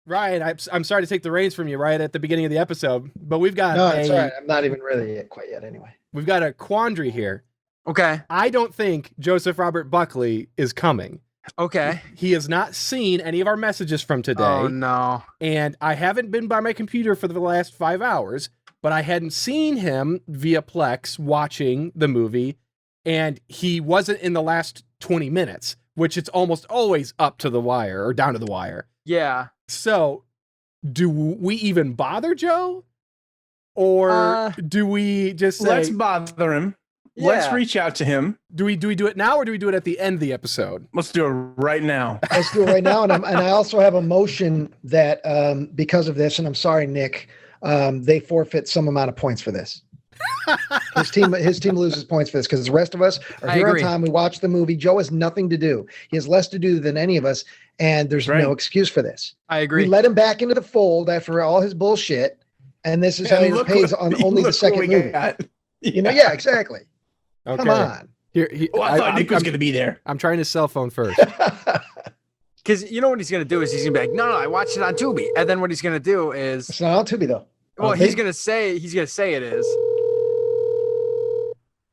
Ryan, I'm sorry to take the reins from you right at the beginning of the episode, but we've got No, it's all right. I'm not even ready quite yet anyway. We've got a quandary here. Okay. I don't think Joseph Robert Buckley is coming. Okay. He has not seen any of our messages from today. Oh, no. And I haven't been by my computer for the last 5 hours, but I hadn't seen him via Plex watching the movie, and he wasn't in the last 20 minutes, which it's almost always up to the wire or down to the wire. Yeah. So, do we even bother Joe? Or do we just say... Let's bother him. Yeah. Let's reach out to him. Do we do it now, or do we do it at the end of the episode? Let's do it right now. Let's do it right now. And I also have a motion that because of this, and I'm sorry, Nick, they forfeit some amount of points for this. His team loses points for this because the rest of us are here on time. We watch the movie. Joe has nothing to do. He has less to do than any of us, and there's no excuse for this. I agree. We let him back into the fold after all his bullshit, and this is how he pays on only the second movie. Yeah, exactly. Okay. Come on. I thought Nick was going to be there. I'm trying his cell phone first. Because you know what he's going to do is he's going to be like, no, I watched it on Tubi. And then what he's going to do is... It's not on Tubi, though. Well, he's going to say it is.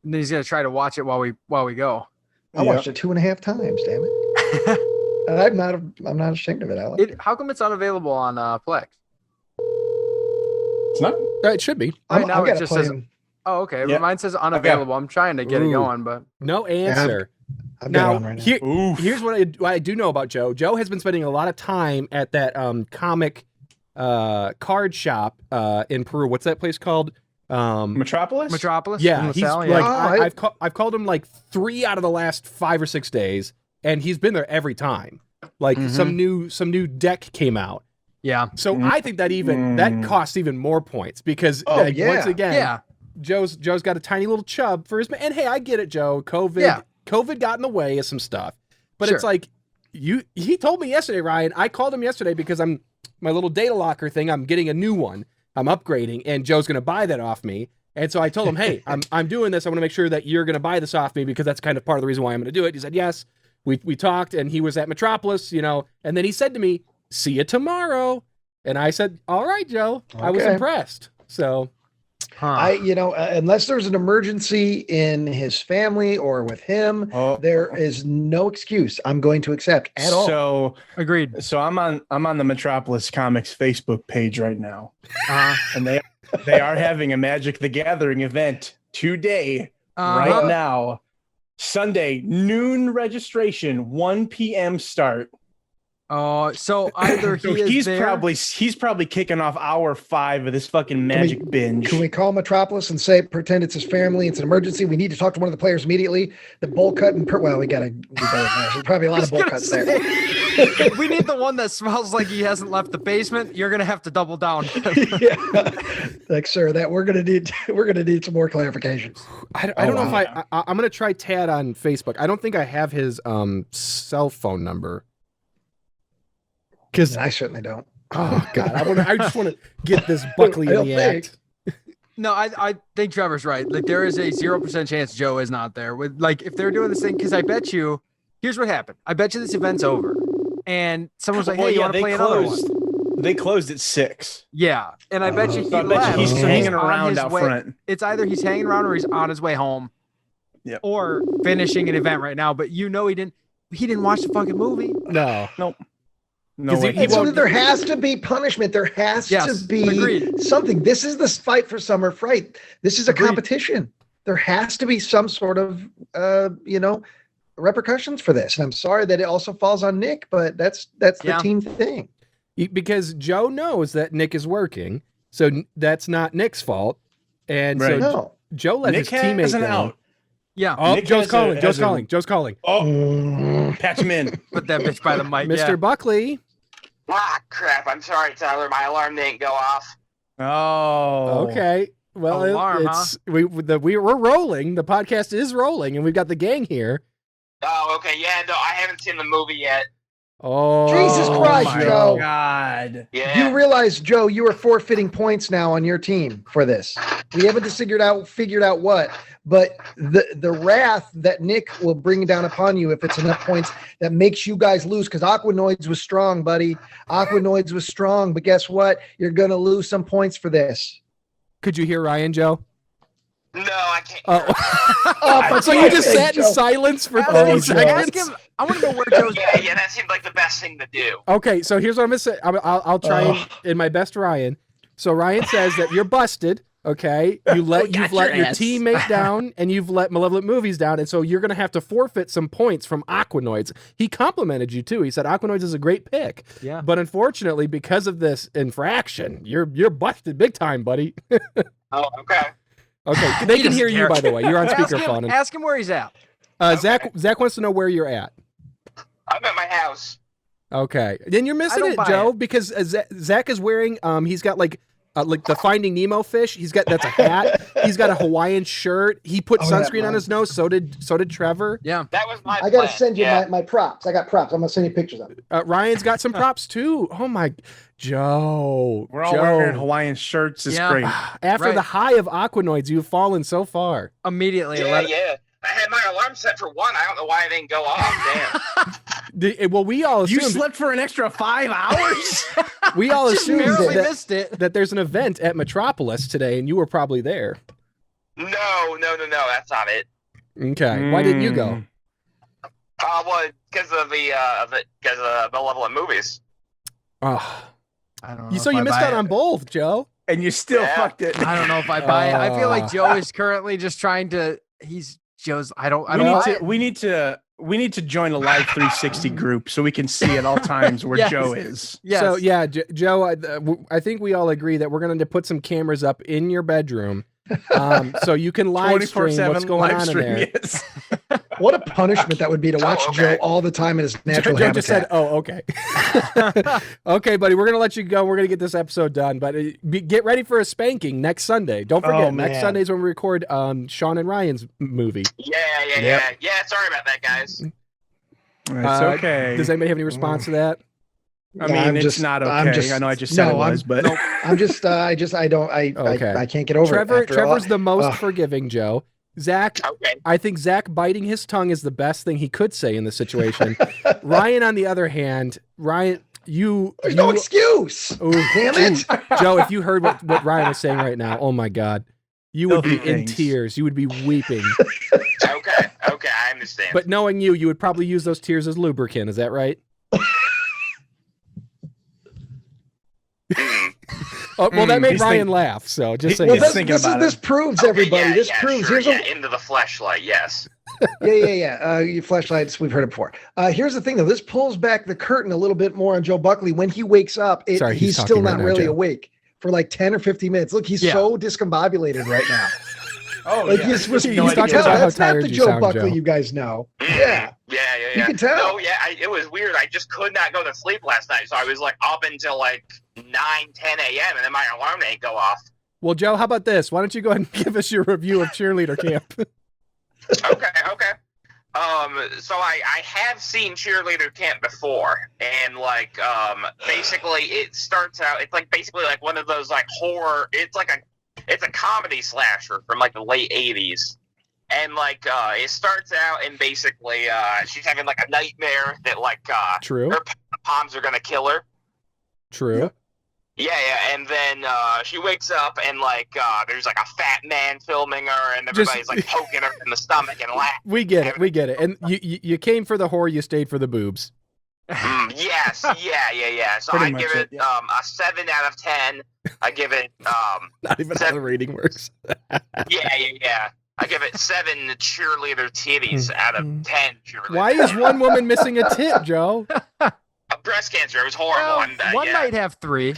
And then he's going to try to watch it while we go. I watched it 2.5 times, damn it. And I'm not ashamed of it. I like it. How come it's unavailable on Plex? It's not? It should be. Right now it just says... Oh, okay. Yeah. Mine says unavailable. I'm trying to get it going, but... No answer. I've now, got it on right now. Here's what I do know about Joe. Joe has been spending a lot of time at that comic card shop in Peru. What's that place called? Metropolis? Yeah, he's yeah. I've called him like 3 out of the last 5 or 6 days, and he's been there every time. Like some new deck came out. Yeah. So I think that costs even more points because once again, Joe's got a tiny little chub for his and hey, I get it, Joe. COVID got in the way of some stuff, but it's like he told me yesterday, Ryan. I called him yesterday because my little data locker thing. I'm getting a new one. I'm upgrading, and Joe's going to buy that off me. And so I told him, hey, I'm doing this. I want to make sure that you're going to buy this off me because that's kind of part of the reason why I'm going to do it. He said yes. We talked, and he was at Metropolis, and then he said to me, "See you tomorrow." And I said, "All right, Joe." Okay. I was impressed. So. Unless there's an emergency in his family or with him, there is no excuse I'm going to accept at all. So agreed. So I'm on the Metropolis Comics Facebook page right now, and they are having a Magic the Gathering event today, right now, Sunday noon registration, 1 p.m. start. So either he's probably kicking off hour 5 of this fucking Magic binge. Can we call Metropolis and pretend it's his family? It's an emergency. We need to talk to one of the players immediately. The bowl cut and we gotta there's probably a lot of bowl cuts there. We need the one that smells like he hasn't left the basement. You're gonna have to double down. Like, sir, that we're gonna need some more clarifications. I don't know if I'm gonna try Tad on Facebook. I don't think I have his cell phone number. Because I certainly don't. Oh God, I just want to get this Buckley in the act. No, I think Trevor's right. Like there is a 0% chance Joe is not there. With if they're doing this thing, because I bet you, here's what happened. I bet you this event's over, and someone's like, "Hey, you want to play another one?" They closed at 6. Yeah, and I bet you he left. He's hanging around out front. It's either he's hanging around or he's on his way home. Yep. Or finishing an event right now. But he didn't watch the fucking movie. Nope. No, so there has to be punishment. There has to be something. This is the fight for Summer Fright. This is a competition. There has to be some sort of, repercussions for this. And I'm sorry that it also falls on Nick, but that's the team thing. Because Joe knows that Nick is working, so that's not Nick's fault. And Joe let his teammate go. Yeah. Oh, Joe's calling. Joe's calling. Oh, patch him in. Put that bitch by the mic. Mr. Buckley. Ah, crap. I'm sorry, Tyler. My alarm didn't go off. Oh. Okay. Well, we're rolling. The podcast is rolling, and we've got the gang here. Oh, okay. Yeah, no, I haven't seen the movie yet. Oh, Jesus Christ, Joe! God! Yeah. You realize, Joe, you are forfeiting points now on your team for this. We haven't figured out what, but the wrath that Nick will bring down upon you if it's enough points that makes you guys lose. Because Aquanoids was strong, buddy. Aquanoids was strong, but guess what? You're gonna lose some points for this. Could you hear Ryan, Joe? No, I can't. Oh, so you just sat in silence for 30 seconds? I want to know where Joe's. Yeah, that seemed like the best thing to do. Okay, so here's what I'm gonna say. I'll try in my best Ryan. So Ryan says that you're busted. Okay, you've let your teammate down, and you've let Malevolent Movies down, and so you're gonna have to forfeit some points from Aquanoids. He complimented you too. He said Aquanoids is a great pick. Yeah. But unfortunately, because of this infraction, you're busted big time, buddy. Oh, okay. Okay, they can hear you, by the way. You're on speakerphone. Ask him where he's at. Zach wants to know where you're at. I'm at my house. Okay, then you're missing it, Joe, because Zach is wearing. He's got like the Finding Nemo fish. That's a hat. He's got a Hawaiian shirt. He put sunscreen on his nose. So did Trevor. Yeah, that was my. I gotta send you my props. I got props. I'm gonna send you pictures of them. Ryan's got some props too. Oh my, Joe. We're all wearing Hawaiian shirts. It's great. After the high of Aquanoids, you've fallen so far. Immediately. Yeah. I had my alarm set for 1. I don't know why it didn't go off. Damn. Well, we all assumed... You slept for an extra 5 hours? We all assumed missed it. that there's an event at Metropolis today, and you were probably there. No. That's not it. Okay. Why didn't you go? Well, because of the Malevolent Movies. Oh. I don't know. So you missed out on both, Joe. And you still fucked it. I don't know if I buy it. I feel like Joe is currently just trying to... We need to join a live 360 group so we can see at all times where Joe is. Yes. So yeah, Joe, I think we all agree that we're going to put some cameras up in your bedroom, so you can live stream what's going on in there. Yes. What a punishment that would be to watch Joe all the time in his natural habitat. Just said, "Oh, okay." Okay, buddy, we're going to let you go. We're going to get this episode done, but get ready for a spanking next Sunday. Don't forget, next Sunday is when we record Sean and Ryan's movie. Yeah. Sorry about that, guys. It's okay. Does anybody have any response to that? I mean, it's not okay. I know I just said it was, but I'm just, I can't get over it. Trevor's the most forgiving, Joe. Zach, I think Zach biting his tongue is the best thing he could say in this situation. Ryan, on the other hand, there's no excuse. Damn it. Joe, if you heard what Ryan was saying right now, oh my God, you would be in tears. You would be weeping. Okay, I understand. But knowing you would probably use those tears as lubricant. Is that right? Well, that made Ryan laugh. So just saying. Well, this proves everybody. This proves. Sure, into the fleshlight. Yes. Yeah. Fleshlights. We've heard it before. Here's the thing, though. This pulls back the curtain a little bit more on Joe Buckley. When he wakes up, he's still not really awake for like 10 or 15 minutes. Look, he's so discombobulated right now. He's talking about how tired the Joe Buckley you guys know. Yeah. You can tell. No, it was weird. I just could not go to sleep last night, so I was like up until like 9, 10 a.m. and then my alarm didn't go off. Well, Joe, how about this? Why don't you go ahead and give us your review of Cheerleader Camp? Okay. So I have seen Cheerleader Camp before, and like basically it starts out. It's like basically like one of those like horror. It's a comedy slasher from like the late 80s. And like it starts out and basically she's having like a nightmare that like True. Her palms are gonna kill her. True. Yeah, and then she wakes up and like there's like a fat man filming her and everybody's like poking her in the stomach and laughing. We get it. And you came for the horror, you stayed for the boobs. Yes, yeah. So I give it a 7 out of 10. I give it not even how the rating works. Yeah. I give it 7 cheerleader titties out of 10 cheerleaders. Why is one woman missing a tit, Joe? Breast cancer. It was horrible. One might have 3.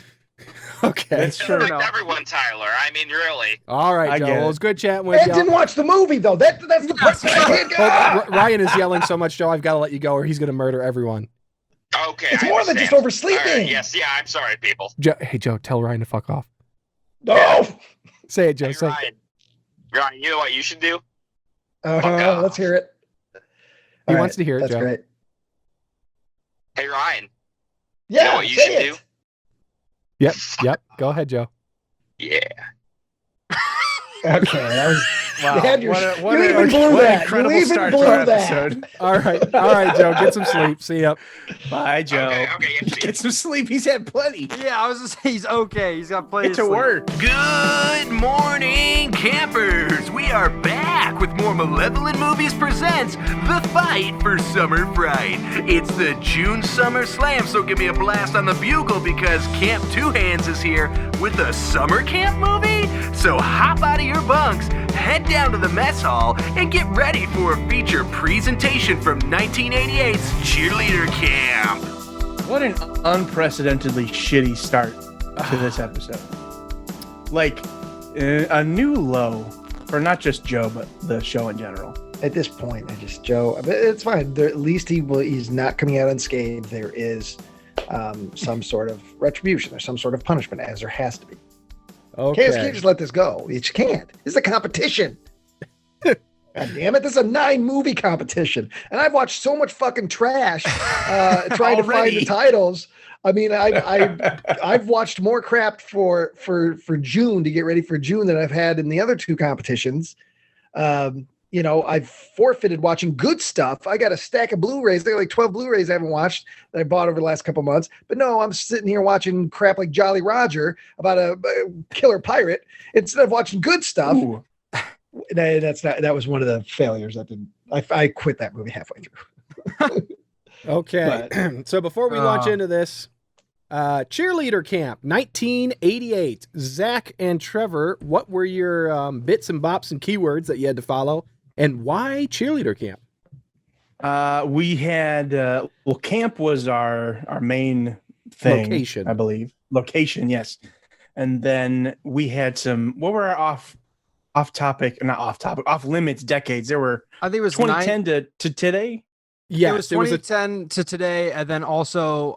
Okay. That's true. Everyone, Tyler. I mean, really. All right, Joe. Well, it was good chatting with you. I didn't watch the movie, though. That's the part that I can't get. Ryan is yelling so much, Joe, I've got to let you go or he's going to murder everyone. Okay. It's more than just oversleeping. Right, yes, I'm sorry, people. Hey, Joe, tell Ryan to fuck off. No. Say it, Joe. Hey, Ryan, you know what you should do? Let's hear it. He wants to hear it, That's Joe. Great. Hey, Ryan. Yeah, you know what you should do? Yep. Go ahead, Joe. Yeah. Okay, that was wow. You even blew that. You even blew that. All right, Joe. Get some sleep. See ya. Bye, Joe. Okay. Get some sleep. He's had plenty. Yeah, I was just saying he's okay. He's got plenty to work. Good morning, campers. We are back with more Malevolent Movies presents The Fight for Summer Fright. It's the June Summer Slam, so give me a blast on the bugle because Camp Two Hands is here with the Summer Camp movie. So hop out of your bunks, head down to the mess hall, and get ready for a feature presentation from 1988's Cheerleader Camp. What an unprecedentedly shitty start to this episode. Like, a new low for not just Joe, but the show in general. At this point, Joe, it's fine. At least he's not coming out unscathed. There is some sort of retribution. There's some sort of punishment, as there has to be. Okay. Can't just let this go. You can't. This is a competition. God damn it. This is a 9-movie competition. And I've watched so much fucking trash trying to find the titles. I mean, I've watched more crap for June to get ready for June than I've had in the other 2 competitions. I've forfeited watching good stuff. I got a stack of Blu-rays. There are like 12 Blu-rays I haven't watched that I bought over the last couple months. But no, I'm sitting here watching crap like Jolly Roger about a killer pirate instead of watching good stuff. That was one of the failures. I quit that movie halfway through. Okay. So before we launch into this, Cheerleader Camp 1988. Zach and Trevor, what were your bits and bops and keywords that you had to follow, and why Cheerleader Camp? We had camp was our main thing, location, I believe. Location, yes. And then we had some. What were our off limits decades? There were. I think it was 2010 to today. Yeah, it was 2010 to today, and then also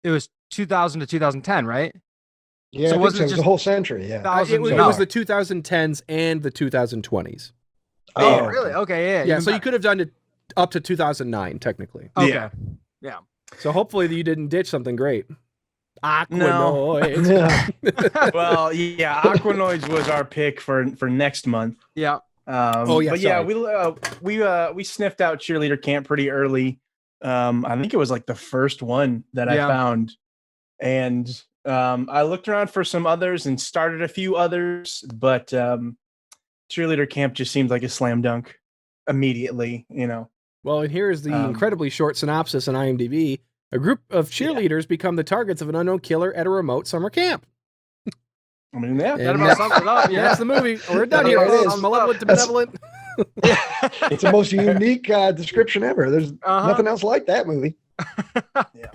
it was 2000 to 2010, right? Yeah, so it was the whole century. Yeah, it was the 2010s and the 2020s. Oh, really? Okay, yeah. So you could have done it up to 2009, technically. Okay, yeah. So hopefully you didn't ditch something great. Aquanoids. No. Well, yeah, Aquanoids was our pick for next month. Yeah. But yeah, we sniffed out Cheerleader Camp pretty early. I think it was like the first one that I found, and I looked around for some others and started a few others, but Cheerleader Camp just seemed like a slam dunk immediately, Well, and here's the incredibly short synopsis on IMDb. A group of cheerleaders become the targets of an unknown killer at a remote summer camp. I mean, that about sums it up. Yeah, that's the movie. We're done here. It's Malevolent to Benevolent. It's the most unique description ever. There's nothing else like that movie. Yeah.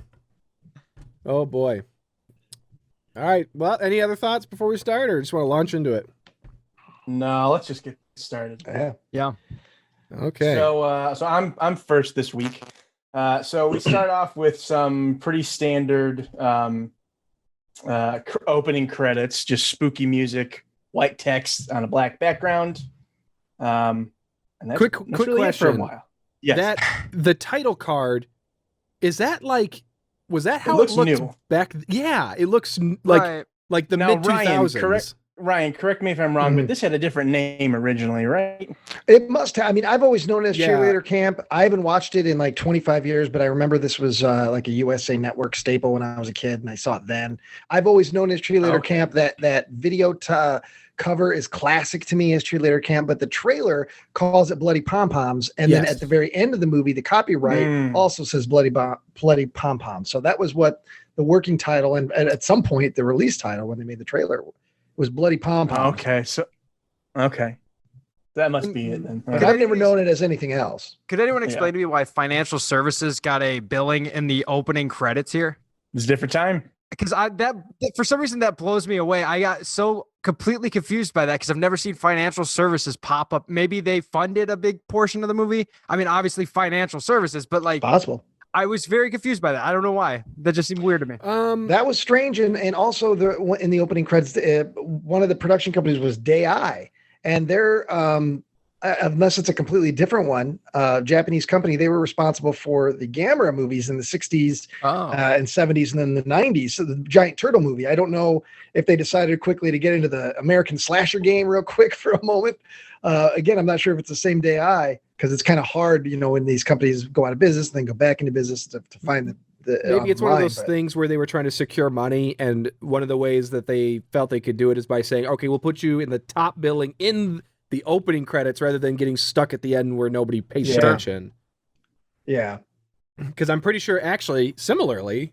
Oh boy. All right. Well, any other thoughts before we start, or just want to launch into it? No, let's just get started. Yeah. Okay. So I'm first this week. So we start off with some pretty standard opening credits, just spooky music, white text on a black background. And that's quick really question. For a while. Yes. The title card, was that how it looked new back? Yeah, it looks like the mid 2000s. Ryan, correct me if I'm wrong, but this had a different name originally, right? It must have. I mean, I've always known it as Cheerleader Camp. I haven't watched it in like 25 years, but I remember this was like a USA Network staple when I was a kid, and I saw it then. I've always known it as Cheerleader Camp. That video cover is classic to me as Cheerleader Camp, but the trailer calls it Bloody Pom Poms, and then at the very end of the movie, the copyright also says Bloody Pom Poms. So that was what the working title, and at some point the release title when they made the trailer was Bloody Pom Poms. Okay, that must be it then. But I've never known it as anything else. Could anyone explain to me why financial services got a billing in the opening credits here? It's a different time. Because for some reason that blows me away. I got so completely confused by that because I've never seen financial services pop up. Maybe they funded a big portion of the movie. I mean, obviously financial services, but like possible. I was very confused by that. I don't know why. That just seemed weird to me. That was strange, and also in the opening credits, one of the production companies was Day Eye, and their unless it's a completely different one, Japanese company, they were responsible for the Gamera movies in the 60s and 70s and then the 90s. So the Giant Turtle movie. I don't know if they decided quickly to get into the American slasher game real quick for a moment. Again, I'm not sure if it's the same day because it's kind of hard, when these companies go out of business and then go back into business to find the maybe it's one of those things where they were trying to secure money, and one of the ways that they felt they could do it is by saying, okay, we'll put you in the top billing in the opening credits rather than getting stuck at the end where nobody pays attention. Yeah. Because I'm pretty sure, actually, similarly,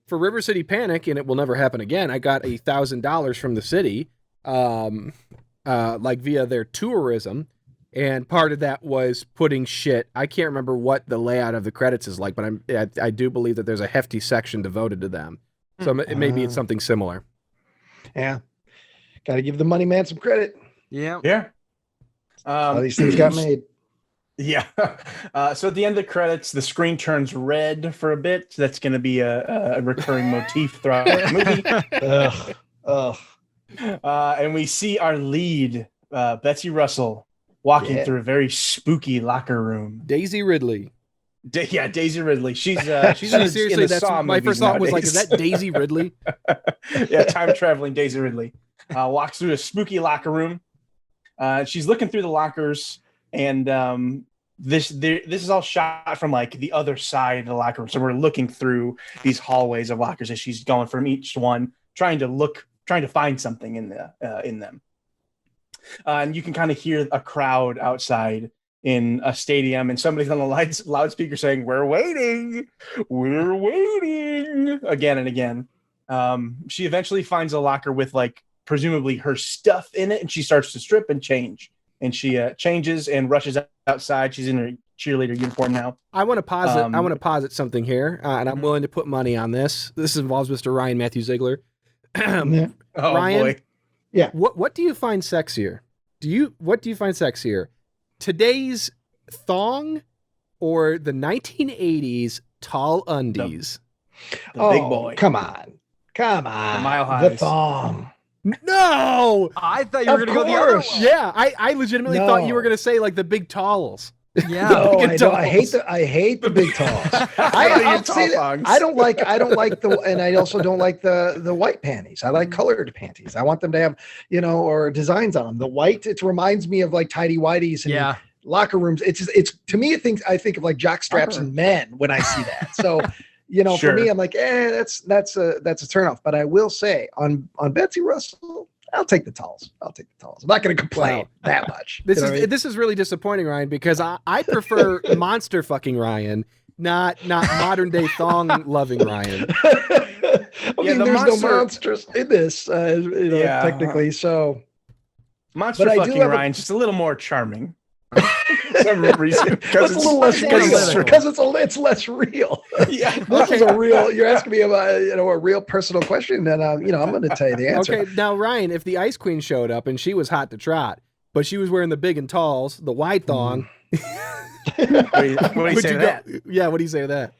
for River City Panic, and it will never happen again, I got $1,000 from the city, via their tourism. And part of that was putting shit. I can't remember what the layout of the credits is like, but I do believe that there's a hefty section devoted to them. So maybe it's something similar. Yeah. Got to give the money man some credit. Yeah. Yeah. All these things got made. Yeah. So at the end of the credits, the screen turns red for a bit. That's going to be a recurring motif throughout the movie. And we see our lead, Betsy Russell, walking through a very spooky locker room. Daisy Ridley. Daisy Ridley. She's seriously, that's my first thought was like, is that Daisy Ridley? Yeah, time traveling Daisy Ridley. Walks through a spooky locker room. She's looking through the lockers, and this is all shot from like the other side of the locker room. So we're looking through these hallways of lockers as she's going from each one, trying to find something in them. And you can kind of hear a crowd outside in a stadium, and somebody's on the loudspeaker saying, we're waiting again and again. She eventually finds a locker with like presumably her stuff in it, and she starts to strip and change. And she changes and rushes outside. She's in her cheerleader uniform now. I want to posit something here, and I'm willing to put money on this. This involves Mr. Ryan Matthew Ziegler. Ryan, boy. Yeah. What do you find sexier? What do you find sexier? Today's thong or the 1980s tall undies? The big boy. Come on. The Mile Highs. The thong. No! I thought you were going to go the other way. Yeah, I legitimately thought you were going to say like the big talls. Yeah, no, I hate the big talls. I don't like and I also don't like the white panties. I like colored panties. I want them to have, or designs on them. The white, it reminds me of like tidy whities and locker rooms. It's to me, I think of like jock straps and men when I see that. So, sure. For me, I'm like, that's a turnoff. But I will say on Betsy Russell, I'll take the talls. I'm not going to complain that much. This is really disappointing, Ryan, because I prefer monster fucking Ryan, not modern day thong loving Ryan. There's no monsters in this, technically. So monster fucking Ryan's just a little more charming. Some reason because it's a little less because it's less real. Yeah, this is a real. You're asking me about a real personal question, and I'm going to tell you the answer. Okay, now Ryan, if the Ice Queen showed up and she was hot to trot, but she was wearing the big and talls, the wide thong. What do you say to that? Yeah, what do you say to that?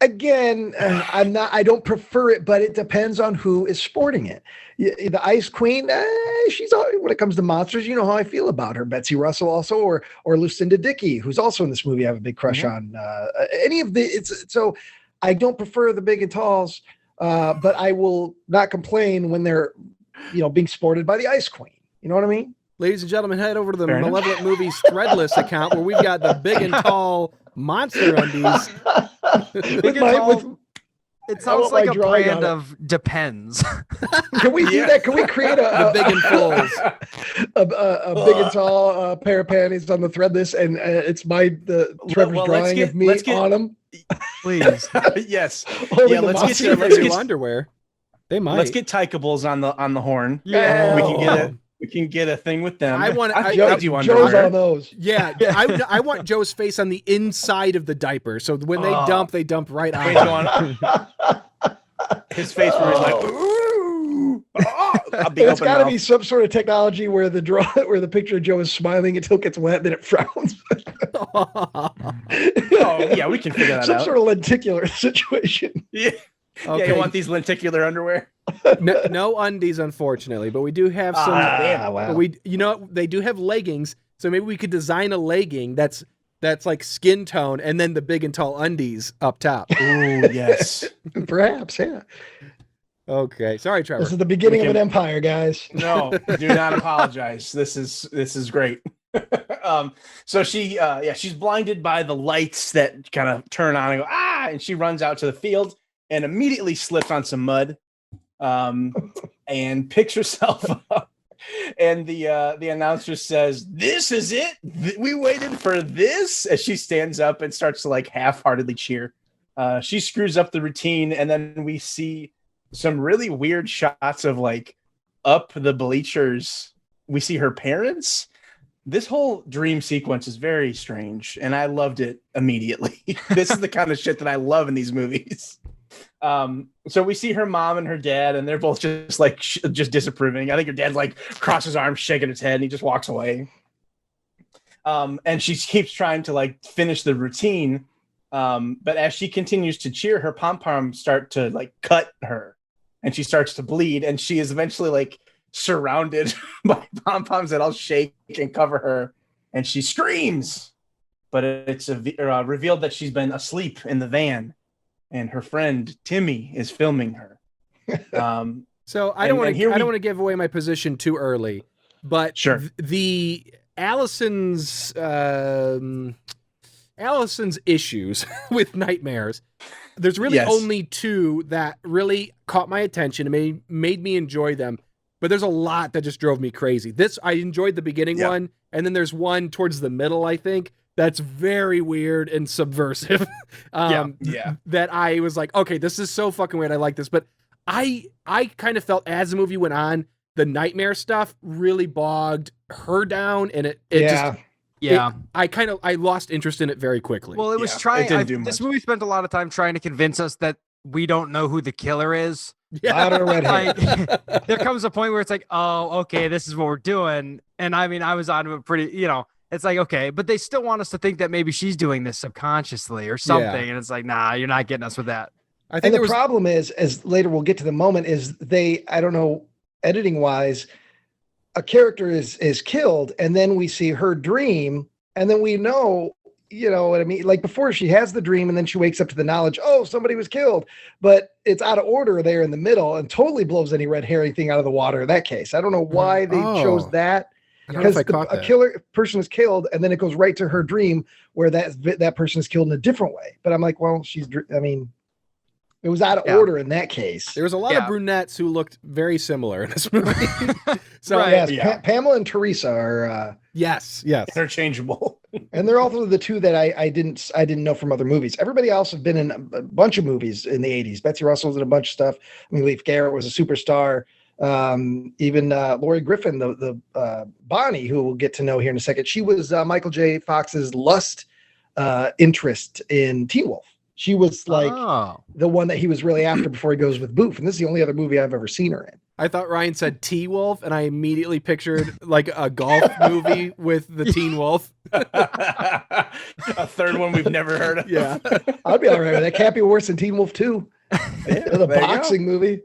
Again, I don't prefer it, but it depends on who is sporting it. The Ice Queen, she's when it comes to monsters, you know how I feel about her. Betsy Russell also, or Lucinda Dickey, who's also in this movie. I have a big crush on. Any of so I don't prefer the big and talls, but I will not complain when they're, being sported by the Ice Queen. You know what I mean? Ladies and gentlemen, head over to the Malevolent Movies Threadless account where we've got the big and tall monster undies. It sounds like a brand of Depends. Can we do that? Can we create a big and fulls, a big and tall pair of panties on the Threadless, and it's Trevor's drawing of me on them? Please, yes. Let's get underwear. They might. Let's get Tykables on the horn. Yeah, we can get a thing with them. Joe's on those. Yeah, I want Joe's face on the inside of the diaper, so when they dump right on. His face where he's like, ooh. It's got to be some sort of technology where the picture of Joe is smiling until it gets wet, then it frowns. Yeah, we can figure that out. Some sort of lenticular situation. Yeah. Okay. Yeah, you want these lenticular underwear? No undies, unfortunately, but we do have some. Wow. They do have leggings So maybe we could design a legging that's like skin tone, and then the big and tall undies up top. Ooh, yes. Perhaps, yeah. Okay, sorry, Trevor. This is the beginning of an empire, guys. No, do not apologize. This is great. So she's blinded by the lights that kind of turn on and go, and she runs out to the field and immediately slips on some mud, and picks herself up. And the announcer says, "This is it. We waited for this." As she stands up and starts to like half-heartedly cheer. She screws up the routine, and then we see some really weird shots of like up the bleachers. We see her parents. This whole dream sequence is very strange, and I loved it immediately. This is the kind of shit that I love in these movies. So we see her mom and her dad, and they're both just like just disapproving. I think her dad like crosses his arms, shaking his head, and he just walks away. And she keeps trying to like finish the routine. But as she continues to cheer, her pom-poms start to like cut her, and she starts to bleed, and she is eventually like surrounded by pom-poms that all shake and cover her, and she screams. But it's revealed that she's been asleep in the van, and her friend Timmy is filming her. So I don't want to give away my position too early, but sure. The Alison's issues with nightmares, there's really only two that really caught my attention and made me enjoy them. But there's a lot that just drove me crazy. I enjoyed the beginning one, and then there's one towards the middle, I think, that's very weird and subversive. That I was like, okay, this is so fucking weird. I like this. But I kind of felt as the movie went on, the nightmare stuff really bogged her down, and I lost interest in it very quickly. Well, it was this movie spent a lot of time trying to convince us that we don't know who the killer is. Yeah. There comes a point where it's like, oh, okay, this is what we're doing. And I mean, I was on it pretty, it's like, okay, but they still want us to think that maybe she's doing this subconsciously or something. Yeah. And it's like, nah, you're not getting us with that. I think the problem is, as later we'll get to the moment, is I don't know, editing wise, a character is killed, and then we see her dream, and then we know, you know what I mean? Like before, she has the dream, and then she wakes up to the knowledge, oh, somebody was killed, but it's out of order there in the middle, and totally blows any red herring thing out of the water in that case. I don't know why they chose that, because a person is killed, and then it goes right to her dream where that person is killed in a different way. But I'm like, well, it was out of order in that case. There was a lot of brunettes who looked very similar in this movie. So Pamela and Teresa are yes interchangeable, and they're also the two that I didn't know from other movies. Everybody else have been in a bunch of movies in the 80s. Betsy Russell's in a bunch of stuff. I mean, Leif Garrett was a superstar. Even Laurie Griffin, the Bonnie, who we'll get to know here in a second. She was Michael J. Fox's lust interest in Teen Wolf. She was like the one that he was really after before he goes with Boof. And this is the only other movie I've ever seen her in. I thought Ryan said T-Wolf, and I immediately pictured like a golf movie with the Teen Wolf. A third one we've never heard of. Yeah. I'd be all right with that. Can't be worse than Teen Wolf 2. The boxing movie.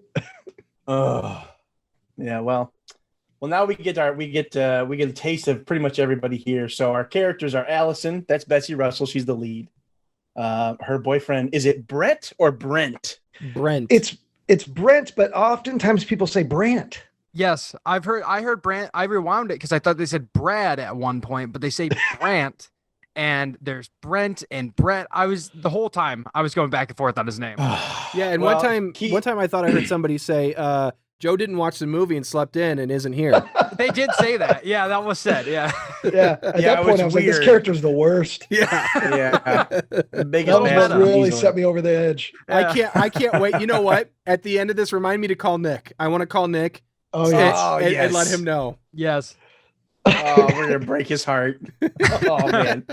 Yeah, well, now we get a taste of pretty much everybody here. So our characters are Alison, that's Betsy Russell, she's the lead. Her boyfriend, is it Brett or Brent? Brent. It's Brent, but oftentimes people say Brant. Yes, I heard Brant. I rewound it because I thought they said Brad at one point, but they say Brant. And there's Brent and Brett. The whole time I was going back and forth on his name. Yeah, and one time I thought I heard somebody say, Joe didn't watch the movie and slept in and isn't here. They did say that. Yeah, that was said. Yeah. Yeah. At that point, I was like, this character's the worst. Yeah. That really set me over the edge. Yeah. I can't wait. You know what? At the end of this, remind me to call Nick. I want to call Nick. And let him know. Yes. Oh, we're gonna break his heart. Oh man.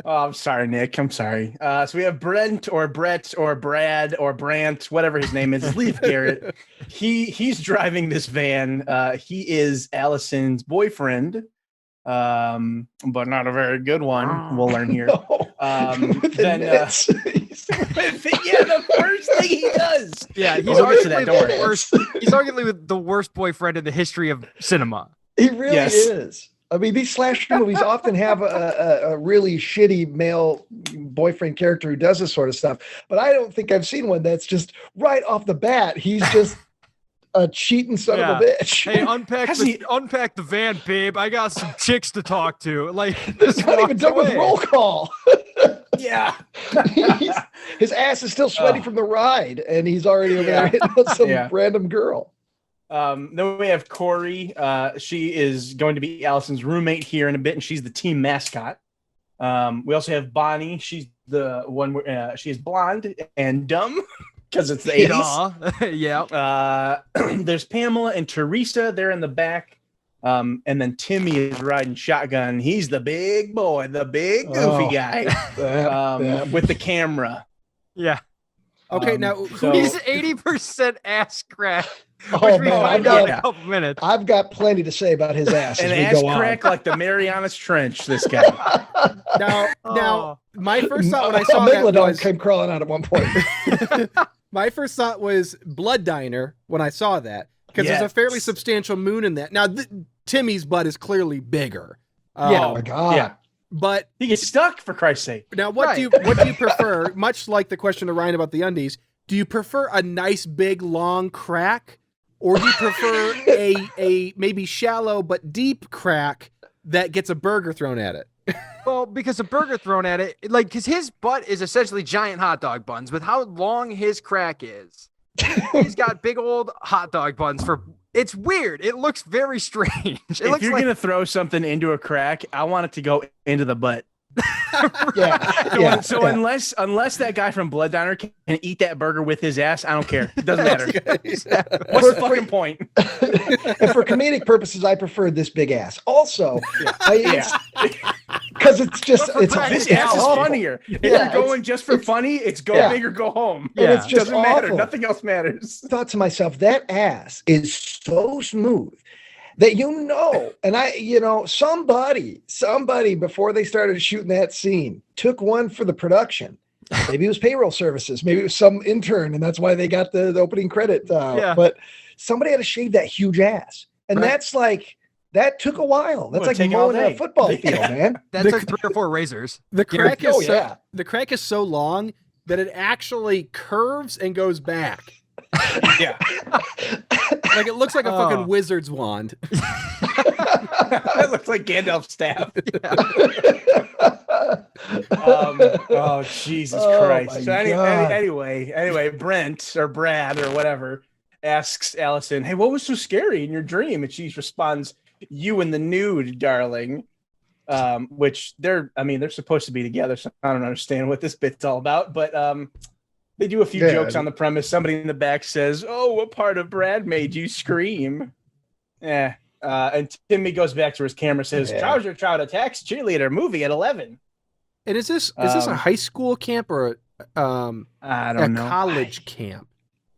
Oh, I'm sorry, Nick. I'm sorry. So we have Brent or Brett or Brad or Brant, whatever his name is, Leif Garrett. He's driving this van. He is Alison's boyfriend, but not a very good one. We'll learn here. The first thing he does. Yeah, he's arguably the worst boyfriend in the history of cinema. He really is. I mean, these slasher movies often have a really shitty male boyfriend character who does this sort of stuff, but I don't think I've seen one that's just right off the bat. He's just a cheating son of a bitch. Hey, unpack the van, babe. I got some chicks to talk to. Like, it's not even done with roll call. Yeah. His ass is still sweaty from the ride, and he's already over there hitting on some random girl. Then we have Corey. She is going to be Alison's roommate here in a bit, and she's the team mascot. We also have Bonnie. She's the one. She is blonde and dumb because it's the 80s. Yeah. There's Pamela and Teresa. They're in the back. And then Timmy is riding shotgun. He's the big boy, the big goofy guy with the camera. Yeah. Okay, now he's 80% ass crack. Oh man, I've got a couple minutes. I've got plenty to say about his ass. An as we ass go crack on. like the Marianas Trench. This guy. Now, my first thought when I saw Megalodon that was came crawling out at one point. my first thought was Blood Diner when I saw that because there's a fairly substantial moon in that. Now, Timmy's butt is clearly bigger. Oh my god. Yeah. But he gets stuck for Christ's sake. Now, what do you prefer? Much like the question to Ryan about the undies, do you prefer a nice big long crack, or do you prefer a maybe shallow but deep crack that gets a burger thrown at it? Well, because a burger thrown at it, like, because his butt is essentially giant hot dog buns. With how long his crack is, he's got big old hot dog buns for. It's weird. It looks very strange. If you're gonna throw something into a crack, I want it to go into the butt. So unless that guy from Blood Diner can eat that burger with his ass, I don't care. It doesn't matter. What's the fucking point? And for comedic purposes, I prefer this big ass. Also, because it's just this ass is funnier. If you're going just for funny, it's go big or go home. Yeah, it's just doesn't matter. Nothing else matters. I thought to myself, that ass is so smooth that and somebody before they started shooting that scene took one for the production. Maybe it was payroll services, maybe it was some intern, and that's why they got the opening credit. But somebody had to shave that huge ass, and that's like that took a while. That's like mowing a football field, man. That's like 3 or 4 razors. The crack the crack is so long that it actually curves and goes back. Yeah. Like it looks like a fucking wizard's wand. It looks like Gandalf's staff. Jesus Christ. So anyway, Brent or Brad or whatever asks Alison, "Hey, what was so scary in your dream?" And she responds, "You in the nude, darling." Which they're supposed to be together, so I don't understand what this bit's all about, but they do a few jokes on the premise. Somebody in the back says, "Oh, what part of Brad made you scream?" And Timmy goes back to his camera, says, "Trouser Trout attacks cheerleader movie at 11." And is this a high school camp or I don't know, college camp?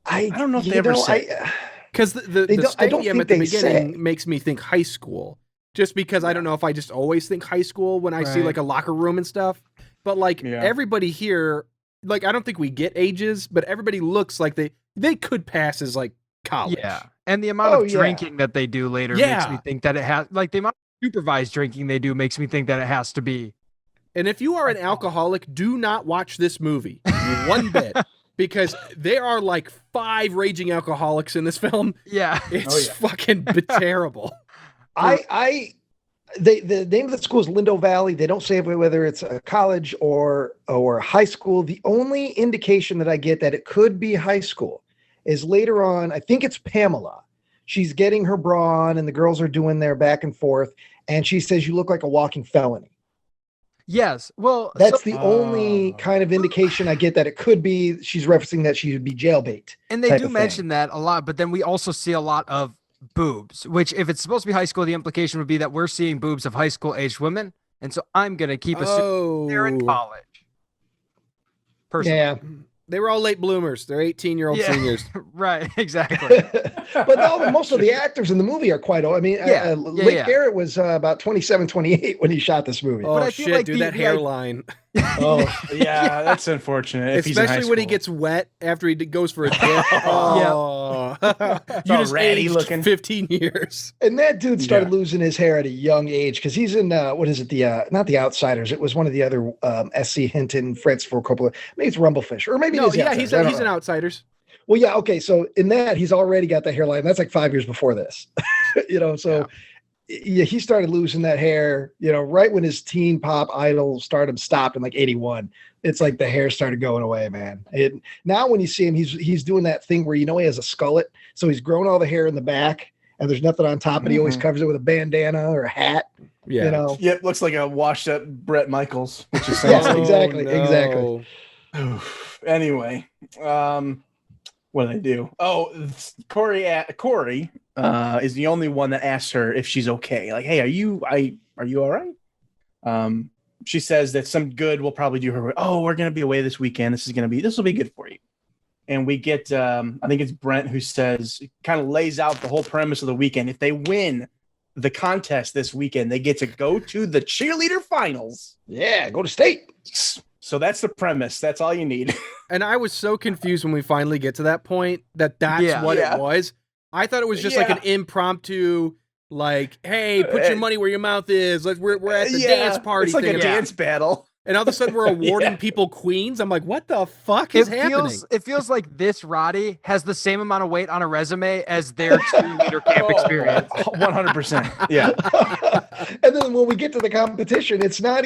I don't know if they ever say. Because the stadium at the beginning makes me think high school. Just because I don't know if I just always think high school when I see like a locker room and stuff. But like everybody here, like I don't think we get ages, but everybody looks like they could pass as like college. Yeah. And the amount of drinking that they do later makes me think that it has, like the amount of supervised drinking they do makes me think that it has to be. And if you are an alcoholic, do not watch this movie one bit. Because there are like 5 raging alcoholics in this film. Yeah. It's fucking terrible. The name of the school is Lindo Valley. They don't say whether it's a college or high school. The only indication that I get that it could be high school is later on. I think it's Pamela. She's getting her bra on, and the girls are doing their back and forth, and she says, "You look like a walking felony." Yes. Well, that's the only kind of indication I get that it could be. She's referencing that she would be jailbait. And they do mention that a lot, but then we also see a lot of boobs, which if it's supposed to be high school, the implication would be that we're seeing boobs of high school aged women. And so I'm going to keep assuming they're in college. Personally. Yeah. They were all late bloomers. They're 18-year-old seniors. Right, exactly. But most of the actors in the movie are quite old. I mean, Leif Garrett was about 27, 28 when he shot this movie. Oh, but I feel like dude, that hairline. Oh, yeah, that's unfortunate. Especially when he gets wet after he goes for a dip. Oh, you just ratty aged looking 15 years. and that dude started losing his hair at a young age because he's in what is it? Not the Outsiders. It was one of the other SC Hinton, Fritz for Coppola. Maybe it's Rumblefish, or maybe he's an Outsiders. Well, yeah, okay. So in that, he's already got the hairline. That's like 5 years before this, So he started losing that hair, right when his teen pop idol stardom stopped in like 81. It's like the hair started going away, man. Now when you see him, he's doing that thing where he has a skullet, so he's grown all the hair in the back, and there's nothing on top, and he always covers it with a bandana or a hat. Yeah, Yep, looks like a washed up Bret Michaels, which is exactly. Anyway, what did I do? Oh, Corey is the only one that asks her if she's okay. Like, hey, are you all right? She says that some good will probably do her. Oh, we're gonna be away this weekend. This will be good for you. And we get, I think it's Brent who says, kind of lays out the whole premise of the weekend. If they win the contest this weekend, they get to go to the cheerleader finals. Yeah, go to state. So that's the premise. That's all you need. And I was so confused when we finally get to that point that's what it was. I thought it was just like an impromptu, like, hey, put your money where your mouth is. We're at the dance party. It's like a dance battle. And all of a sudden we're awarding people queens. I'm like, what the fuck is happening? It feels like this Roddy has the same amount of weight on a resume as their cheerleader camp experience. 100%. Yeah. And then when we get to the competition, it's not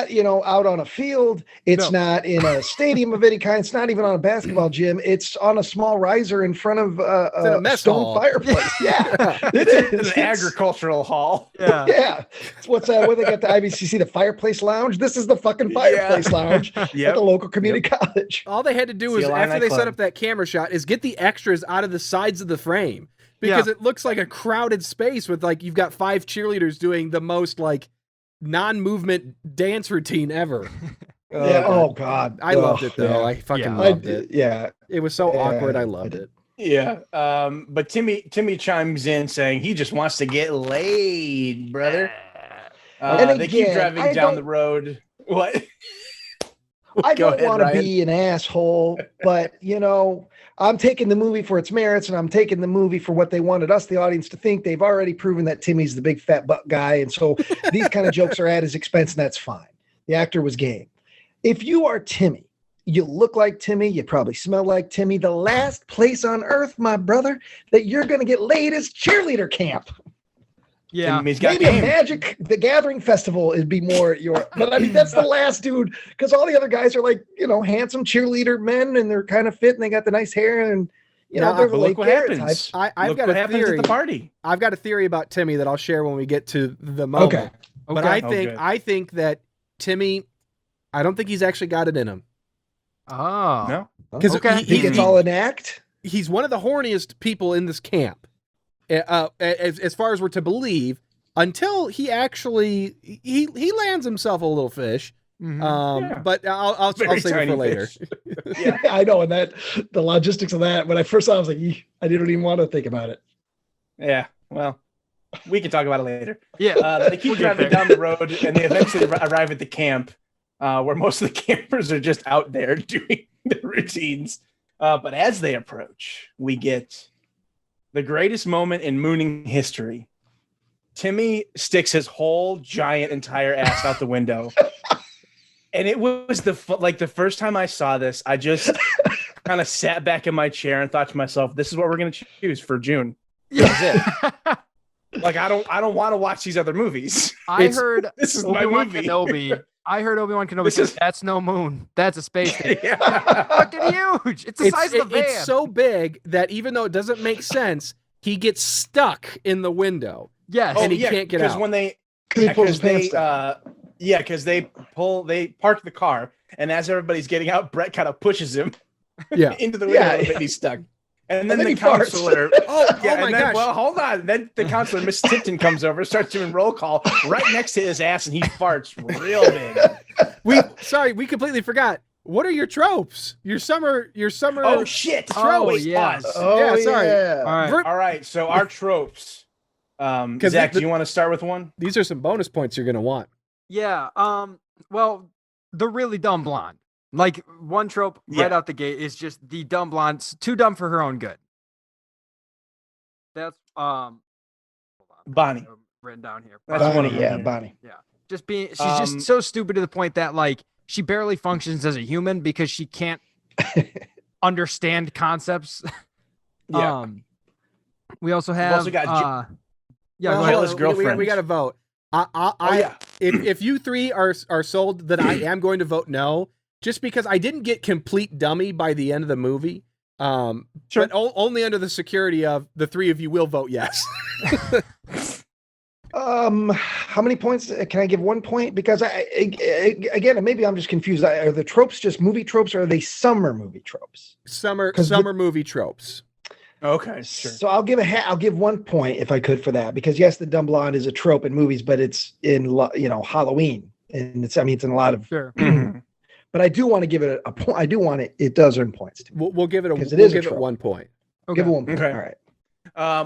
out on a field. It's not in a stadium of any kind. It's not even on a basketball gym. It's on a small riser in front of a stone fireplace. Yeah. It's an agricultural hall. Yeah. Yeah. What's that? What they got the IBCC, the fireplace lounge? This is the fucking fireplace lounge at the local community college. All they had to do is, after they set up that camera shot, is get the extras out of the sides of the frame. Because it looks like a crowded space with, like, you've got 5 cheerleaders doing the most, like, non-movement dance routine ever. Oh God, I loved it though. I fucking loved it. Yeah, it was so awkward. I loved it. Yeah. But Timmy chimes in saying he just wants to get laid, brother. And they keep driving down the road. What? I don't want to be an asshole, but I'm taking the movie for its merits, and I'm taking the movie for what they wanted us, the audience, to think. They've already proven that Timmy's the big fat butt guy, and so these kind of jokes are at his expense, and that's fine. The actor was game. If you are Timmy, you look like Timmy, you probably smell like Timmy, the last place on earth, my brother, that you're going to get laid is Cheerleader Camp. Yeah, maybe a Magic the Gathering festival would be more but I mean, that's the last dude, because all the other guys are like, handsome cheerleader men, and they're kind of fit, and they got the nice hair, and they're the look what happens. I've got a theory at the party. I've got a theory about Timmy that I'll share when we get to the moment. Okay. But I think that Timmy, I don't think he's actually got it in him. Oh no, because he gets all an act. He's one of the horniest people in this camp. As far as we're to believe, until he actually he lands himself a little fish. But I'll save it for later. Yeah, I know, and that the logistics of that. When I first saw it, I was like, I didn't even want to think about it. Yeah, well, we can talk about it later. Yeah, they keep driving down the road, and they eventually arrive at the camp, where most of the campers are just out there doing their routines. But as they approach, we get the greatest moment in mooning history. Timmy sticks his whole giant entire ass out the window. And it was the first time I saw this, I just kind of sat back in my chair and thought to myself, this is what we're going to choose for June. That's it. Like, I don't want to watch these other movies. This is my movie. I heard Obi-Wan Kenobi says, that's no moon. That's a space station. Fucking huge. It's the size of the van. It's so big that even though it doesn't make sense, he gets stuck in the window. Yes. And he can't get out. Because they park the car, and as everybody's getting out, Brett kind of pushes him into the window and he's stuck. And then the counselor. Oh my gosh. Well, hold on. Then the counselor, Miss Tipton, comes over, starts doing roll call right next to his ass, and he farts real big. We completely forgot. What are your tropes? Your summer. Oh shit! Tropes. Oh yeah. Sorry. Yeah. All right. So our tropes. Zach, do you want to start with one? These are some bonus points you're gonna want. Yeah. Well, the really dumb blonde. Like one trope right out the gate is just the dumb blonde, too dumb for her own good. That's Bonnie. Written down here. Bonnie, Bonnie. Yeah. She's just so stupid to the point that like she barely functions as a human because she can't understand concepts. Yeah. We also have Jill's girlfriend. We got to vote. If you three are sold that I am going to vote no, just because I didn't get complete dummy by the end of the movie. But only under the security of the three of you will vote yes. How many points can I give? 1 point? Because again, maybe I'm just confused. Are the tropes just movie tropes, or are they summer movie tropes? Summer movie tropes. Okay, sure. So I'll give 1 point if I could for that, because yes, the dumb blonde is a trope in movies, but it's in Halloween, and it's in a lot of. Sure. But I do want to give it a point. I do want it. It does earn points. We'll give it a. We'll give it 1 point. Okay. Give it 1 point. Okay. All right.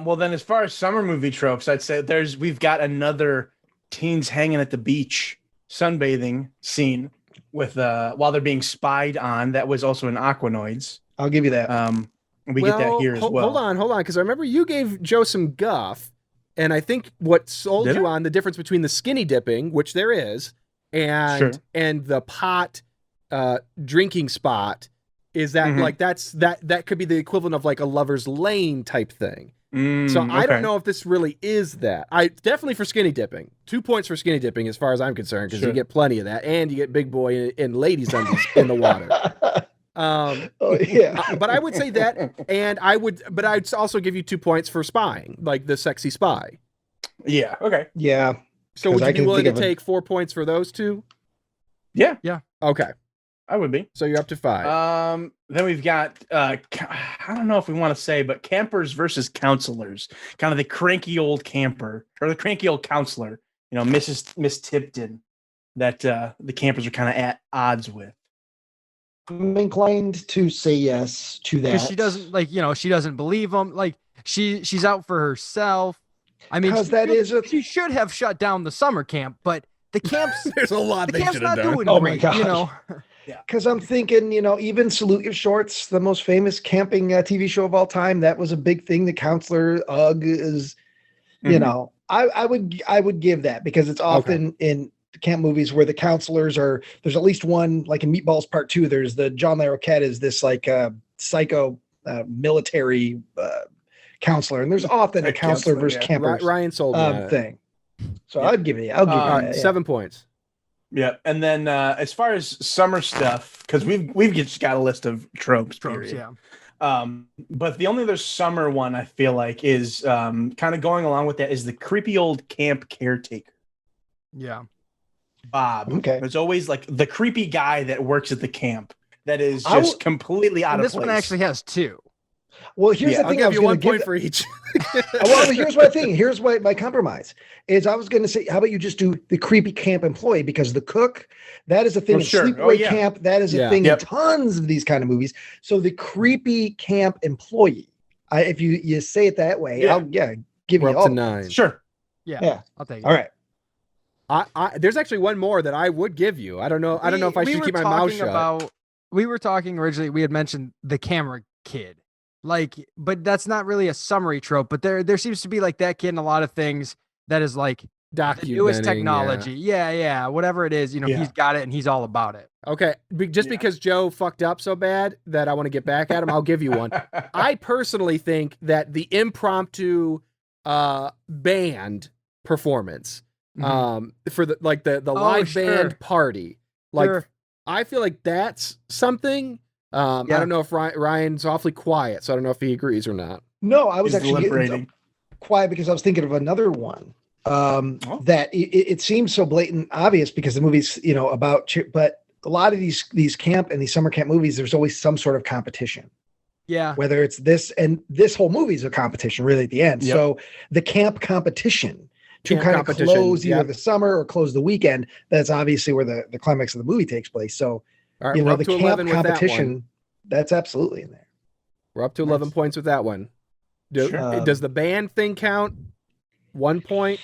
Well, then, as far as summer movie tropes, I'd say we've got another teens hanging at the beach sunbathing scene with while they're being spied on. That was also in Aquanoids. I'll give you that. We get that here as well. Hold on, because I remember you gave Joe some guff, and I think what sold you on the difference between the skinny dipping, which there is, and the pot drinking spot is that like that could be the equivalent of like a lover's lane type thing. So I don't know if this really is that. I definitely for skinny dipping. 2 points for skinny dipping as far as I'm concerned, because you get plenty of that, and you get big boy and ladies undies in the water. But I would say that, and I'd also give you 2 points for spying, like the sexy spy. Yeah. Okay. Yeah. So would you be willing to take 4 points for those two? Yeah. Yeah. Okay. I would be. So you're up to 5. Then we've got I don't know if we want to say, but campers versus counselors. Kind of the cranky old camper or the cranky old counselor. Miss Tipton, that the campers are kind of at odds with. I'm inclined to say yes to that. Because she doesn't she doesn't believe him. Like she's out for herself. I mean, she should have shut down the summer camp, but the camp's there's a lot they should have done. Doing oh great, my gosh. Yeah. Because I'm thinking, even Salute Your Shorts, the most famous camping TV show of all time, that was a big thing. The counselor is, I would give that, because it's often in camp movies where the counselors there's at least one, like in Meatballs Part 2, there's the John Larroquette is this like psycho military counselor, and there's often a counselor versus campers Ryan sold me thing. So I'll give you that. 7 points. Yeah, and then as far as summer stuff, because we've just got a list of tropes. Yeah. But the only other summer one I feel like is kind of going along with that is the creepy old camp caretaker. Yeah. Bob. Okay. There's always like the creepy guy that works at the camp that is just completely out of place. This one actually has 2. Well, here's the thing. I'll give you 1 point for each. Well, here's what I think. Here's what my compromise is. I was going to say, how about you just do the creepy camp employee? Because the cook, that is a thing in Sleepaway Camp. That is a thing in tons of these kind of movies. So the creepy camp employee, if you say it that way, I'll give you all to 9. Sure. Yeah. I'll take it. All right. There's actually one more that I would give you. I don't know if I should keep my mouth shut. We were talking originally. We had mentioned the camera kid. But that's not really a summary trope, but there seems to be like that kid in a lot of things that is like the newest technology. Yeah. Whatever it is, he's got it and he's all about it. Okay. Because Joe fucked up so bad that I want to get back at him, I'll give you one. I personally think that the impromptu band performance for the live band party, I feel like that's something. I don't know if Ryan's awfully quiet, so I don't know if he agrees or not. No, I was actually quiet because I was thinking of another one that it seems so blatant obvious because the movie's about, but a lot of these camp and these summer camp movies, there's always some sort of competition. Yeah. Whether it's this, and this whole movie is a competition really at the end. Yep. So the camp competition to kind of close either the summer or close the weekend, that's obviously where the climax of the movie takes place. So all right, the camp competition, that's absolutely in there. We're up to 11 points with that one. Does the band thing count? 1 point?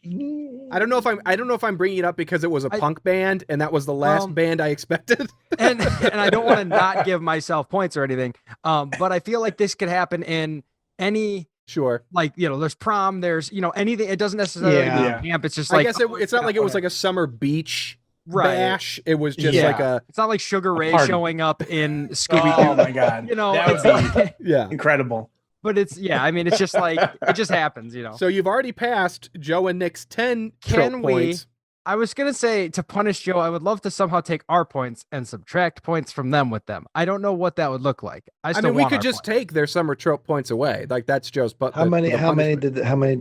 I don't know if I'm bringing it up because it was a punk band and that was the last band I expected. and I don't want to not give myself points or anything. But I feel like this could happen in any. Sure. Like, there's prom, there's, anything. It doesn't necessarily be camp. It's just like, I guess it's not like it was like a summer beach bash. It was just like it's not like Sugar Ray showing up in Scooby-Doo. Oh my God. That would be incredible. But it's it's just like, it just happens, So you've already passed Joe and Nick's 10 points. I was going to say, to punish Joe, I would love to somehow take our points and subtract points from them with them. I don't know what that would look like. I mean, we could just take their summer trope points away. Like, that's Joe's. But how many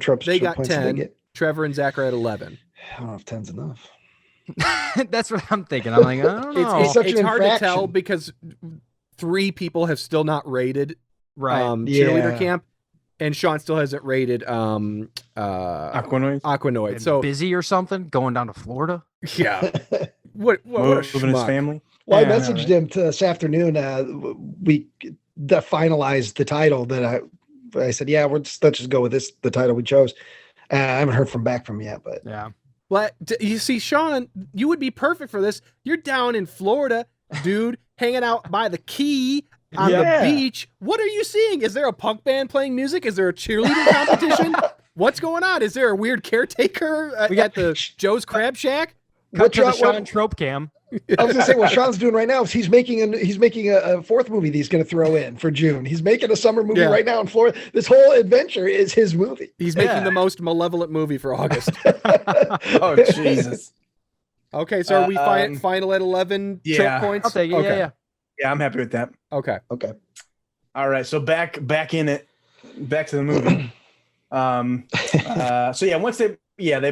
tropes? They got points 10. Did they get? Trevor and Zach are at 11. I don't know if 10's enough. That's what I'm thinking. I'm like, I don't know. It's hard to tell because 3 people have still not rated Cheerleader Camp. And Sean still hasn't rated Aquanoid. So busy or something, going down to Florida. Yeah. what moving his family? Well, I messaged him this afternoon. We finalized the title that I said, let's just go with this, the title we chose. I haven't heard back from him yet, but yeah. Well, you see, Sean, you would be perfect for this. You're down in Florida, dude, hanging out by the key. On the beach. What are you seeing? Is there a punk band playing music? Is there a cheerleading competition? What's going on? Is there a weird caretaker at the Joe's Crab Shack? Cut to the Sean Trope Cam. I was gonna say what Sean's doing right now is he's making a fourth movie that he's gonna throw in for June. He's making a summer movie right now in Florida. This whole adventure is his movie. He's making the most malevolent movie for August. Oh Jesus. Okay, so are we final at 11 trope points? I'll take it. Yeah, I'm happy with that. Okay. All right, so back in it, back to the movie. Once they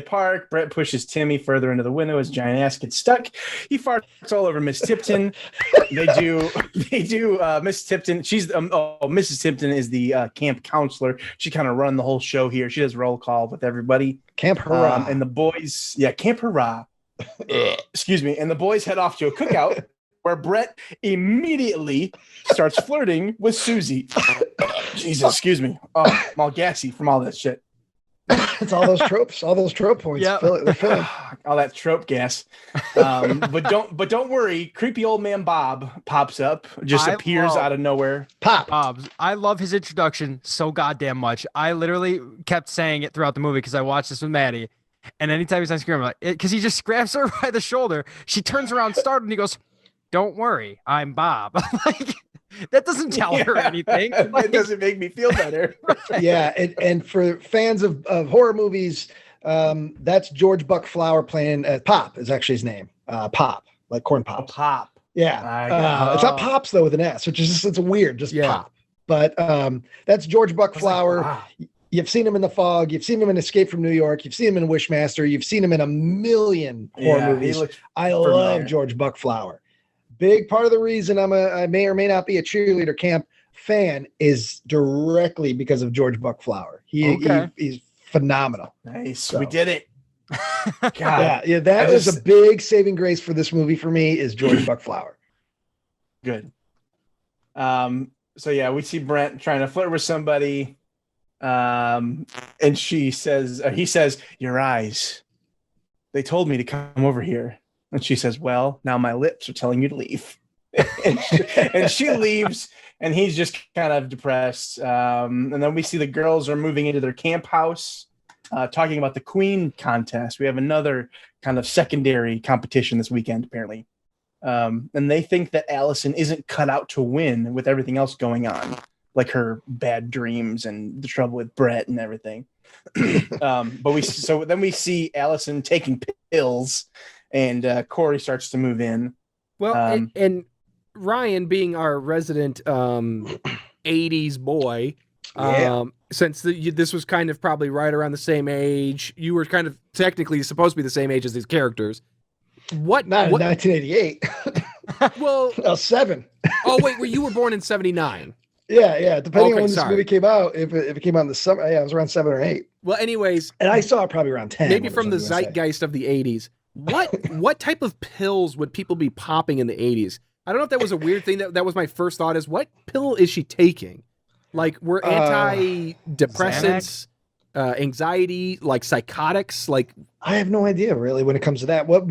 park, Brett pushes Timmy further into the window. His giant ass gets stuck. He farts all over Miss Tipton. They do Miss Tipton. She's Mrs. Tipton is the camp counselor. She kind of run the whole show here. She does roll call with everybody. Camp Hurrah. And the boys, Camp Hurrah. Excuse me. And the boys head off to a cookout where Brett immediately starts flirting with Susie. Jesus, excuse me. Oh, I'm all gassy from all that shit. It's all those trope points. Yeah, they're filling. All that trope gas. But don't worry. Creepy old man Bob pops up, appears out of nowhere. Bob's. I love his introduction so goddamn much. I literally kept saying it throughout the movie because I watched this with Maddie. And anytime he's on screen, I'm like, because he just grabs her by the shoulder. She turns around, startled, and he goes, "Don't worry, I'm Bob." I'm like, that doesn't tell her anything. It doesn't make me feel better. Yeah, and for fans of horror movies, that's George Buck Flower playing Pop is actually his name. Pop, like corn pops. Pop. Yeah. It's not Pops though with an S, which is it's weird, just Pop. But that's George Buck Flower. Like, wow. You've seen him in The Fog. You've seen him in Escape from New York. You've seen him in Wishmaster. You've seen him in a million horror movies. I love George Buck Flower. Big part of the reason I may or may not be a Cheerleader Camp fan is directly because of George Buck Flower. He's phenomenal. Nice. So. We did it. God. Yeah, that was a big saving grace for this movie for me is George Buck Flower. Good. We see Brent trying to flirt with somebody. And he says, "Your eyes. They told me to come over here." And she says, "Well, now my lips are telling you to leave." and she leaves, and he's just kind of depressed. And then we see the girls are moving into their camp house, talking about the Queen contest. We have another kind of secondary competition this weekend, apparently. And they think that Alison isn't cut out to win with everything else going on, like her bad dreams and the trouble with Brett and everything. But then we see Alison taking pills. And Corey starts to move in. Well, and Ryan, being our resident 80s boy, since this was kind of probably right around the same age, you were kind of technically supposed to be the same age as these characters. Not in 1988. Well, I was 7. Oh, wait, you were born in 79. Yeah. Depending on when this movie came out, if it came out in the summer, I was around 7 or 8. Well, anyways. And I saw it probably around 10. Maybe from the zeitgeist of the 80s. What type of pills would people be popping in the 80s? I don't know if that was a weird thing. That was my first thought is what pill is she taking? Like, were antidepressants anxiety, like psychotics? Like, I have no idea really when it comes to that. What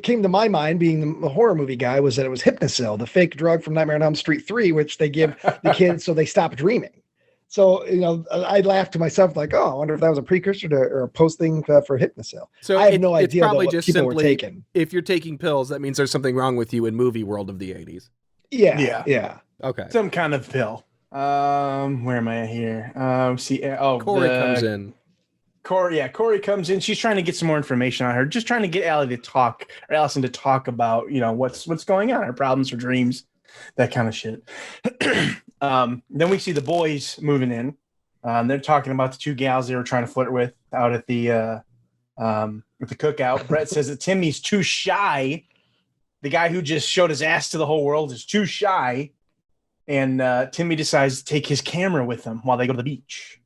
came to my mind, being the horror movie guy, was that it was Hypnocil, the fake drug from Nightmare on Elm Street 3, which they give the kids so they stop dreaming. So, I laughed to myself like, oh, I wonder if that was a precursor to or a post thing for Hypnocil. So I have no idea. It's probably just simply were taking. If you're taking pills, that means there's something wrong with you in movie world of the 80s. Yeah. Okay. Some kind of pill. Where am I here? Corey comes in. Corey comes in. She's trying to get some more information on her, just trying to get Alison to talk about, what's going on, her problems, her dreams, that kind of shit. Then we see the boys moving in. They're talking about the two gals they were trying to flirt with out at the cookout. Brett says that Timmy's too shy. The guy who just showed his ass to the whole world is too shy. And Timmy decides to take his camera with him while they go to the beach.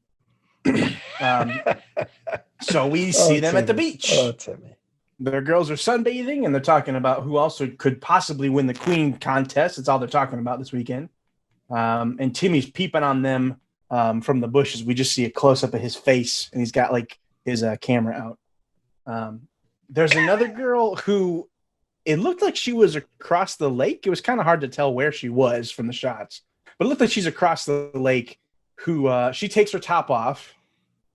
So we see them at the beach. Oh, Timmy. Their girls are sunbathing, and they're talking about who also could possibly win the Queen contest. That's all they're talking about this weekend. And Timmy's peeping on them from the bushes. We just see a close-up of his face, and he's got, like, his camera out. There's another girl who... It looked like she was across the lake. It was kind of hard to tell where she was from the shots, but it looked like she's across the lake. Who she takes her top off,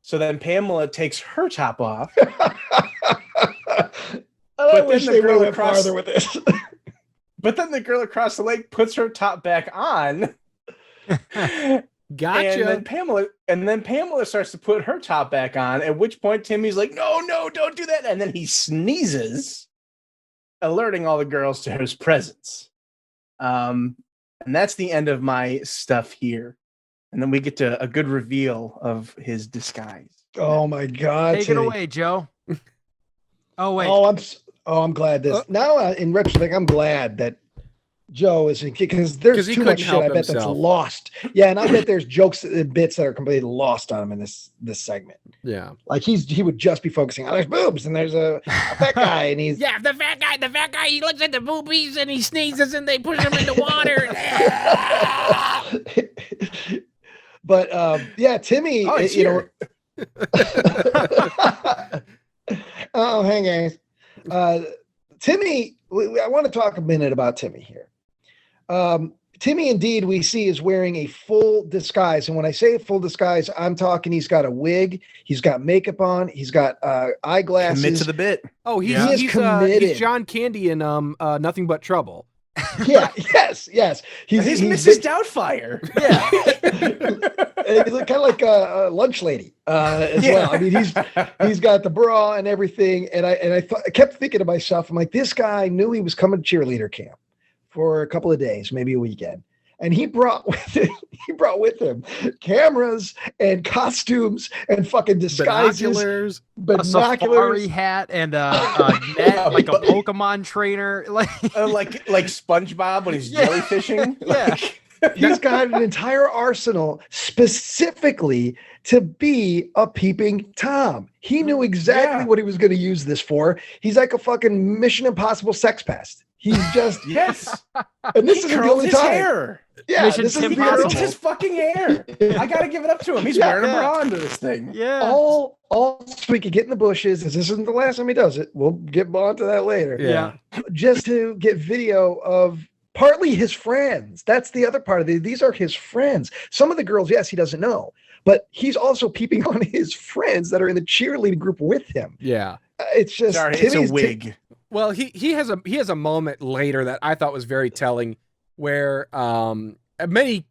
so then Pamela takes her top off. I wish they would have farther with this. But then the girl across the lake puts her top back on. Gotcha. And then Pamela starts to put her top back on. At which point Timmy's like, "No, don't do that!" And then he sneezes, alerting all the girls to his presence. And that's the end of my stuff here. And then we get to a good reveal of his disguise. Oh my God. Take it away, Joe. Oh, wait. I'm glad this. Now, in retrospect, I'm glad that Joe is in, because there's too much shit I bet that's lost. Yeah, and I bet there's jokes and bits that are completely lost on him in this segment. Yeah, like he would just be focusing on there's boobs and there's a fat guy and he's the fat guy he looks at the boobies and he sneezes and they push him in the water. But Timmy, oh, hang guys, Timmy. I want to talk a minute about Timmy here. Timmy, indeed, we see is wearing a full disguise. And when I say a full disguise, I'm talking he's got a wig, he's got makeup on, he's got eyeglasses. Commit to the bit. Oh, he's committed. He's John Candy in Nothing But Trouble. Yeah, yes. He's Mrs. Doubtfire. Yeah. He's kind of like a lunch lady as well. I mean, he's got the bra and everything. And I kept thinking to myself, I'm like, this guy knew he was coming to cheerleader camp for a couple of days, maybe a weekend. And he brought with him cameras and costumes and fucking disguises, binoculars, a safari hat, and a net, like a Pokemon trainer, like SpongeBob when he's jellyfishing. Yeah. He's got an entire arsenal specifically to be a peeping Tom. He knew exactly what he was going to use this for. He's like a fucking Mission Impossible sex pest. He's just yes. And this is the only time. Hair. Yeah, Mission this is he curls his fucking hair. I gotta give it up to him. He's wearing a bra under this thing. Yeah. All so we can get in the bushes. This isn't the last time he does it. We'll get on to that later. Yeah. Just to get video of partly his friends. That's the other part of it. These are his friends. Some of the girls, yes, he doesn't know, but he's also peeping on his friends that are in the cheerleading group with him. Yeah. It's just it's a wig. Well, he has a moment later that I thought was very telling, where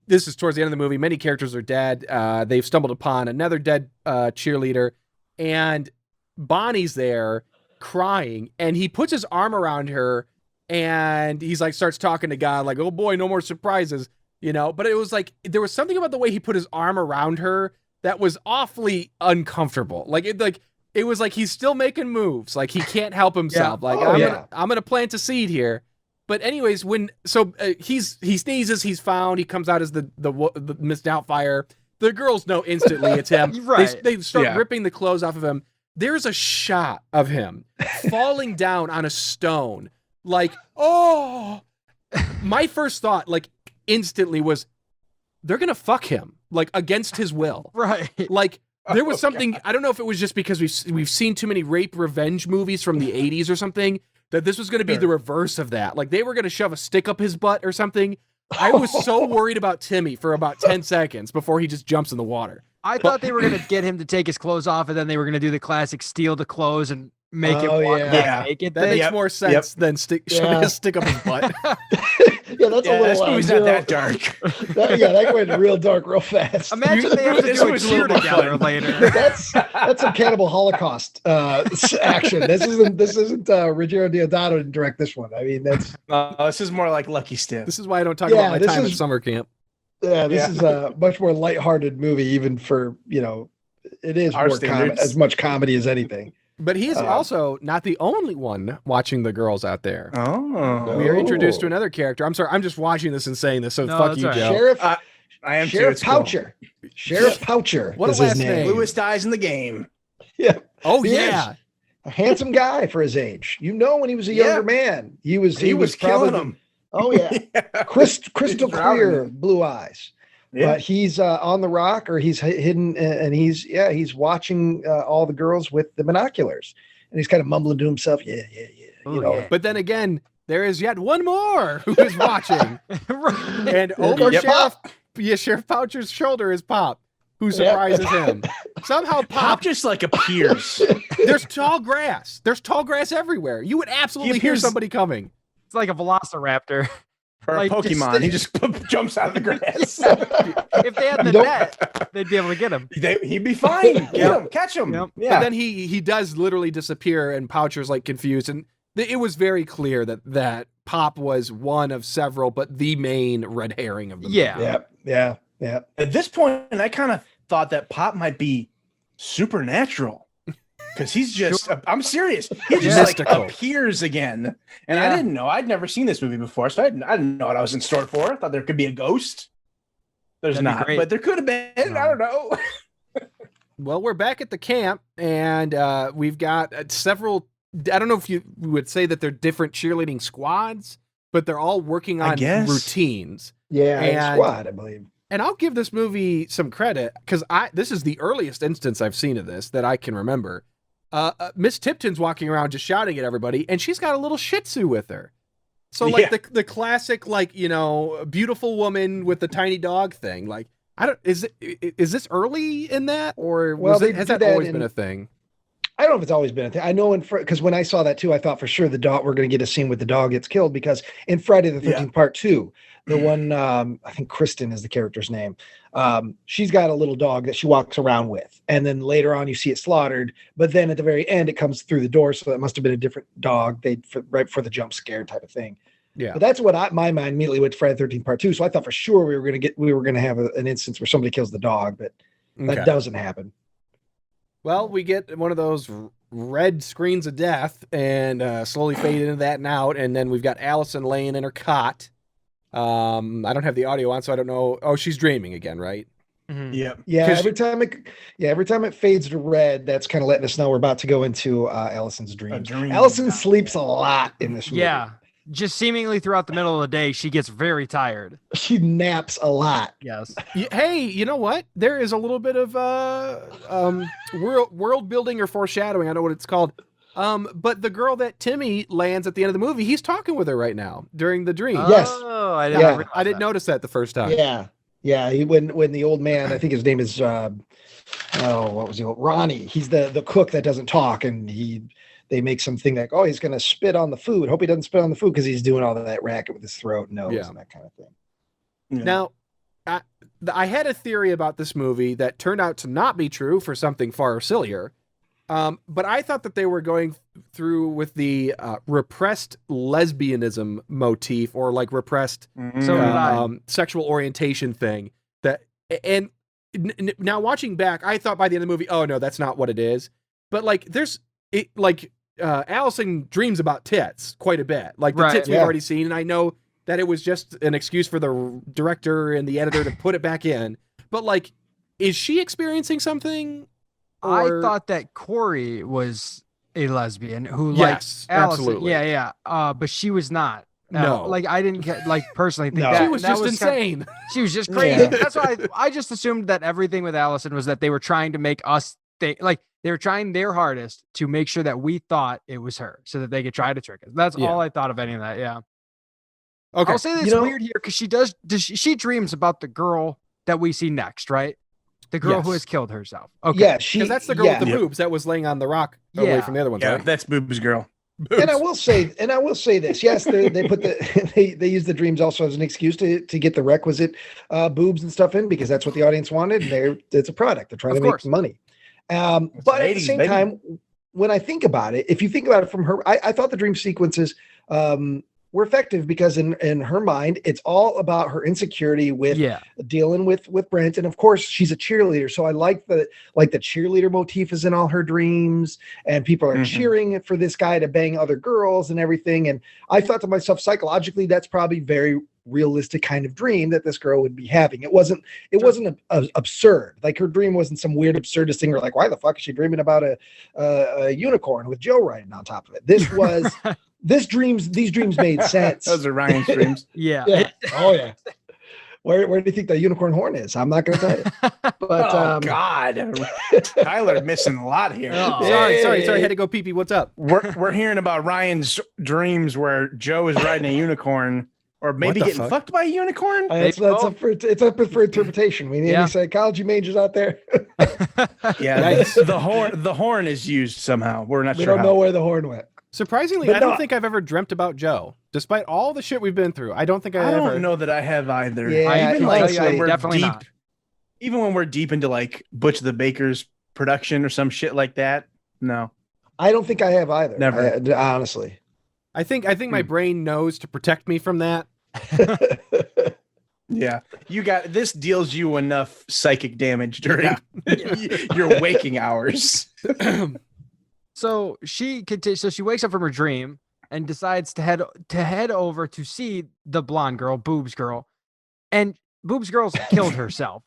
this is towards the end of the movie. Many characters are dead. They've stumbled upon another dead cheerleader, and Bonnie's there crying, and he puts his arm around her, and he's like starts talking to God, like, "Oh boy, no more surprises," But it was like there was something about the way he put his arm around her that was awfully uncomfortable. It was like he's still making moves, like he can't help himself. I'm gonna plant a seed here. But anyways, he sneezes, he's found, he comes out as the Miss Doubtfire. The girls know instantly it's him. Right. They start ripping the clothes off of him. There's a shot of him falling down on a stone. Like, oh, my first thought, like instantly was, they're gonna fuck him, like against his will. Right. Like, There was something, I don't know if it was just because we've seen too many rape revenge movies from the 80s or something, that this was going to be the reverse of that. Like they were going to shove a stick up his butt or something. I was so worried about Timmy for about 10 seconds before he just jumps in the water. I thought they were going to get him to take his clothes off, and then they were going to do the classic steal the clothes and make him walk naked. That makes more sense than shoving a stick up his butt. That's a little. This movie's not that dark. That went real dark real fast. Imagine they have to do a cheer together later. That's some Cannibal Holocaust action. This isn't Ruggiero Deodato didn't direct this one. I mean, this is more like Lucky Stiff. This is why I don't talk about my time at summer camp. Yeah, this is a much more lighthearted movie, even for it is more as much comedy as anything. But he's also not the only one watching the girls out there. Oh. We are introduced to another character. I'm sorry, I'm just watching this and saying this, so fuck you, Joe. Sheriff, I am Sheriff Poucher. Cool. Sheriff Poucher. What is his name? Bluest eyes in the game. Yeah. Oh, yeah. A handsome guy for his age. When he was a younger man. He was killing him. Oh, yeah. Crystal clear blue eyes. Yeah. But he's on the rock, or he's hidden, and he's watching all the girls with the binoculars, and he's kind of mumbling to himself, yeah. But then again, there is yet one more who is watching, and over Sheriff Poucher's shoulder is Pop, who surprises him. Somehow Pop just like appears. There's tall grass. There's tall grass everywhere. You would absolutely hear somebody coming. It's like a velociraptor. Or a Pokemon. He just jumps out of the grass. If they had the net, they'd be able to get him. He'd be fine. Get him. Catch him. Yep. Yeah. But then he does literally disappear, and Poucher's like confused. And it was very clear that Pop was one of several, but the main red herring of the movie. Yeah. At this point, I kind of thought that Pop might be supernatural. Because he's just, I'm serious. He just appears again. And I didn't know. I'd never seen this movie before. So I didn't know what I was in store for. I thought there could be a ghost. There's not. But there could have been. I don't know. Well, we're back at the camp. And we've got several, I don't know if you would say that they're different cheerleading squads, but they're all working on routines. Yeah, squad, I believe. And I'll give this movie some credit, because this is the earliest instance I've seen of this that I can remember. Miss Tipton's walking around just shouting at everybody, and she's got a little Shih Tzu with her. So like the classic, like, beautiful woman with the tiny dog thing. Like, is this early in that, or has that always been a thing? I don't know if it's always been a thing. I know because when I saw that too, I thought for sure we're going to get a scene with the dog gets killed, because in Friday the 13th Part 2, the one, I think Kristen is the character's name. She's got a little dog that she walks around with. And then later on you see it slaughtered. But then at the very end, it comes through the door. So that must have been a different dog right before the jump scare type of thing. Yeah. But that's what my mind immediately went to Friday the 13th Part 2. So I thought for sure we were going to have an instance where somebody kills the dog, but that doesn't happen. Well, we get one of those red screens of death and slowly fade into that and out. And then we've got Alison laying in her cot. I don't have the audio on, so I don't know. Oh, she's dreaming again, right? Mm-hmm. Yeah. Every time it fades to red, that's kind of letting us know we're about to go into Alison's dream. Alison sleeps a lot in this movie. Yeah. Just seemingly throughout the middle of the day, she gets very tired. She naps a lot. Yes. Hey, you know what? There is a little bit of world building or foreshadowing. I don't know what it's called. But the girl that Timmy lands at the end of the movie, he's talking with her right now during the dream. Yes. Oh, I didn't notice that the first time. Yeah. When the old man, I think his name is what was he? Ronnie. He's the cook that doesn't talk, and they make something like, oh, he's gonna spit on the food. Hope he doesn't spit on the food because he's doing all of that racket with his throat and nose and that kind of thing. Yeah. Now, I had a theory about this movie that turned out to not be true for something far sillier. But I thought that they were going through with the repressed lesbianism motif, or like repressed sexual orientation thing. Now watching back, I thought by the end of the movie, oh no, that's not what it is. But like, Alison dreams about tits quite a bit, like the tits we've already seen, and I know that it was just an excuse for the director and the editor to put it back in. But like, is she experiencing something? I thought that Corey was a lesbian who likes Alison. Absolutely. Yeah. But she was not. No. Like, I didn't personally think No. that. She was just insane. She was just crazy. Yeah. That's why I just assumed that everything with Alison was that they were trying to make us think, like, they were trying their hardest to make sure that we thought it was her so that they could try to trick us. That's all I thought of any of that. Yeah. Okay. I'll say this weird here because she dreams about the girl that we see next, right? The girl who has killed herself. Okay. Yeah, because that's the girl with the boobs that was laying on the rock away from the other ones. Yeah, right? that's Boob's girl. Boobs. And I will say this. Yes, they put they use the dreams also as an excuse to get the requisite boobs and stuff in because that's what the audience wanted. It's a product. They're trying to make make money. But at the same time, when I think about it, if you think about it from her, I thought the dream sequences were effective because in her mind, it's all about her insecurity with dealing with Brent. And of course, she's a cheerleader. So I like the cheerleader motif is in all her dreams and people are cheering for this guy to bang other girls and everything. And I thought to myself, psychologically, that's probably very realistic kind of dream that this girl would be having. It wasn't absurd. Like her dream wasn't some weird absurdist thing. Or like, why the fuck is she dreaming about a unicorn with Joe riding on top of it? This was these dreams made sense. Those are Ryan's dreams. Yeah. Oh yeah. Where do you think the unicorn horn is? I'm not going to tell you. But God, Tyler missing a lot here. Oh, sorry. I had to go pee. What's up? We're hearing about Ryan's dreams where Joe is riding a unicorn. Or maybe getting fucked by a unicorn? It's up for interpretation. We need any psychology majors out there. The horn is used somehow. We're not sure. We don't know where the horn went. Surprisingly, I don't think I've ever dreamt about Joe. Despite all the shit we've been through, I don't think I don't know that I have either. Yeah, Even when we're deep into like Butch the Baker's production or some shit like that, no. I don't think I have either. Never. Honestly. I think my brain knows to protect me from that. Yeah, this deals you enough psychic damage during your waking hours. So she wakes up from her dream and decides to head over to see the blonde girl, Boob's girl, and Boob's girl's killed herself.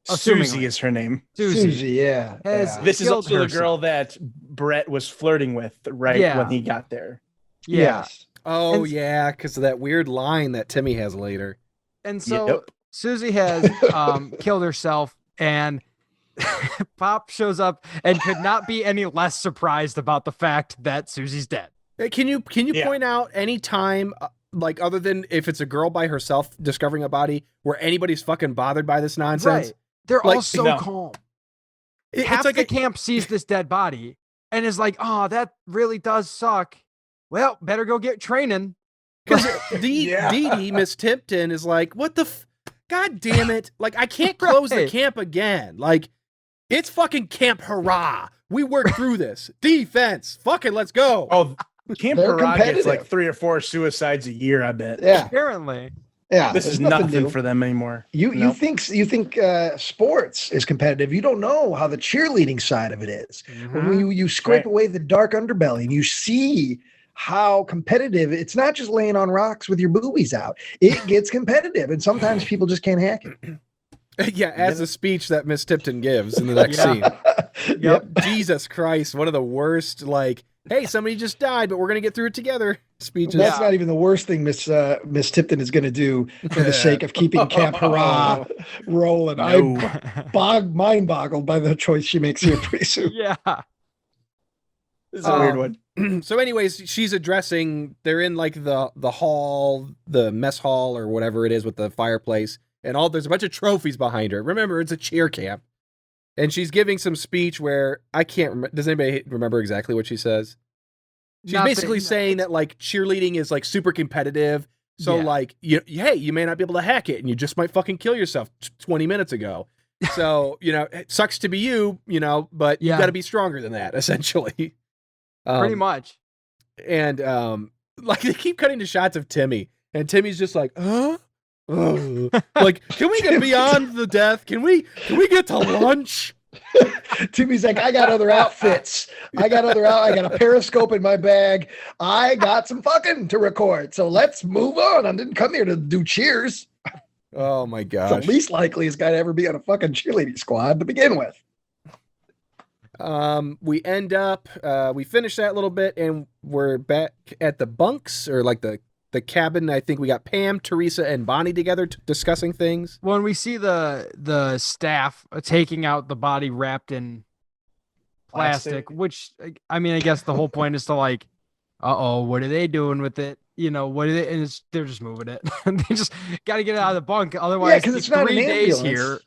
Susie is her name. Susie, yeah. This is also the girl that Brett was flirting with when he got there. Yeah. Yes. Oh, yeah, because of that weird line that Timmy has later. And so Susie has killed herself, and Pop shows up and could not be any less surprised about the fact that Susie's dead. Hey, can you point out any time, like other than if it's a girl by herself discovering a body, where anybody's fucking bothered by this nonsense? Right. They're all so calm. Half like the camp sees this dead body and is like, oh, that really does suck. Well, better go get training. Because Dee Dee, Miss Tipton, is like, what the God damn it. Like, I can't close the camp again. Like, it's fucking Camp Hurrah. We worked through this. Defense. Fucking let's go. Oh, Camp Hurrah gets like 3 or 4 suicides a year, I bet. Yeah. Apparently. Yeah. This is nothing for them anymore. You think sports is competitive. You don't know how the cheerleading side of it is. When you scrape away the dark underbelly and you see how competitive, it's not just laying on rocks with your boobies out. It gets competitive, and sometimes people just can't hack it. Yeah, as the speech that Miss Tipton gives in the next scene. Yep. Jesus Christ, one of the worst, like, hey, somebody just died, but we're going to get through it together speeches. That's not even the worst thing Miss Tipton is going to do for the sake of keeping Camp Hurrah rolling. No. I'm mind boggled by the choice she makes here pretty soon. Yeah. This is a weird one. So anyways, she's addressing, they're in like the hall, the mess hall or whatever it is with the fireplace, and there's a bunch of trophies behind her. Remember, it's a cheer camp. And she's giving some speech where I can't remember. Does anybody remember exactly what she says? She's basically saying that like cheerleading is like super competitive. So like, you may not be able to hack it and you just might fucking kill yourself 20 minutes ago. So, it sucks to be you, but you got to be stronger than that, essentially. Pretty much. And like they keep cutting to shots of Timmy, and Timmy's just like, huh? Like, can we get beyond the death? Can we get to lunch? Timmy's like, I got other outfits. I got a periscope in my bag. I got some fucking to record. So let's move on. I didn't come here to do cheers. Oh my gosh. It's the least likeliest guy to ever be on a fucking cheerleading squad to begin with. We end up, we finish that little bit and we're back at the bunks or like the the cabin. I think we got Pam, Teresa, and Bonnie together discussing things. When we see the staff taking out the body wrapped in plastic, which I mean, I guess the whole point is to like, what are they doing with it? You know, what are they? And they're just moving it. They just got to get it out of the bunk. Otherwise, because it's not 3 days here.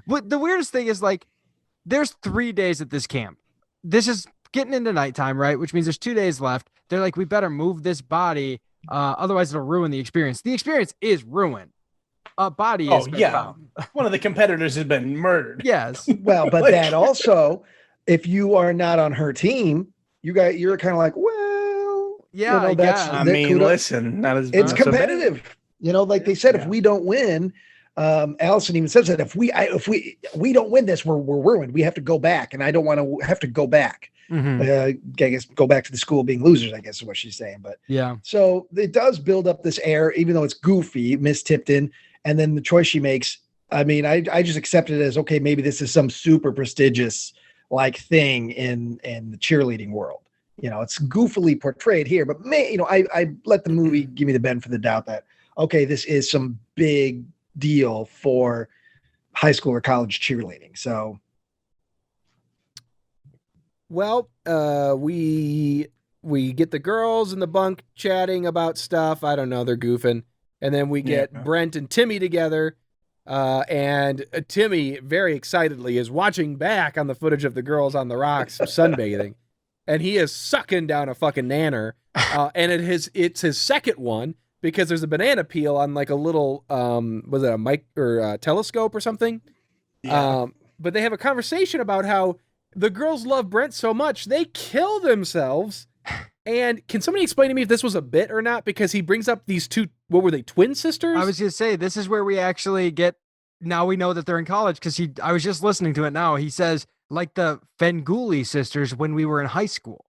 But the weirdest thing is like, there's 3 days at this camp. This is getting into nighttime, right? Which means there's 2 days left. They're like, we better move this body. Otherwise it'll ruin the experience. The experience is ruined. A body is found. One of the competitors has been murdered. Yes. Well, but that also, if you are not on her team, you're kind of like, well, yeah, you know, I mean, listen, it's competitive. You know, like they said, if we don't win, Alison even says that if we don't win this, we're ruined. We have to go back, and I don't want to have to go back. I guess go back to the school being losers, I guess is what she's saying. But yeah, so it does build up this air, even though it's goofy, Miss Tipton, and then the choice she makes. I mean, I just accept it as, okay, maybe this is some super prestigious like thing in the cheerleading world. You know, it's goofily portrayed here, but I let the movie give me the benefit of the doubt that, okay, this is some big deal for high school or college cheerleading. So. Well, we get the girls in the bunk chatting about stuff. I don't know, they're goofing. And then we get Brent and Timmy together. And Timmy very excitedly is watching back on the footage of the girls on the rocks sunbathing. And he is sucking down a fucking nanner. And it's his second one because there's a banana peel on like a little, was it a mic or a telescope or something? Yeah. But they have a conversation about how the girls love Brent so much, they kill themselves. And can somebody explain to me if this was a bit or not? Because he brings up these two, what were they, twin sisters? I was going to say, this is where we actually get, now we know that they're in college, because I was just listening to it now. He says, like the Fenguli sisters when we were in high school.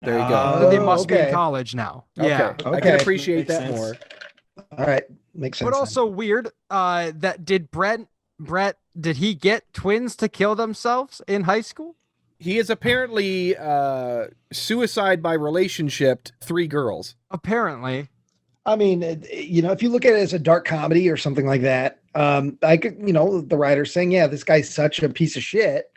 There you go. So they must be in college now. Yeah. Okay. I can appreciate that more. All right. Makes sense. But also weird, that did Brett, did he get twins to kill themselves in high school? He is apparently suicide by relationship 3 girls. Apparently. I mean, if you look at it as a dark comedy or something like that, I could, the writer's saying, yeah, this guy's such a piece of shit.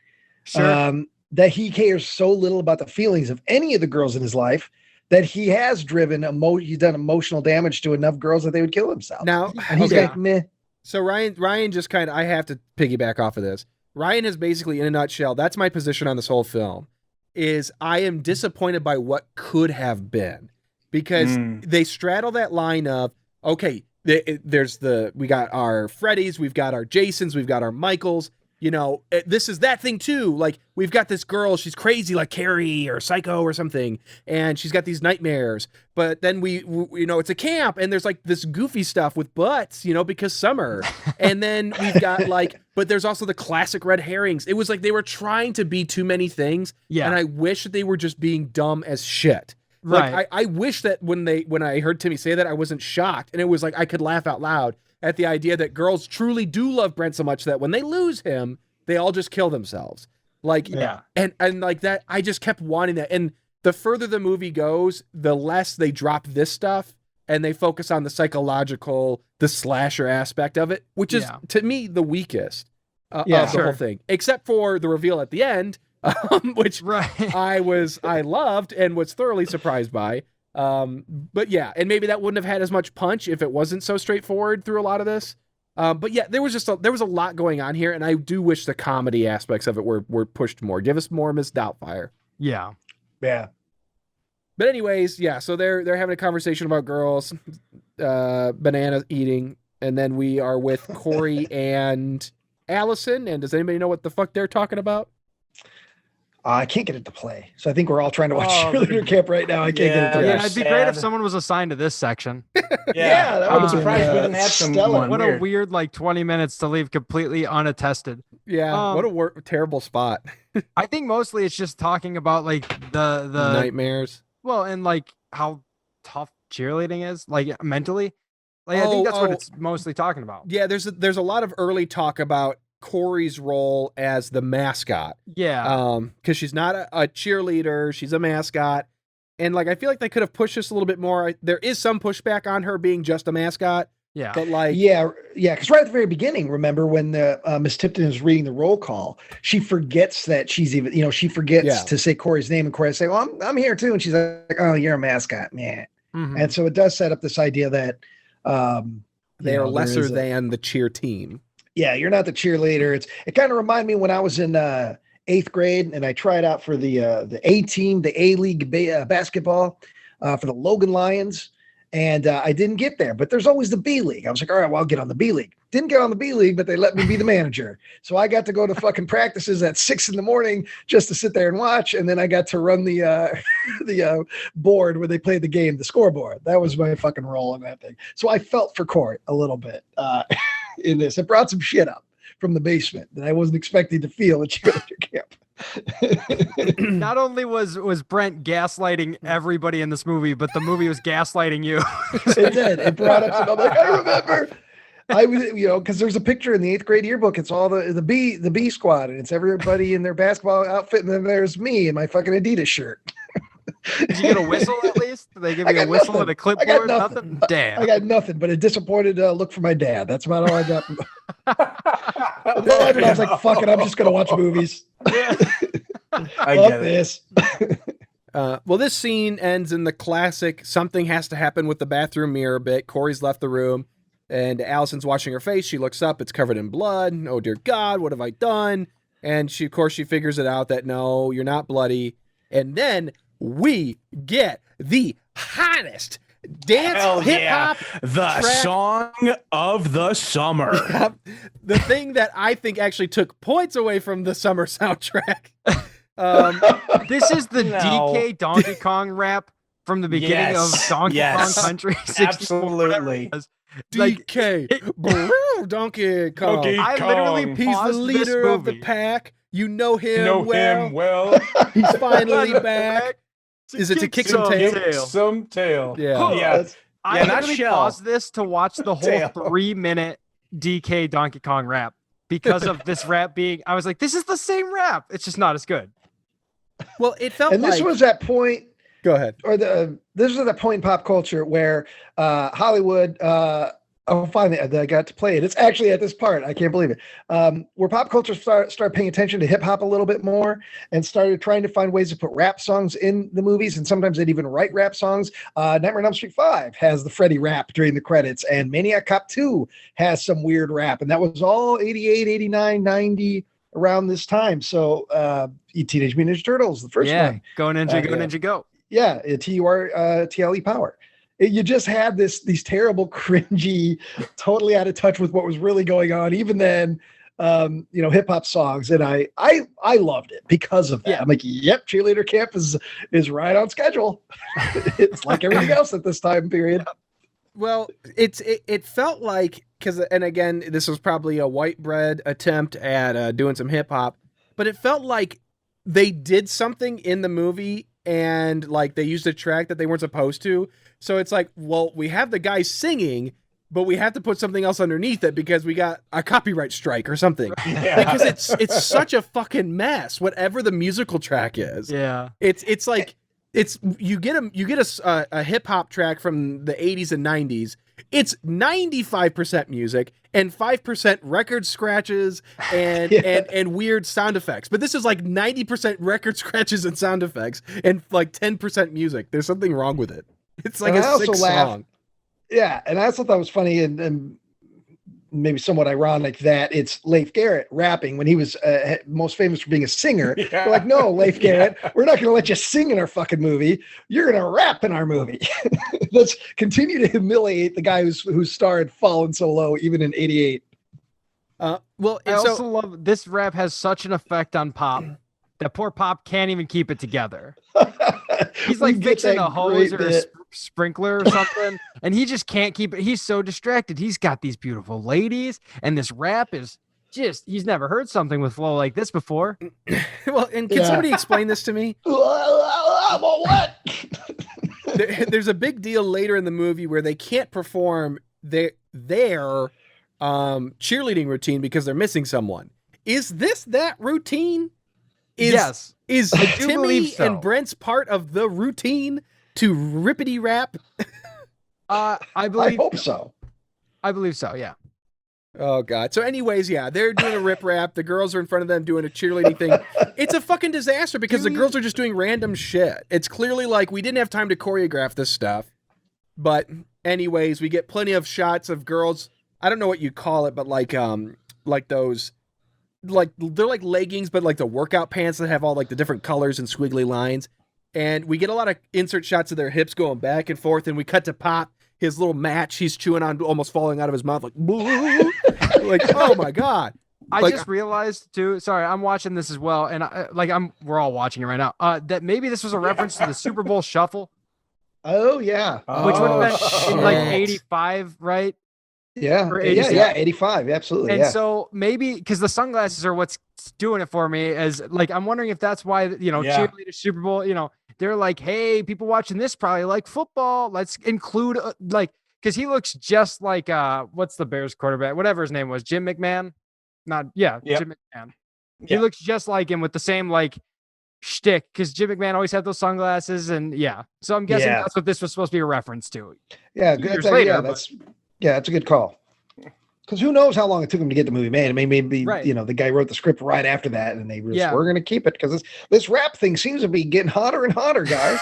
Sure. That he cares so little about the feelings of any of the girls in his life that he has he's done emotional damage to enough girls that they would kill themselves. Now, and he's like, meh. So Ryan just kind of, I have to piggyback off of this. Ryan has basically, in a nutshell, that's my position on this whole film, is I am disappointed by what could have been, because they straddle that line of, okay, we got our Freddys, we've got our Jasons, we've got our Michaels, this is that thing too. Like, we've got this girl, she's crazy like Carrie or Psycho or something, and she's got these nightmares. But then we it's a camp, and there's like this goofy stuff with butts, because summer. And then we've got but there's also the classic red herrings. It was like they were trying to be too many things. Yeah. And I wish that they were just being dumb as shit. Right. Like, I wish that when I heard Timmy say that, I wasn't shocked. And it was like, I could laugh out loud at the idea that girls truly do love Brent so much that when they lose him, they all just kill themselves. Like, yeah. And like that, I just kept wanting that. And the further the movie goes, the less they drop this stuff and they focus on the psychological, the slasher aspect of it, which is to me the weakest of the whole thing, except for the reveal at the end, which I loved and was thoroughly surprised by. But yeah, and maybe that wouldn't have had as much punch if it wasn't so straightforward through a lot of this. But yeah, there was a lot going on here, and I do wish the comedy aspects of it were pushed more. Give us more Miss Doubtfire. Yeah. Yeah. But anyways, yeah, so they're having a conversation about girls, banana eating, and then we are with Corey and Alison, and does anybody know what the fuck they're talking about? I can't get it to play. So I think we're all trying to watch Cheerleader Camp right now. I can't get it to play. Yeah, it'd be great if someone was assigned to this section. That would be surprised we didn't have someone. What a weird 20 minutes to leave completely unattested. Yeah, what a terrible spot. I think mostly it's just talking about the nightmares. Well, and how tough cheerleading is, mentally. I think that's what it's mostly talking about. Yeah, there's a lot of early talk about Corey's role as the mascot. Yeah. Because she's not a cheerleader, she's a mascot. And like, I feel like they could have pushed this a little bit more. There is some pushback on her being just a mascot. Yeah. But like, yeah. Because right at the very beginning, remember when the Miss Tipton is reading the roll call, she forgets that she's even, she forgets to say Corey's name, and Corey say, "Well, I'm here too," and she's like, "Oh, you're a mascot, man." Mm-hmm. And so it does set up this idea that they are lesser than the cheer team. Yeah, you're not the cheerleader. It kind of reminded me when I was in 8th grade and I tried out for the A team, the A League basketball for the Logan Lions. And I didn't get there, but there's always the B League. I was like, all right, well, I'll get on the B League. Didn't get on the B League, but they let me be the manager. So I got to go to fucking practices at 6 a.m. just to sit there and watch. And then I got to run the board where they played the game, the scoreboard. That was my fucking role in that thing. So I felt for Court a little bit in this. It brought some shit up from the basement that I wasn't expecting to feel at Cheerleader Camp. Not only was Brent gaslighting everybody in this movie, but the movie was gaslighting you. It did. It brought up some. I'm like, I remember. I was, because there's a picture in the 8th grade yearbook. It's all the B squad, and it's everybody in their basketball outfit, and then there's me in my fucking Adidas shirt. Did you get a whistle at least? Did they give you a whistle and a clipboard? I got nothing. Damn. I got nothing but a disappointed look for my dad. That's about all I got. I was like, fuck it, I'm just going to watch movies. I get this. Well, this scene ends in the classic something has to happen with the bathroom mirror bit. Corey's left the room, and Allison's washing her face. She looks up. It's covered in blood. Oh, dear God, what have I done? And she figures it out that, no, you're not bloody. And then we get the hottest dance hip-hop the song of the summer. The thing that I think actually took points away from the summer soundtrack. This is the DK Donkey Kong rap from the beginning of Donkey Kong Country. Absolutely. DK, Donkey Kong. I literally He's the leader of the pack. You know him well. He's finally back. Is it to kick some tail? Some tail. Yeah. I literally paused this to watch the whole 3-minute DK Donkey Kong rap because of this rap being. I was like, this is the same rap. It's just not as good. Well, it felt. And this was that point. Go ahead. Or this was that point in pop culture where Hollywood. Finally, I got to play it. It's actually at this part. I can't believe it. Where pop culture started paying attention to hip hop a little bit more and started trying to find ways to put rap songs in the movies. And sometimes they'd even write rap songs. Nightmare on Elm Street 5 has the Freddy rap during the credits, and Maniac Cop 2 has some weird rap. And that was all 88, 89, 90 around this time. So Teenage Mutant Ninja Turtles, the first one. Go Ninja, Go Ninja, Go. Yeah, TUR, Power. You just had these terrible, cringy, totally out of touch with what was really going on. Even then, hip hop songs, and I loved it because of that. I'm like, yep, Cheerleader Camp is right on schedule. It's like everything else at this time period. Well, it felt like and again, this was probably a white bread attempt at doing some hip hop, but it felt like they did something in the movie and like they used a track that they weren't supposed to. So it's like, well, we have the guy singing, but we have to put something else underneath it because we got a copyright strike or something. Yeah. Because it's such a fucking mess. Whatever the musical track is. Yeah. It's like you get a hip hop track from the 80s and 90s. It's 95% music and 5% record scratches and weird sound effects. But this is like 90% record scratches and sound effects and like 10% music. There's something wrong with it. It's like a sick song. Yeah, and I also thought it was funny and maybe somewhat ironic that it's Leif Garrett rapping when he was most famous for being a singer. Yeah. We're like, no, Leif Garrett, we're not going to let you sing in our fucking movie. You're going to rap in our movie. Let's continue to humiliate the guy whose star had fallen so low, even in '88. Well, I also love this rap has such an effect on Pop that poor Pop can't even keep it together. He's like fixing a hose or a sprinkler or something, and he just can't keep it. He's so distracted. He's got these beautiful ladies, and this rap is just, he's never heard something with flow like this before. Well, and can somebody explain this to me? What? There's a big deal later in the movie where they can't perform their cheerleading routine because they're missing someone. Is this that routine? Is Timmy and Brent's part of the routine to rippity rap? I hope so. I believe so, yeah. Oh God. So anyways, yeah, they're doing a rip rap. The girls are in front of them doing a cheerleading thing. It's a fucking disaster because the girls are just doing random shit. It's clearly like we didn't have time to choreograph this stuff. But anyways, we get plenty of shots of girls. I don't know what you call it, but like those, like they're like leggings, but like the workout pants that have all like the different colors and squiggly lines. And we get a lot of insert shots of their hips going back and forth. And we cut to Pop, his little match he's chewing on, almost falling out of his mouth, like, like, oh my God. I just realized too. Sorry, I'm watching this as well, and we're all watching it right now. That maybe this was a reference to the Super Bowl Shuffle. Oh yeah, which would have been in like '85, right? Yeah, yeah, 85, absolutely. And so maybe because the sunglasses are what's doing it for me, as like I'm wondering if that's why cheerleader Super Bowl. They're like, hey, people watching this probably like football. Let's include because he looks just like what's the Bears quarterback, whatever his name was, Jim McMahon. Jim McMahon. Yep. He looks just like him with the same like shtick because Jim McMahon always had those sunglasses and so I'm guessing that's what this was supposed to be a reference to. Yeah, good. That's a good call. Because who knows how long it took him to get the movie made? I mean, maybe the guy wrote the script right after that, and they were we're going to keep it because this rap thing seems to be getting hotter and hotter, guys.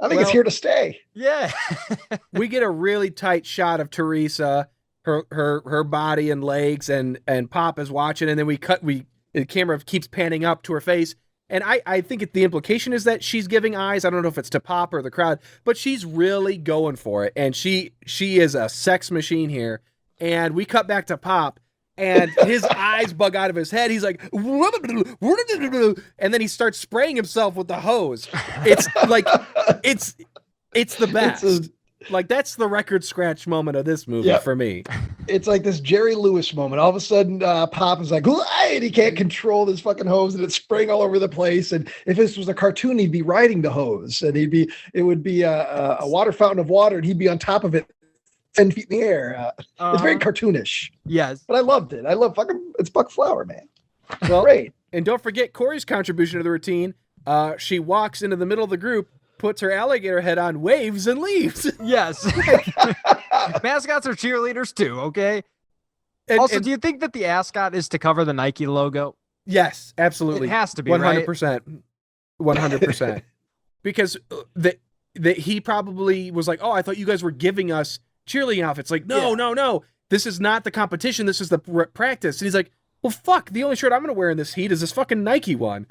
I think it's here to stay. Yeah, we get a really tight shot of Teresa, her body and legs, and Pop is watching, and then the camera keeps panning up to her face. And I think the implication is that she's giving eyes. I don't know if it's to Pop or the crowd, but she's really going for it. And she is a sex machine here. And we cut back to Pop, and his eyes bug out of his head. He's like, and then he starts spraying himself with the hose. It's like, it's the best. Like, that's the record scratch moment of this movie for me. It's like this Jerry Lewis moment. All of a sudden, Pop is like, and he can't control this fucking hose, and it's spraying all over the place. And if this was a cartoon, he'd be riding the hose, and it would be a water fountain of water, and he'd be on top of it 10 feet in the air. It's very cartoonish. Yes. But I loved it. I love it's Buck Flower, man. Well, great. And don't forget Corey's contribution to the routine. She walks into the middle of the group, puts her alligator head on, waves, and leaves. Yes. Mascots are cheerleaders too, okay? Also, do you think that the ascot is to cover the Nike logo? Yes, absolutely. It has to be, 100%. 100%. Because he probably was like, oh, I thought you guys were giving us cheerleading outfits. Like, no. This is not the competition. This is the practice. And he's like, well, fuck, the only shirt I'm going to wear in this heat is this fucking Nike one.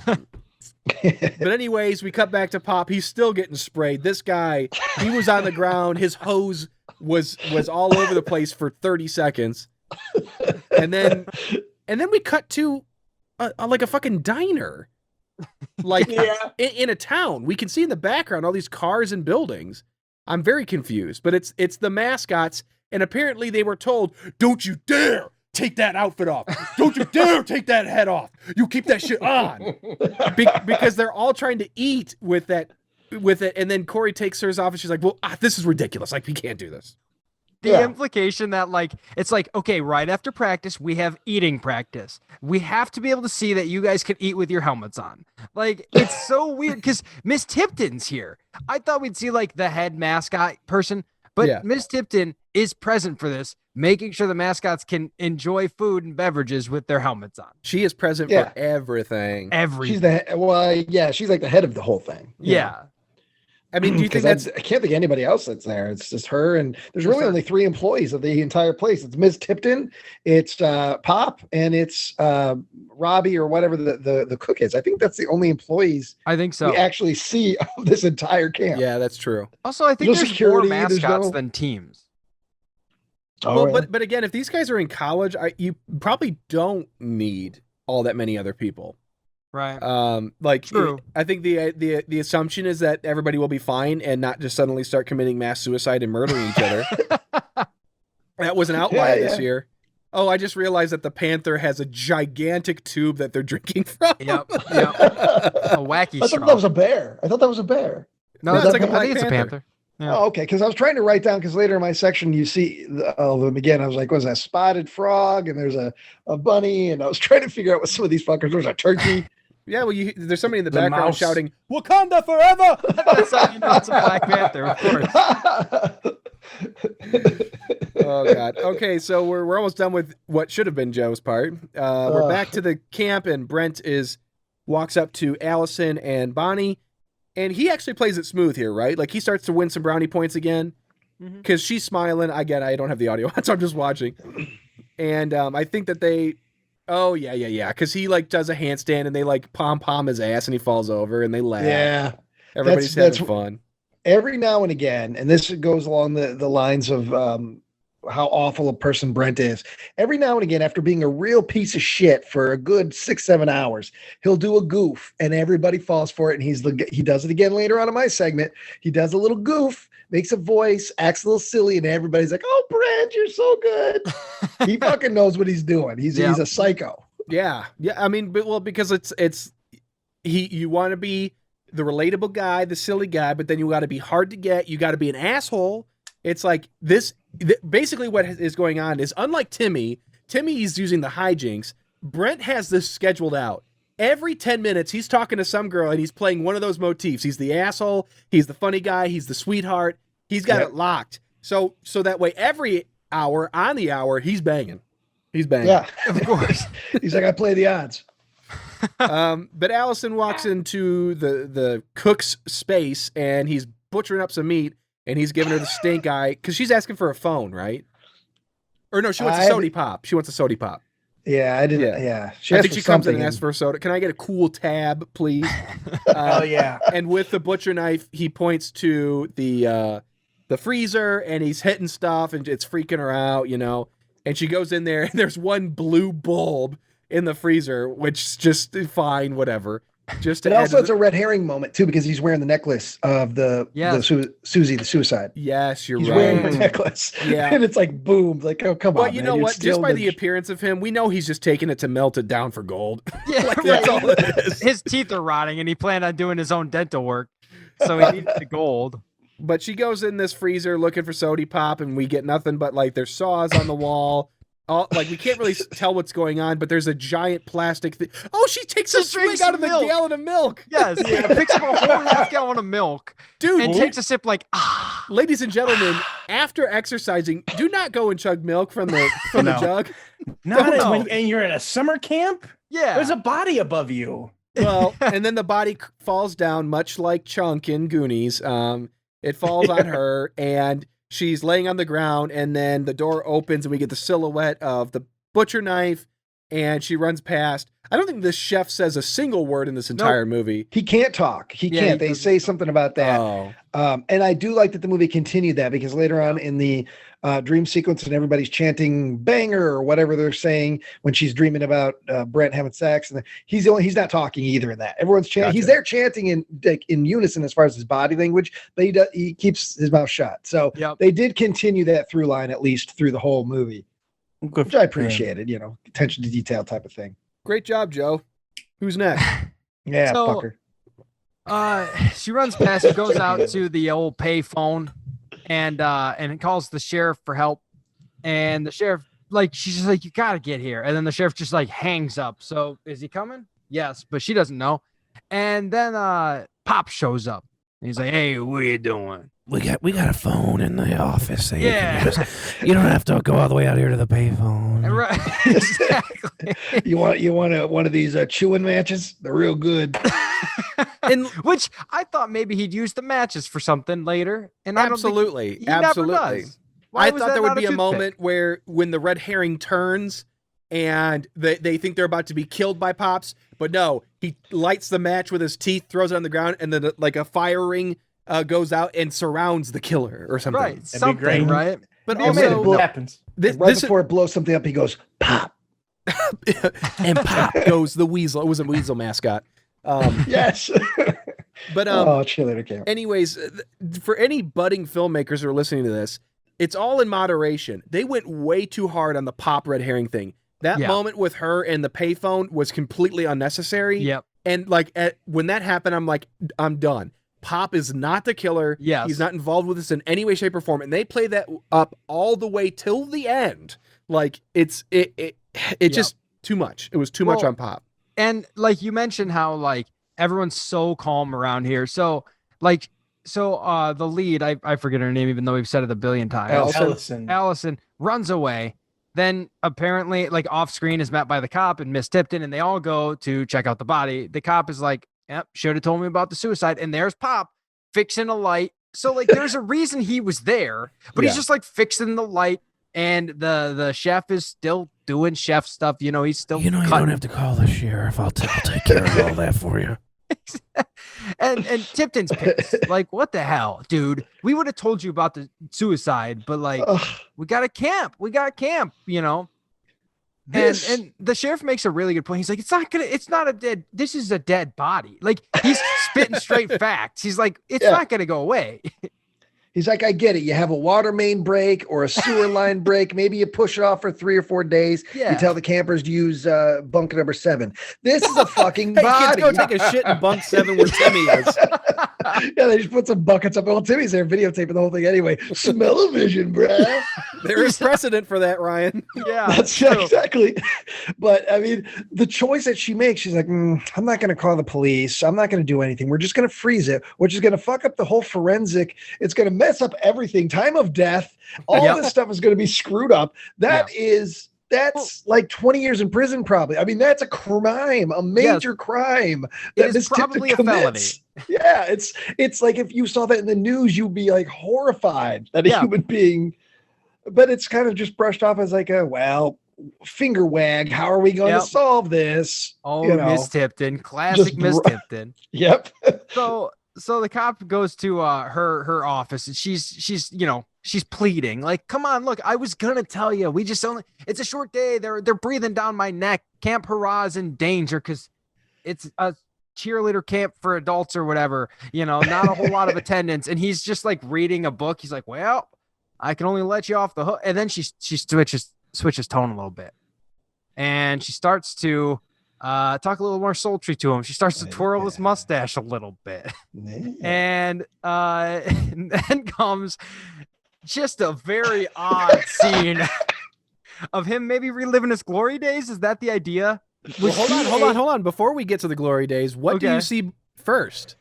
But anyways, we cut back to Pop. He's still getting sprayed. This guy, he was on the ground. His hose was all over the place for 30 seconds. And then we cut to a fucking diner. Like in a town. We can see in the background all these cars and buildings. I'm very confused, but it's the mascots, and apparently they were told, don't you dare take that outfit off. Don't you dare take that head off. You keep that shit on. Because they're all trying to eat with it. And then Corey takes hers off and she's like, well, this is ridiculous. Like, we can't do this. The implication that it's like, okay, right after practice, we have eating practice. We have to be able to see that you guys can eat with your helmets on. Like, it's so weird because Miss Tipton's here. I thought we'd see like the head mascot person, but Miss Tipton is present for this, making sure the mascots can enjoy food and beverages with their helmets on. She is present for everything. She's she's like the head of the whole thing. Yeah. I mean, do you think I can't think of anybody else that's there. It's just her, and there's really only 3 employees of the entire place. It's Ms. Tipton, it's Pop, and it's Robbie or whatever the cook is. I think that's the only employees I think so. we actually see of this entire camp. Yeah, that's true. Also, I think there's more mascots than teams. Oh, well, but again, if these guys are in college, you probably don't need all that many other people. Right. True. I think the assumption is that everybody will be fine and not just suddenly start committing mass suicide and murdering each other. That was an outlier this year. Oh, I just realized that the panther has a gigantic tube that they're drinking from. Yep. A wacky I thought that was a bear. No, it's like a panther. Yeah. Oh, okay. Because I was trying to write down, because later in my section you see them again. I was like, was that spotted frog? And there's a bunny, and I was trying to figure out what some of these fuckers. There's a turkey. Yeah, well, there's somebody in the background mouse shouting, "Wakanda forever!" That's how you know it's a Black Panther, of course. Oh God. Okay, so we're almost done with what should have been Joe's part. We're back to the camp, and Brent walks up to Alison and Bonnie, and he actually plays it smooth here, right? Like he starts to win some brownie points again because she's smiling. Again, I don't have the audio, so I'm just watching, and I think that they. Oh yeah. Because he like does a handstand and they like pom his ass and he falls over and they laugh. Yeah, everybody's having fun. Every now and again, and this goes along the lines of how awful a person Brent is. Every now and again, after being a real piece of shit for a good 6-7 hours, he'll do a goof and everybody falls for it. And he does it again later on in my segment. He does a little goof, makes a voice, acts a little silly, and everybody's like, "Oh, Brent, you're so good." He fucking knows what he's doing. He's a psycho. Yeah. I mean, because you want to be the relatable guy, the silly guy, but then you got to be hard to get. You got to be an asshole. It's like this. Basically, what is going on is unlike Timmy is using the hijinks. Brent has this scheduled out. Every 10 minutes, he's talking to some girl and he's playing one of those motifs. He's the asshole. He's the funny guy. He's the sweetheart. He's got it locked. So that way, every hour on the hour, he's banging. Yeah, of course. He's like, I play the odds. But Alison walks into the cook's space and he's butchering up some meat and he's giving her the stink eye because she's asking for a phone, right? Or no, she wants a sody pop. She wants a sody pop. Yeah, I didn't. Yeah, I think she comes in and asks for a soda. Can I get a cool tab, please? Oh yeah. And with the butcher knife, he points to the freezer and he's hitting stuff and it's freaking her out, And she goes in there and there's one blue bulb in the freezer, which is just fine, whatever. Just but also it's a red herring moment too because he's wearing the necklace of the Susie the suicide. Yes, he's wearing her necklace. Yeah, and it's like boom, like oh come on. But you know what? Just by the appearance of him, we know he's just taking it to melt it down for gold. Yeah, like, that's all it is. His teeth are rotting, and he planned on doing his own dental work, so he needs the gold. But she goes in this freezer looking for sody pop, and we get nothing but like there's saws on the wall. Like we can't really tell what's going on, but there's a giant plastic thing. Oh, she takes a swig out of the gallon of milk. Yes, picks up a whole half gallon of milk, dude, and takes a sip like. Ladies and gentlemen, after exercising, do not go and chug milk from the jug. And you're at a summer camp. Yeah, there's a body above you. Well, and then the body falls down, much like Chunk in Goonies. It falls on her, and she's laying on the ground, and then the door opens, and we get the silhouette of the butcher knife, and she runs past. I don't think this chef says a single word in this entire movie. He can't talk. He can't. They say something about that. Oh. And I do like that the movie continued that because later on in the dream sequence and everybody's chanting banger or whatever they're saying when she's dreaming about Brent having sex, and he's not talking either in that. Everyone's chanting. Gotcha. He's there chanting in unison as far as his body language, but he keeps his mouth shut. So they did continue that through line at least through the whole movie, which I appreciated. Attention to detail type of thing. Great job, Joe. Who's next? Yeah, fucker. She runs past, goes out to the old pay phone and it calls the sheriff for help. And the sheriff, she's just like, you got to get here. And then the sheriff just hangs up. So is he coming? Yes, but she doesn't know. And then Pop shows up. And he's like, hey, what are you doing? We got a phone in the office. So you don't have to go all the way out here to the payphone. Right, exactly. You want one of these chewing matches? They're real good. And which I thought maybe he'd use the matches for something later. And absolutely, he never does. I thought there would be a moment where when the red herring turns and they think they're about to be killed by Pops, but no, he lights the match with his teeth, throws it on the ground, and then like a fire ring goes out and surrounds the killer or something. Right, something, right? But also, what happens? Before it blows something up, he goes, pop. And pop goes the weasel. It was a weasel mascot. Yes. But Cheerleader Camp. Anyways, for any budding filmmakers who are listening to this, it's all in moderation. They went way too hard on the Pop red herring thing. That moment with her and the payphone was completely unnecessary. Yep. And when that happened, I'm like, I'm done. Pop is not the killer. Yes. He's not involved with this in any way, shape, or form. And they play that up all the way till the end. Like it's just too much. It was too much on Pop. And like you mentioned how like everyone's so calm around here. So the lead, I forget her name, even though we've said it a billion times. Alison runs away. Then apparently like off screen is met by the cop and Miss Tipton, and they all go to check out the body. The cop is like, yep, should have told me about the suicide. And there's Pop fixing a light. So like there's a reason he was there, but he's just like fixing the light. And the chef is still doing chef stuff. You know, he's still you don't have to call the sheriff. I'll take care of all that for you. and Tipton's pissed. Like, what the hell, dude? We would have told you about the suicide, but like, we got to camp. You know. And the sheriff makes a really good point. He's like, this is a dead body. Like, he's spitting straight facts. He's like, it's not gonna go away. He's like, I get it. You have a water main break or a sewer line break. Maybe you push it off for 3 or 4 days. Yeah. You tell the campers to use bunk number 7. This is a fucking body. Kids, go take a shit in bunk 7 where Timmy is. Yeah, they just put some buckets up. Well, Timmy's there videotaping the whole thing anyway. Smell-o-vision, bruh. There is precedent for that, Ryan. Yeah, that's exactly. But I mean, the choice that she makes, she's like, I'm not going to call the police. I'm not going to do anything. We're just going to freeze it, which is going to fuck up the whole forensic. It's going to mess up everything. Time of death. All this stuff is going to be screwed up. That's like 20 years in prison, probably. I mean, that's a crime, a major crime. It is probably a felony. Yeah, it's like if you saw that in the news, you'd be like horrified that a human being. But it's kind of just brushed off as like finger wag. How are we going to solve this? Oh, Miss Tipton, classic Miss Tipton. Yep. So the cop goes to her office, and she's pleading like, come on, look, I was gonna tell you, it's a short day. They're breathing down my neck. Camp Hurrah is in danger because it's a cheerleader camp for adults or whatever, not a whole lot of attendance. And he's just like reading a book. He's like, well, I can only let you off the hook. And then she switches tone a little bit, and she starts to talk a little more sultry to him. She starts to twirl his mustache a little bit. And then comes just a very odd scene of him maybe reliving his glory days. Is that the idea? Well, hold on. Before we get to the glory days, what do you see first?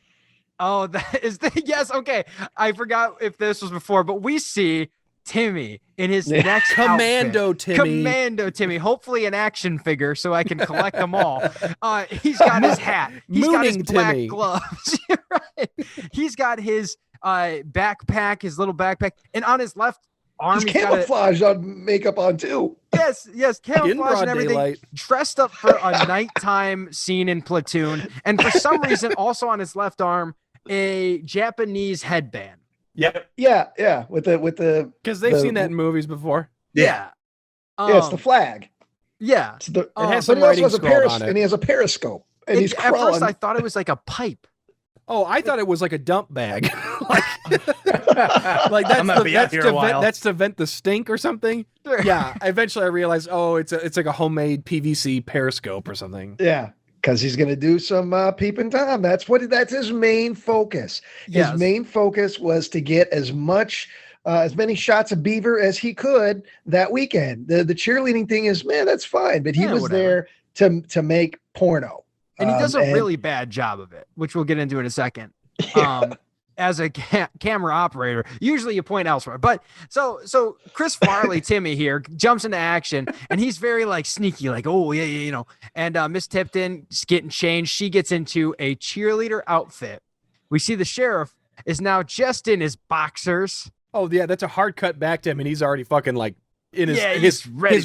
Oh, that is yes. Okay. I forgot if this was before, but we see Timmy in his next Commando outfit. Timmy. Commando Timmy. Hopefully an action figure so I can collect them all. He's got his hat. He's got his black gloves. Right. He's got his backpack, his little backpack, and on his left arm, he's camouflage on makeup on too. Yes, camouflage and everything. Daylight. Dressed up for a nighttime scene in Platoon, and for some reason, also on his left arm, a Japanese headband. Yep. Yeah. With the because they've seen that in movies before. Yeah. It's the flag. Yeah. It has but some he also has and he has a periscope. And he's crawling. At first, I thought it was like a pipe. Oh, I thought it was like a dump bag. That's to vent the stink or something. Yeah. Eventually, I realized, it's like a homemade PVC periscope or something. Yeah. Because he's going to do some peeping Tom. That's his main focus. His main focus was to get as many shots of Beaver as he could that weekend. The cheerleading thing is, man, that's fine. But he was there to make porno. And he does a really bad job of it, which we'll get into in a second. As a camera operator, usually you point elsewhere. But so Chris Farley, Timmy here, jumps into action, and he's very like sneaky, like, oh yeah. And Miss Tipton is getting changed. She gets into a cheerleader outfit. We see the sheriff is now just in his boxers. Oh yeah, that's a hard cut back to him, and he's already fucking like in his red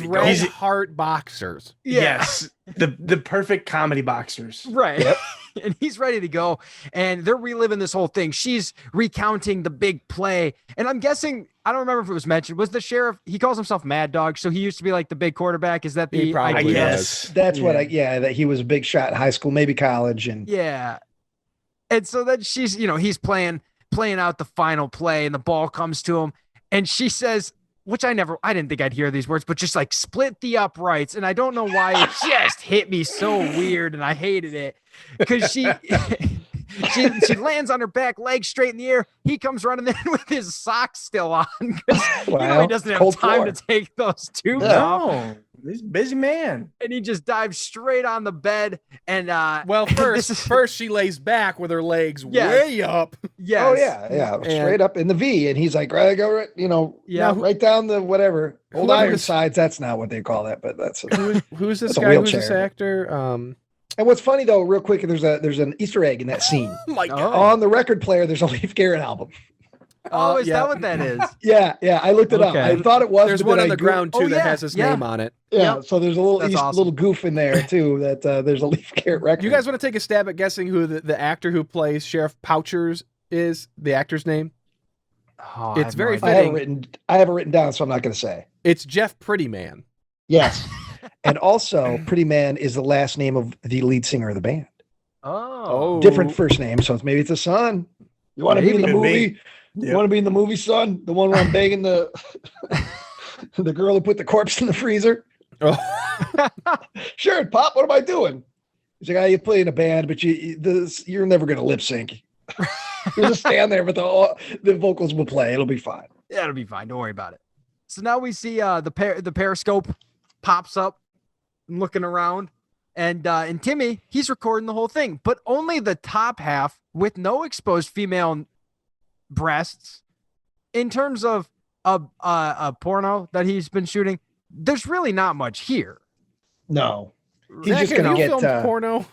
heart boxers. Yeah. Yes, the perfect comedy boxers. Right. Yep. And he's ready to go, and they're reliving this whole thing. She's recounting the big play, and I'm guessing, I don't remember if it was mentioned, was the sheriff, he calls himself Mad Dog, so he used to be like the big quarterback. Is that the idea? Yes, that's what that he was a big shot in high school, maybe college, and and so then she's, he's playing out the final play, and the ball comes to him, and she says, which I didn't think I'd hear these words, but just like split the uprights. And I don't know why it just hit me so weird, and I hated it because she lands on her back, legs straight in the air. He comes running in with his socks still on because he doesn't have time to take those tubes off. He's a busy man. And he just dives straight on the bed. And well, first she lays back with her legs way up. Yes. Oh yeah, straight up in the V. And he's like, right, go right, right down the whatever. Old Ironsides. That's not what they call that, but that's who's this guy? Who's this actor? And what's funny though, real quick, there's an Easter egg in that scene. Oh my God. On the record player, there's a Leif Garrett album. Is that what that is? Yeah. I looked it up. I thought it was. There's one on the ground too that has his name on it. Yeah. So there's a little goof in there too. That there's a Leif Garrett record. You guys want to take a stab at guessing who the actor who plays Sheriff Pouchers is? The actor's name? Oh, it's very fitting. I have it written down, so I'm not going to say. It's Jeff Prettyman. Yes. And also, Prettyman is the last name of the lead singer of the band. Oh. Different first name, so maybe it's a son. You want to be in the movie? You want to be in the movie, son? The one where I'm banging the girl who put the corpse in the freezer? Oh. Sure, Pop, what am I doing? He's like, you play in a band, but you're never going to lip sync. You just stand there, but the vocals will play. It'll be fine. Yeah, it'll be fine. Don't worry about it. So now we see the periscope pops up, looking around, and Timmy, he's recording the whole thing, but only the top half with no exposed female breasts. In terms of a porno that he's been shooting, there's really not much here. No, he's just gonna get porno.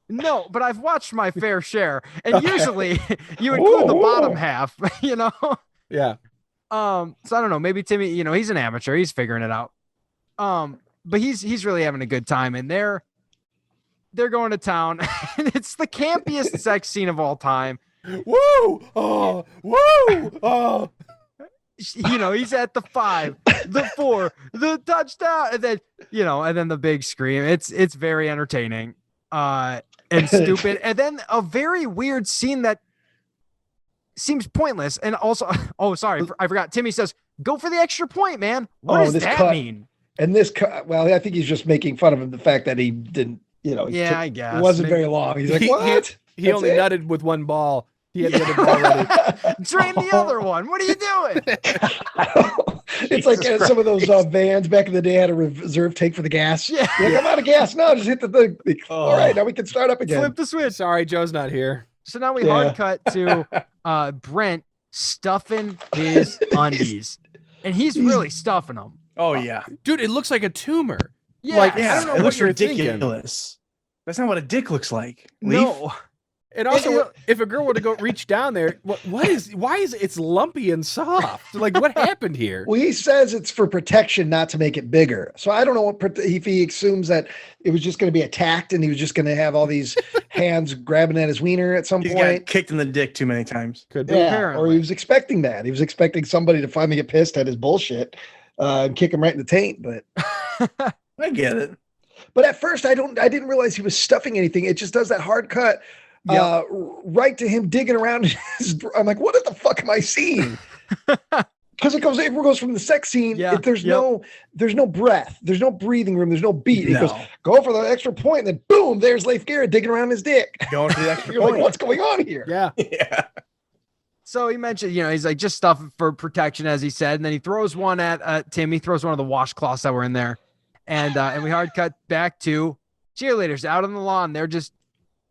No, but I've watched my fair share, and usually you include the bottom half. Yeah. So I don't know. Maybe Timmy, he's an amateur. He's figuring it out. But he's really having a good time, and they're going to town, and it's the campiest sex scene of all time. Woo! Oh, woo! Oh. He's at the 5, the 4, the touchdown, and then the big scream. It's very entertaining, and stupid, and then a very weird scene that seems pointless, and also, sorry, I forgot. Timmy says, "Go for the extra point, man." What does that mean? And this cut, well, I think he's just making fun of him. The fact that he didn't, I guess it wasn't very long. He's like, what? He only nutted with one ball. He had the other ball ready. Drain the other one. What are you doing? It's like some of those vans back in the day had a reserve tank for the gas. Yeah. Like, I'm out of gas. No, just hit the thing. All right, now we can start up again. Flip the switch. Sorry, Joe's not here. So now we hard cut to Brent stuffing his undies. And he's really stuffing them. Oh, yeah. Dude, it looks like a tumor. Yeah. I don't know it looks ridiculous. That's not what a dick looks like. No. And also, if a girl were to go reach down there, why is it's lumpy and soft? Like, what happened here? Well, he says it's for protection, not to make it bigger. So I don't know if he assumes that it was just going to be attacked and he was just going to have all these hands grabbing at his wiener at some point. Got kicked in the dick too many times. Could be. Yeah, or he was expecting that. He was expecting somebody to finally get pissed at his bullshit and kick him right in the taint. But I get it. But at first, I didn't realize he was stuffing anything. It just does that hard cut. Right to him digging around. I'm like, what the fuck am I seeing? Because it goes from the sex scene. There's no breath. There's no breathing room. There's no beat. He goes, go for the extra point. And then boom, there's Leif Garrett digging around his dick. Going for the extra You're point. Like, what's going on here? Yeah. So he mentioned, he's like, just stuff for protection, as he said. And then he throws one at Tim. He throws one of the washcloths that were in there. And we hard cut back to cheerleaders out on the lawn. They're just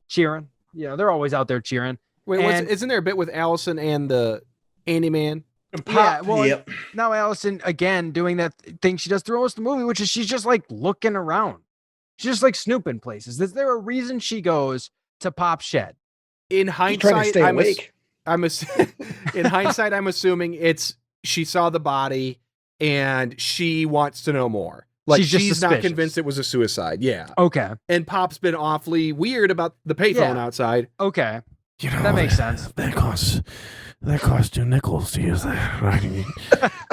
cheering. They're always out there cheering. Wait, isn't there a bit with Alison and the Andy Man? Yeah, well, now Alison, again, doing that thing she does through most of the movie, which is she's just like looking around. She's just like snooping places. Is there a reason she goes to Pop's shed? In hindsight, I'm assuming it's she saw the body and she wants to know more. Like she's not convinced it was a suicide. Yeah. Okay. And Pop's been awfully weird about the payphone outside. Okay. That makes sense. That costs $2 to use that. Right?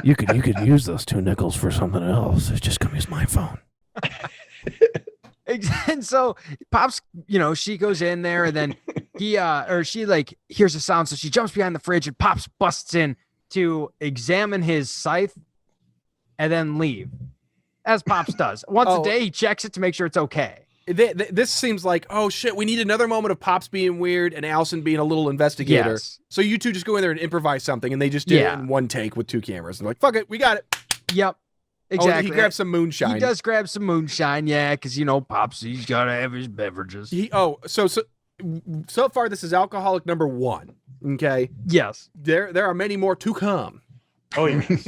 You could use those $2 for something else. Just come use my phone. And so Pop's, she goes in there and then she like hears a sound. So she jumps behind the fridge and Pops busts in to examine his scythe and then leave. As Pops does. Once a day, he checks it to make sure it's okay. This seems like, oh shit, we need another moment of Pops being weird and Alison being a little investigator. Yes. So you two just go in there and improvise something, and they just do it in one take with 2 cameras. And they're like, fuck it, we got it. Yep. Exactly. He grabs some moonshine. He does grab some moonshine, yeah, because Pops, he's gotta have his beverages. So far this is alcoholic number 1. Okay. Yes. There are many more to come. Oh yes.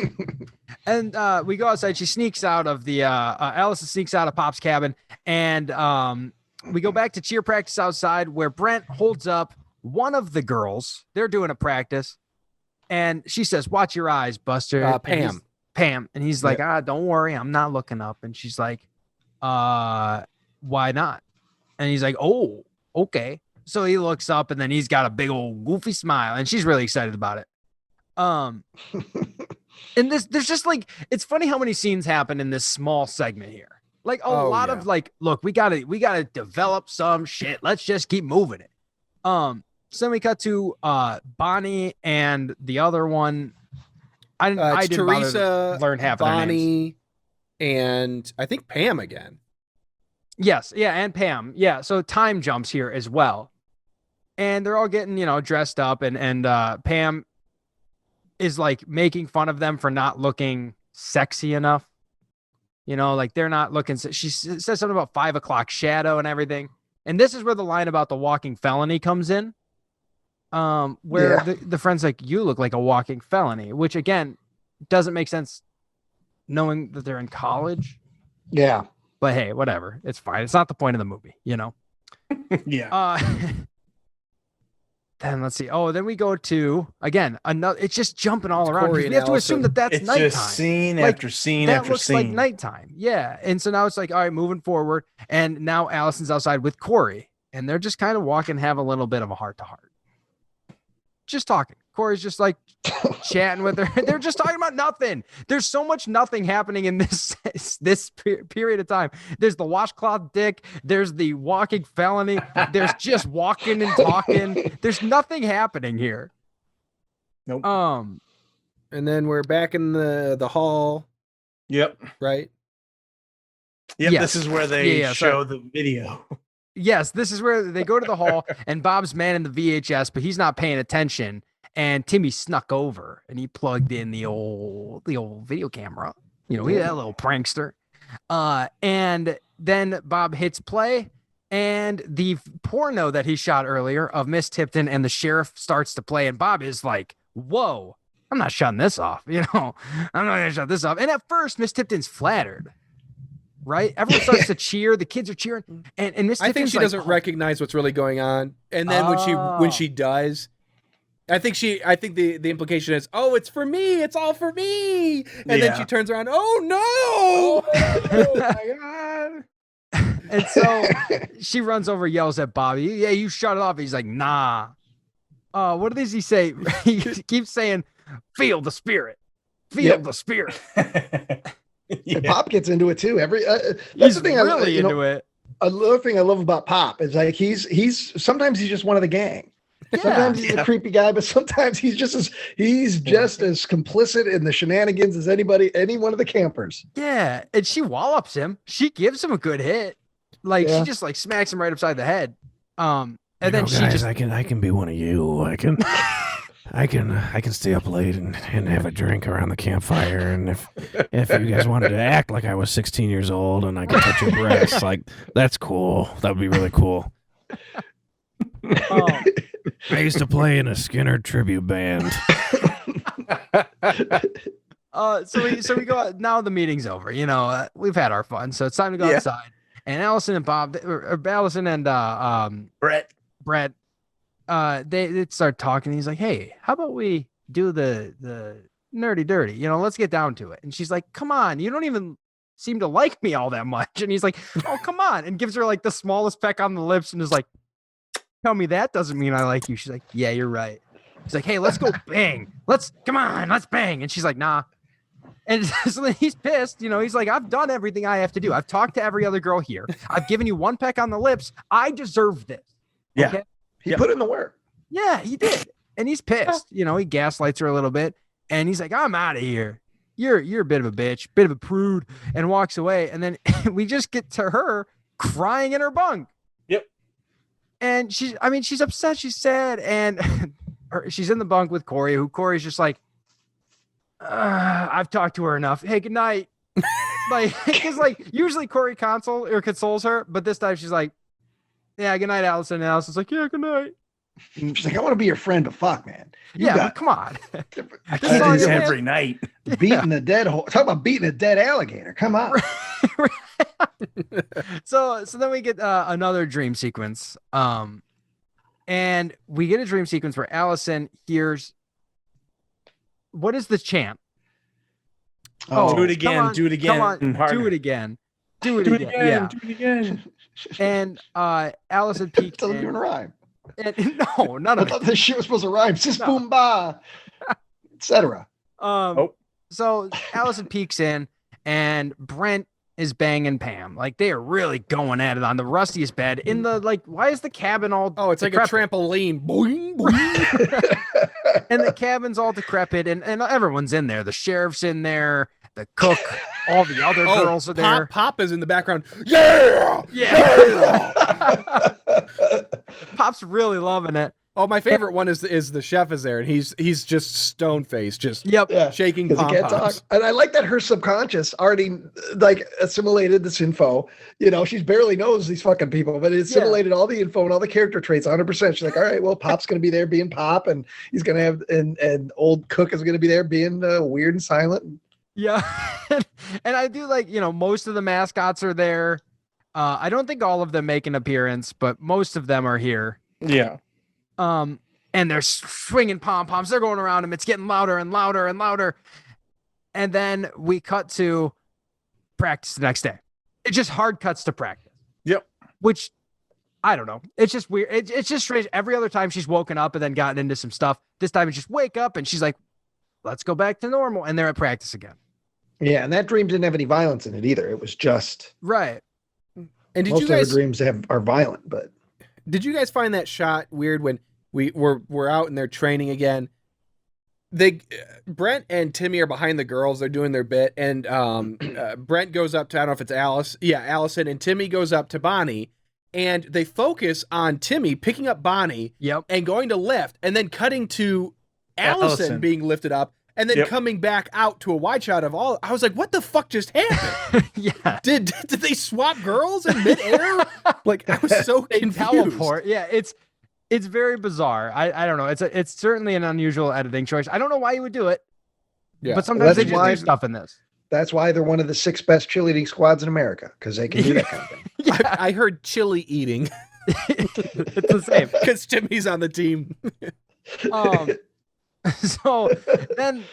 And we go outside. She sneaks out of the Alison sneaks out of Pop's cabin, and we go back to cheer practice outside where Brent holds up one of the girls. They're doing a practice, and she says, "Watch your eyes, Buster." Pam. And he's like, don't worry, I'm not looking up. And she's like, why not? And he's like, oh, okay. So he looks up, and then he's got a big old goofy smile, and she's really excited about it. And there's just like, it's funny how many scenes happen in this small segment here. Like a lot of like, look, we gotta develop some shit. Let's just keep moving it. So then we cut to Bonnie and the other one. I didn't Teresa, learn half of their names. Bonnie, and I think Pam again. Yes, yeah, and Pam. Yeah, so time jumps here as well. And they're all getting, dressed up, and Pam is like making fun of them for not looking sexy enough. Like they're not looking. She says something about 5 o'clock shadow and everything. And this is where the line about the walking felony comes in. Where the friend's like, you look like a walking felony, which again doesn't make sense knowing that they're in college. Yeah. But hey, whatever. It's fine. It's not the point of the movie, Yeah. Then let's see. Oh, then we go to again another. It's just jumping all around. Corey We have to assume that that's it's nighttime. just scene after scene that after looks scene. like nighttime. Yeah. And so now it's like, all right, moving forward. And now Alison's outside with Corey, and they're just kind of walking, have a little bit of a heart to heart. Just talking. Corey's just like chatting with her. They're just talking about nothing. There's so much nothing happening in this period of time. There's the washcloth dick. There's the walking felony. There's just walking and talking. There's nothing happening here. Nope. And then we're back in the hall. Yep. Right. Yep. Yes. This is where they show the video. Yes, this is where they go to the hall, and Bob's manning the VHS, but he's not paying attention. And Timmy snuck over, and he plugged in the old video camera. He's that little prankster. And then Bob hits play, and the porno that he shot earlier of Miss Tipton and the sheriff starts to play, and Bob is like, "Whoa, I'm not shutting this off. I'm not gonna shut this off." And at first, Miss Tipton's flattered. Right, everyone starts to cheer. The kids are cheering, and Miss I think she doesn't recognize what's really going on. And then when she does, I think the implication is, oh, it's for me. It's all for me. And then she turns around. Oh no! Oh my god! And so she runs over, yells at Bobby. Yeah, you shut it off. He's like, nah. What does he say? He keeps saying, "Feel the spirit. Feel the spirit." And Pop gets into it too. That's the thing. Really into it. Another thing I love about Pop is like he's sometimes he's just one of the gang. Sometimes he's a creepy guy, but sometimes he's just as complicit in the shenanigans as any one of the campers. Yeah, and she wallops him. She gives him a good hit. Like she just like smacks him right upside the head. And then she guys, just I can be one of you. I can stay up late and have a drink around the campfire, and if you guys wanted to act like I was 16 years old and I could touch your breasts, like that's cool. That would be really cool. I used to play in a Skinner tribute band. So we go out. Now the meeting's over. We've had our fun, so it's time to go outside. And Alison and Bob, or Alison and Brett. They start talking. He's like, "Hey, how about we do the nerdy dirty? Let's get down to it." And she's like, "Come on, you don't even seem to like me all that much." And he's like, "Oh, come on," and gives her like the smallest peck on the lips, and is like, "Tell me that doesn't mean I like you." She's like, "Yeah, you're right." He's like, "Hey, let's go bang. Let's bang." And she's like, "Nah." And so then he's pissed. He's like, "I've done everything I have to do. I've talked to every other girl here. I've given you one peck on the lips. I deserve this." Yeah. Okay? He put in the work. Yeah, he did. And he's pissed. He gaslights her a little bit. And he's like, "I'm out of here. You're a bit of a bitch, bit of a prude," and walks away. And then we just get to her crying in her bunk. Yep. And she's upset. She's sad. And she's in the bunk with Corey, who Corey's just like, "I've talked to her enough. Hey, good night." Like, because like usually Corey consoles her, but this time she's like, "Yeah, good night, Alison." And Alison's like, "Yeah, good night." She's like, "I want to be your friend, but fuck, man. But come on. I do this every night. Beating a dead horse. Talk about beating a dead alligator. Come on." So then we get another dream sequence. And we get a dream sequence where Alison hears, what is the chant? Do it again. Do it again. Come on, do it again. Do it again. Yeah. Do it again. And Alison peeks. It doesn't even rhyme. No, none of it. I thought this shit was supposed to rhyme. Sis boom ba, etc. So Alison peeks in, and Brent is banging Pam. Like, they are really going at it on the rustiest bed in the, like, why is the cabin all it's decrepit? Like a trampoline. Boing, boing. And the cabin's all decrepit, and everyone's in there. The sheriff's in there, the cook, all the other girls are there. Pop is in the background. Yeah. Pop's really loving it. Oh, my favorite one is the chef is there, and he's just stone faced, just shaking pom-poms. And I like that her subconscious already like assimilated this info. You know, she barely knows these fucking people, but it assimilated all the info and all the character traits 100%. She's like, all right, well, Pop's going to be there being Pop, and he's going to have and old Cook is going to be there being weird and silent. Yeah, and I do like, most of the mascots are there. I don't think all of them make an appearance, but most of them are here. Yeah. And they're swinging pom-poms. They're going around him. It's getting louder and louder and louder. And then we cut to practice the next day. It just hard cuts to practice. Yep. Which, I don't know. It's just weird. It's just strange. Every other time she's woken up and then gotten into some stuff. This time it's just wake up and she's like, let's go back to normal. And they're at practice again. Yeah, and that dream didn't have any violence in it either. It was just... Right. And most of her dreams are violent, but... Did you guys find that shot weird when we're out and they're training again? Brent and Timmy are behind the girls. They're doing their bit, and Brent goes up to, I don't know if it's Allison, and Timmy goes up to Bonnie, and they focus on Timmy picking up Bonnie and going to lift, and then cutting to Allison being lifted up, and then coming back out to a wide shot of all. I was like, what the fuck just happened? Did they swap girls in midair? Like, I was so confused. Teleport. Yeah, it's very bizarre. I don't know. It's certainly an unusual editing choice. I don't know why you would do it. Yeah. But sometimes they just do stuff in this. That's why they're one of the 6 best cheerleading squads in America, because they can do that kind of thing. I heard chili eating. It's the same. Because Timmy's on the team. So then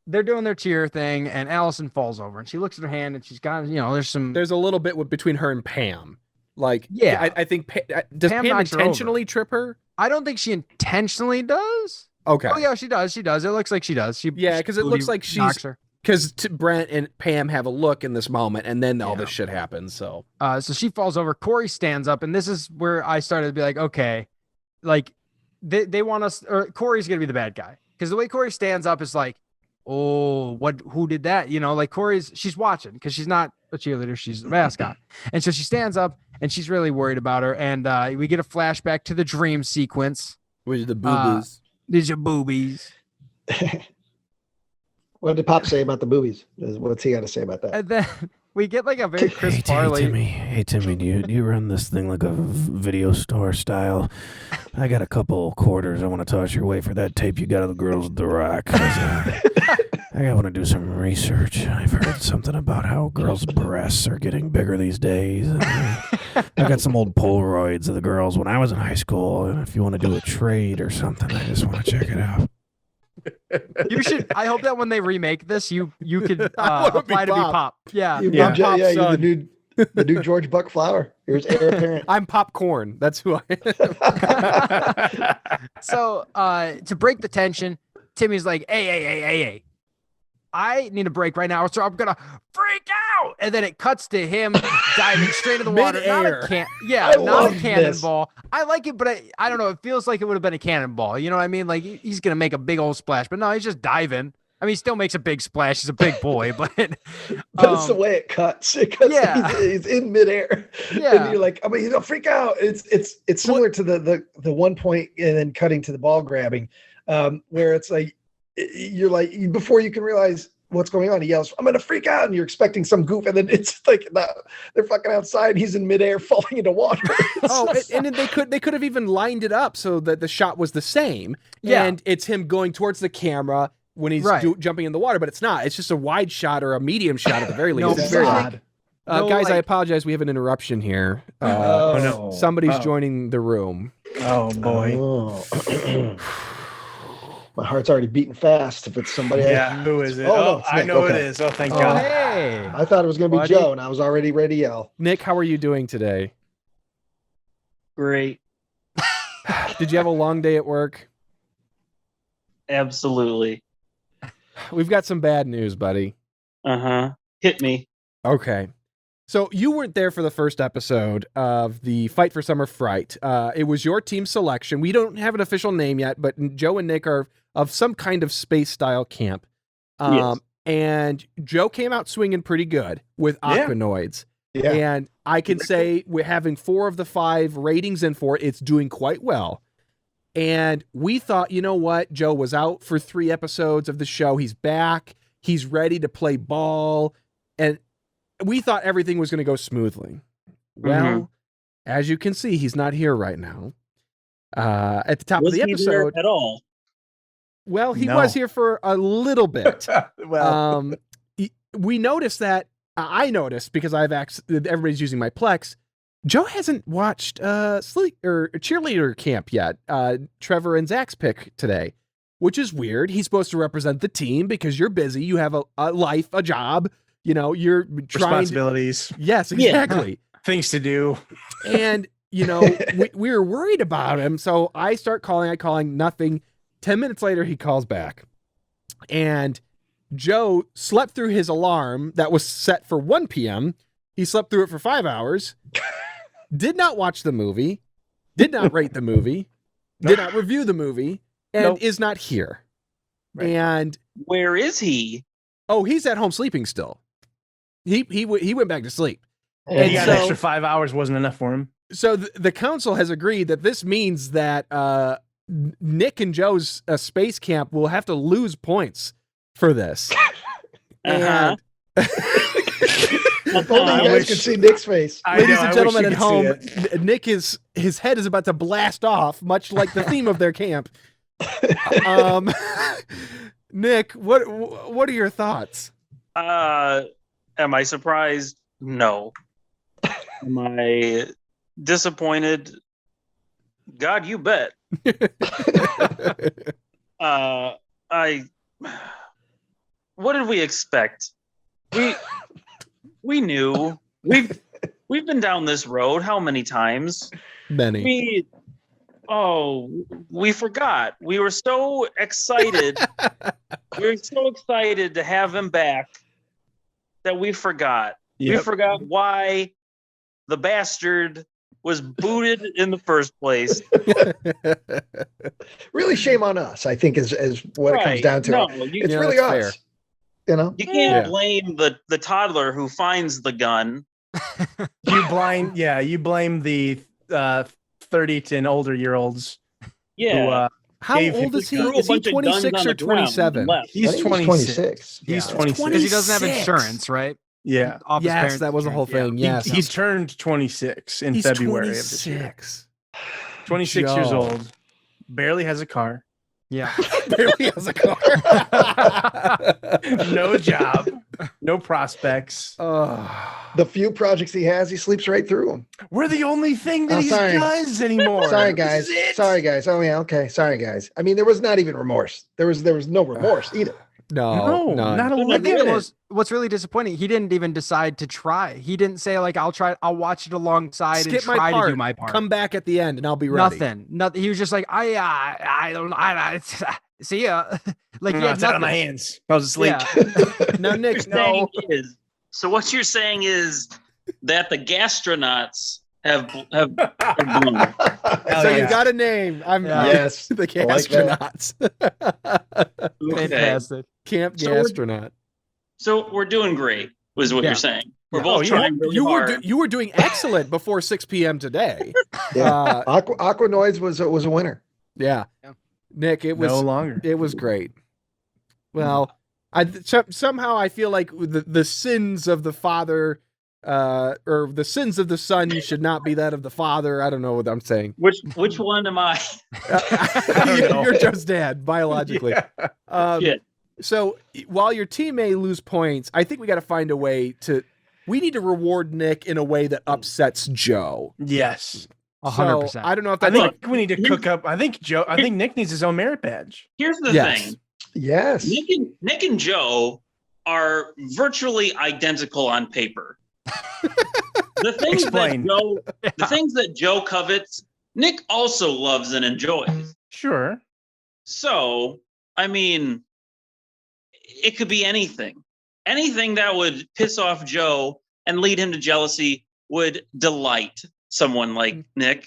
they're doing their cheer thing, and Alison falls over, and she looks at her hand, and she's got, there's a little bit between her and Pam. Like, I think does Pam intentionally trip her? I don't think she intentionally does. Okay. Oh yeah, she does. It looks like she does. Because it looks like she's because Brent and Pam have a look in this moment, and then all this shit happens. So she falls over. Corey stands up, and this is where I started to be like, okay, like. They want us, or Corey's gonna be the bad guy, because the way Corey stands up is like, oh, who did that? Like she's watching, because she's not a cheerleader, she's a mascot, and so she stands up and she's really worried about her. And we get a flashback to the dream sequence. Which are the boobies? These are boobies. What did Pop say about the boobies? What's he got to say about that? And then we get like a very Chris Farley. Hey Timmy, do you run this thing like a video store style? I got a couple quarters I want to toss your way for that tape you got of the girls at the Rock. I want to do some research. I've heard something about how girls' breasts are getting bigger these days. I got some old Polaroids of the girls when I was in high school, and if you want to do a trade or something, I just want to check it out. You should. I hope that when they remake this, you could apply to be Pop. Yeah, you're the new George Buck Flower. Here's heir apparent. I'm Popcorn. That's who I am. So to break the tension, Timmy's like, hey. I need a break right now, so I'm gonna freak out. And then it cuts to him diving straight in the water. Not a cannonball. I like it, but I don't know. It feels like it would have been a cannonball. You know what I mean? Like, he's gonna make a big old splash, but no, he's just diving. I mean, he still makes a big splash. He's a big boy, but it's the way it cuts. It cuts. He's in midair. Yeah, and you're like, I mean, he's gonna freak out. It's similar to the 1 point and then cutting to the ball grabbing, where it's like. You're like, before you can realize what's going on? He yells, I'm going to freak out. And you're expecting some goof. And then it's like, they're fucking outside. He's in midair falling into water. And then they could have even lined it up so that the shot was the same. Yeah. And it's him going towards the camera when he's jumping in the water, but it's not. It's just a wide shot or a medium shot at the very least. It's very odd. Guys, I apologize. We have an interruption here. No. Somebody's joining the room. Oh, boy. Oh. My heart's already beating fast if it's somebody. Who is it? No, I know it is. Oh, thank God. Hey. I thought it was going to be Joe, and I was already ready to yell. Nick, how are you doing today? Great. Did you have a long day at work? Absolutely. We've got some bad news, buddy. Hit me. Okay. So you weren't there for the first episode of the Fight for Summer Fright. It was your team selection. We don't have an official name yet, but Joe and Nick are of some kind of space-style camp. Yes. And Joe came out swinging pretty good with Aquanoids. Yeah. And I can say we're having 4 of the 5 ratings in for it. It's doing quite well. And we thought, you know what? Joe was out for 3 episodes of the show. He's back. He's ready to play ball. And we thought everything was going to go smoothly. Well, as you can see, he's not here right now. At the top of the episode at all. Well, he was here for a little bit. We noticed that I noticed because everybody's using my Plex. Joe hasn't watched Cheerleader Camp yet. Trevor and Zach's pick today, which is weird. He's supposed to represent the team because you're busy. You have a life, a job. You know, you're trying responsibilities. Yes, exactly. Things to do. And, you know, we were worried about him. So I start calling, nothing. 10 minutes later, he calls back. And Joe slept through his alarm that was set for 1 p.m. He slept through it for 5 hours. Did not watch the movie. Did not rate the movie. Did not review the movie. And is not here. Right. And where is he? Oh, he's at home sleeping still. He went back to sleep. And he got an extra 5 hours wasn't enough for him. So the council has agreed that this means that Nick and Joe's space camp will have to lose points for this. And you guys could see Nick's face. Ladies and gentlemen at home, Nick his head is about to blast off, much like the theme of their camp. Nick, what are your thoughts? Am I surprised? No. Am I disappointed? God, you bet. What did we expect? We knew. We've been down this road how many times? Many. We forgot. We were so excited. To have him back that we forgot. Yep. We forgot why the bastard was booted in the first place. Really, shame on us, I think, is what it comes down to. No, it's really us. Fair. You know, you can't blame the toddler who finds the gun. You blame the 30 and older year olds. Yeah. How old is he? Is he 26 or 27? He's 26. He's 26. Because he doesn't have insurance, right? Yeah. Yes, that was the whole thing. Yeah. He turned 26 in February of this year. 26 years old. Barely has a car. Yeah. Barely has a car. No job. No prospects. The few projects he has, he sleeps right through them. We're the only thing that he does anymore. Sorry, guys. Oh, yeah. Okay. Sorry, guys. I mean, there was not even remorse. There was no remorse either. No, not a little bit. What's really disappointing, he didn't even decide to try. He didn't say, like, I'll watch it alongside and try to do my part. Come back at the end and I'll be ready. Nothing. He was just like, I don't see ya. Like, he had nothing on my hands. I was asleep. Yeah. No, Nick, no. So what you're saying is that the gastronauts have blown. So you got a name. Yes, the gastronauts. Okay. Fantastic. Camp Gastronaut. So we're doing great, was what you're saying. We're both trying really hard. You were doing excellent before 6 p.m. today. Yeah. Aquanoids was a winner. Yeah. Nick, it was no longer. It was great. Well, Somehow I feel like the sins of the father, or the sins of the son should not be that of the father. I don't know what I'm saying. Which one am I? You're Joe's dad, biologically. Yeah. So while your team may lose points, I think we got to find a way we need to reward Nick in a way that upsets Joe. Yes. 100%. So, I don't know if I that's think we need to cook up. I think Nick needs his own merit badge. Here's the thing. Yes. Nick and Joe are virtually identical on paper. The things that Joe covets, Nick also loves and enjoys. Sure. So, I mean, it could be anything. Anything that would piss off Joe and lead him to jealousy would delight someone like Nick.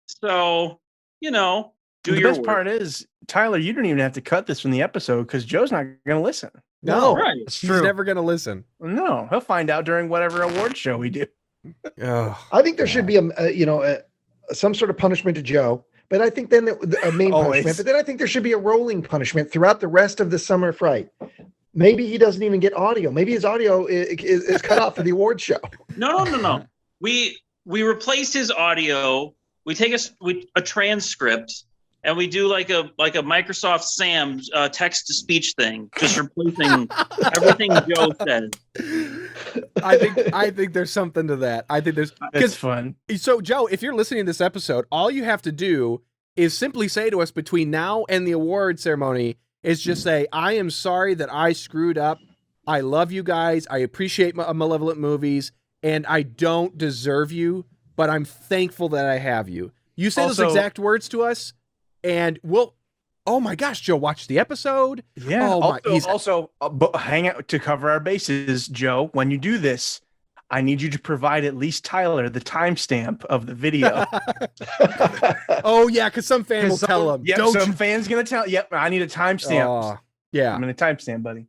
So, the best part is, Tyler, you don't even have to cut this from the episode because Joe's not going to listen. No, right. It's true. He's never going to listen. No, he'll find out during whatever award show we do. I think there should be some sort of punishment to Joe, but I think then a main punishment. But then I think there should be a rolling punishment throughout the rest of the Summer Fright. Maybe he doesn't even get audio. Maybe his audio is cut off for the award show. No. We replaced his audio. We take a transcript and we do like a Microsoft Sam text to speech thing, just replacing everything Joe says. I think there's something to that. I think that's fun. So Joe, if you're listening to this episode, all you have to do is simply say to us between now and the award ceremony is just say, I am sorry that I screwed up. I love you guys. I appreciate Malevolent movies, and I don't deserve you, but I'm thankful that I have you. You say those exact words to us, and we'll. Oh my gosh, Joe watched the episode. Yeah. Hang out to cover our bases, Joe. When you do this, I need you to provide at least Tyler the timestamp of the video. Oh yeah, because some fan will tell him. Yep, some fan's gonna tell. Yep, I need a timestamp. Yeah, I'm gonna timestamp, buddy.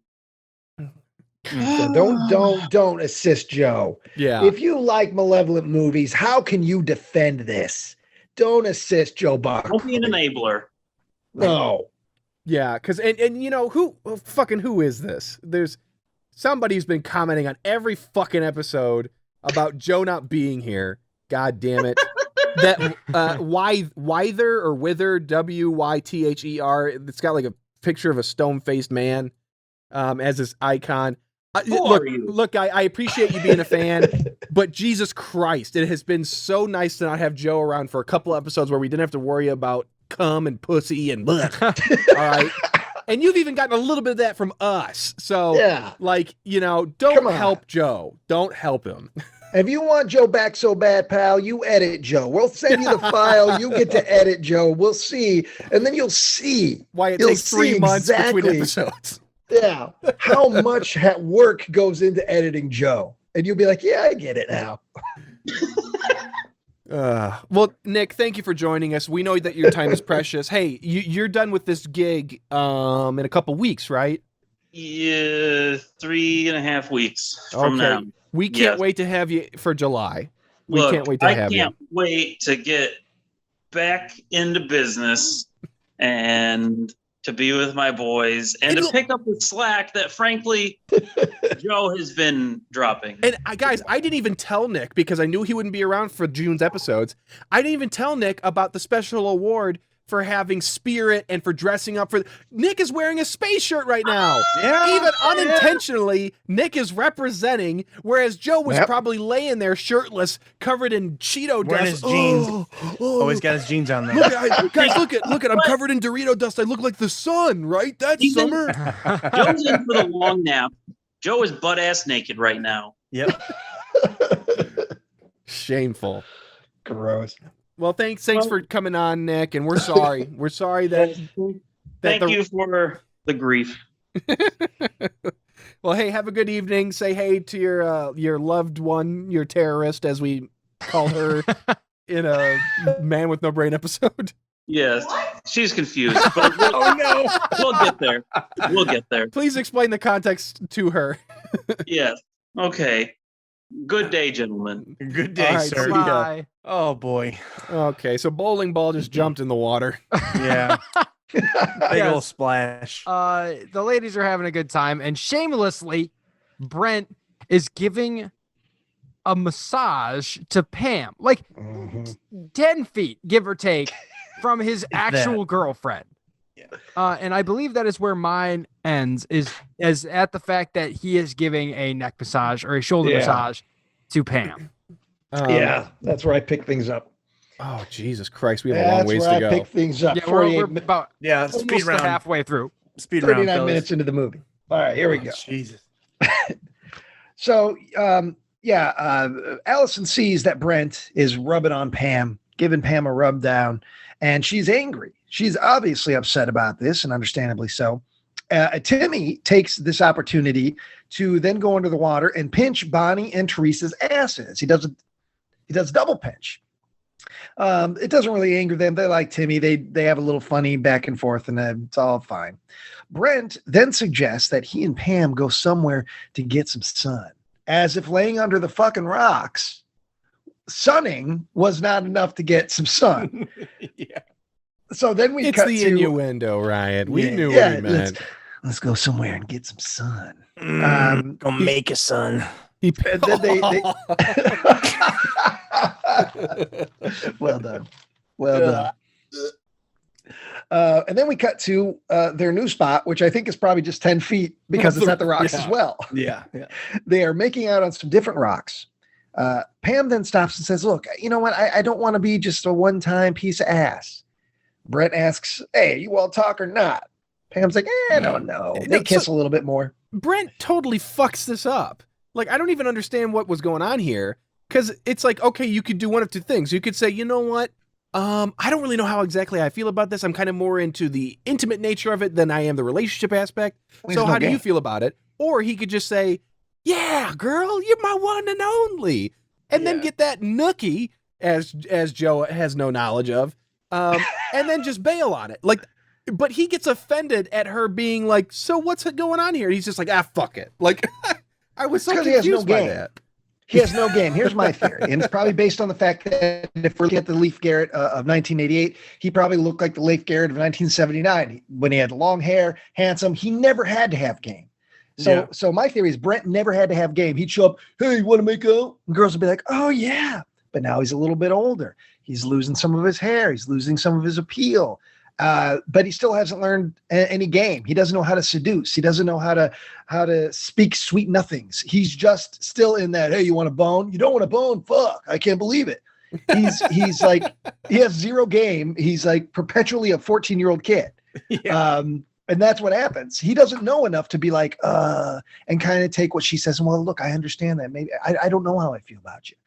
So don't assist Joe. Yeah. If you like Malevolent movies, how can you defend this? Don't assist Joe Buck. Don't be an enabler. No. Yeah, because and who is this? There's somebody who's been commenting on every fucking episode about Joe not being here. God damn it. That Wyther or Wither, Wyther, it's got like a picture of a stone-faced man as his icon. Look, I appreciate you being a fan, but Jesus Christ, it has been so nice to not have Joe around for a couple episodes where we didn't have to worry about cum and pussy and blech. All right. And you've even gotten a little bit of that from us. So, don't help Joe. Don't help him. If you want Joe back so bad, pal, you edit Joe. We'll send you the file. You get to edit Joe. We'll see. And then you'll see. Why it takes 3 months between episodes. Yeah. How much work goes into editing Joe. And you'll be like, yeah, I get it now. Well, Nick, thank you for joining us. We know that your time is precious. Hey, you're done with this gig in a couple weeks, right? Yeah, 3.5 weeks from now. We can't wait to have you for July. Look, we can't wait to have you. I can't wait to get back into business and to be with my boys and to pick up the slack that, frankly, Joe has been dropping. And guys, I didn't even tell Nick because I knew he wouldn't be around for June's episodes. I didn't even tell Nick about the special award for having spirit and for dressing up for. Nick is wearing a space shirt right now. Yeah, even unintentionally, Nick is representing, whereas Joe was probably laying there shirtless, covered in Cheeto dust. Wearing his jeans. He's got his jeans on there. Guys, look at! I'm covered in Dorito dust. I look like the sun, right? That's summer. Joe's in for the long nap. Joe is butt ass naked right now. Yep. Shameful. Gross. Well, thanks for coming on, Nick, and we're sorry. We're sorry that. Thank you for the grief. Well, hey, have a good evening. Say hey to your loved one, your terrorist, as we call her in a Man with No Brain episode. Yes, she's confused. But we'll get there. We'll get there. Please explain the context to her. Yes. Okay. Good day, gentlemen. Good day, sir. Bye. Oh boy. Okay, so bowling ball just jumped in the water. Yeah. Big old splash. The ladies are having a good time, and shamelessly, Brent is giving a massage to Pam, like 10 feet, give or take, from his actual girlfriend. Yeah. And I believe that is where mine ends, is at the fact that he is giving a neck massage or a shoulder massage to Pam. Yeah, that's where I pick things up. Oh, Jesus Christ. We have a long ways to go. I pick things up. Yeah, we're about speed round. halfway through. Speed 39 round, minutes into the movie. All right, here we go. Jesus. So, Alison sees that Brent is rubbing on Pam, giving Pam a rub down, and she's angry. She's obviously upset about this, and understandably so. Timmy takes this opportunity to then go under the water and pinch Bonnie and Teresa's asses. He does double pinch. It doesn't really anger them. They like Timmy. They have a little funny back and forth, and it's all fine. Brent then suggests that he and Pam go somewhere to get some sun, as if laying under the fucking rocks, sunning was not enough to get some sun. Yeah. So then we it's cut the to innuendo, Ryan. We knew what he meant. Let's go somewhere and get some sun. Go make a sun. And then they well done. And then we cut to their new spot, which I think is probably just 10 feet because it's at the rocks as well. Yeah. They are making out on some different rocks. Pam then stops and says, look, you know what? I don't want to be just a one-time piece of ass. Brent asks, hey, you all talk or not? Pam's like, I don't know. They kiss a little bit more. Brent totally fucks this up. Like, I don't even understand what was going on here. Because it's like, okay, you could do one of two things. You could say, you know what? I don't really know how exactly I feel about this. I'm kind of more into the intimate nature of it than I am the relationship aspect. So how do you feel about it? Or he could just say, yeah, girl, you're my one and only. And then get that nookie, as Joe has no knowledge of, and then just bail on it. Like, but he gets offended at her being like, so what's going on here? He's just like, fuck it. Like, I was so confused by that. He has no game. Here's my theory. And it's probably based on the fact that if we're looking at the Leif Garrett of 1988, he probably looked like the Leif Garrett of 1979 when he had long hair, handsome. He never had to have game. So my theory is Brent never had to have game. He'd show up, hey, you want to make out? And girls would be like, oh, yeah. But now he's a little bit older. He's losing some of his hair. He's losing some of his appeal. But he still hasn't learned any game. He doesn't know how to seduce. He doesn't know how to speak sweet nothings. He's just still in that, hey, you want a bone? You don't want a bone? Fuck. I can't believe it. He's like, he has zero game. He's like perpetually a 14-year-old kid. Yeah. And that's what happens. He doesn't know enough to be like, and kind of take what she says. And well, look, I understand that. Maybe I don't know how I feel about you.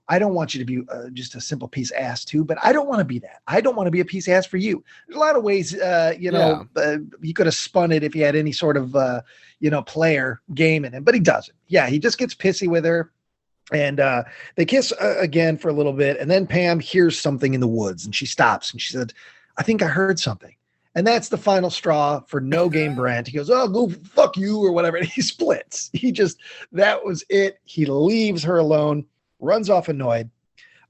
I don't want you to be just a simple piece of ass too, but I don't want to be that. I don't want to be a piece of ass for you. There's a lot of ways, he could have spun it if he had any sort of, player game in him, but he doesn't. Yeah, he just gets pissy with her, and they kiss again for a little bit, and then Pam hears something in the woods, and she stops, and she said, I think I heard something. And that's the final straw for no game Brent. He goes, oh, go fuck you or whatever, and he splits. That was it. He leaves her alone. Runs off annoyed.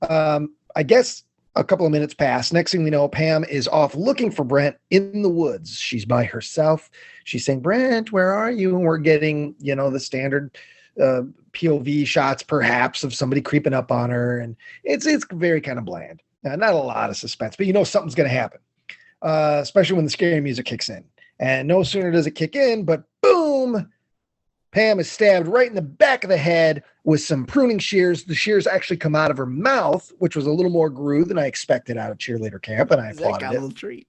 I guess a couple of minutes pass. Next thing we know, Pam is off looking for Brent in the woods. She's by herself. She's saying, Brent, where are you? And we're getting, the standard POV shots, perhaps, of somebody creeping up on her. And it's very kind of bland. Not a lot of suspense, but something's going to happen, especially when the scary music kicks in. And no sooner does it kick in, but boom, Pam is stabbed right in the back of the head with some pruning shears. The shears actually come out of her mouth, which was a little more groove than I expected out of Cheerleader Camp, and I applauded got it. A little treat.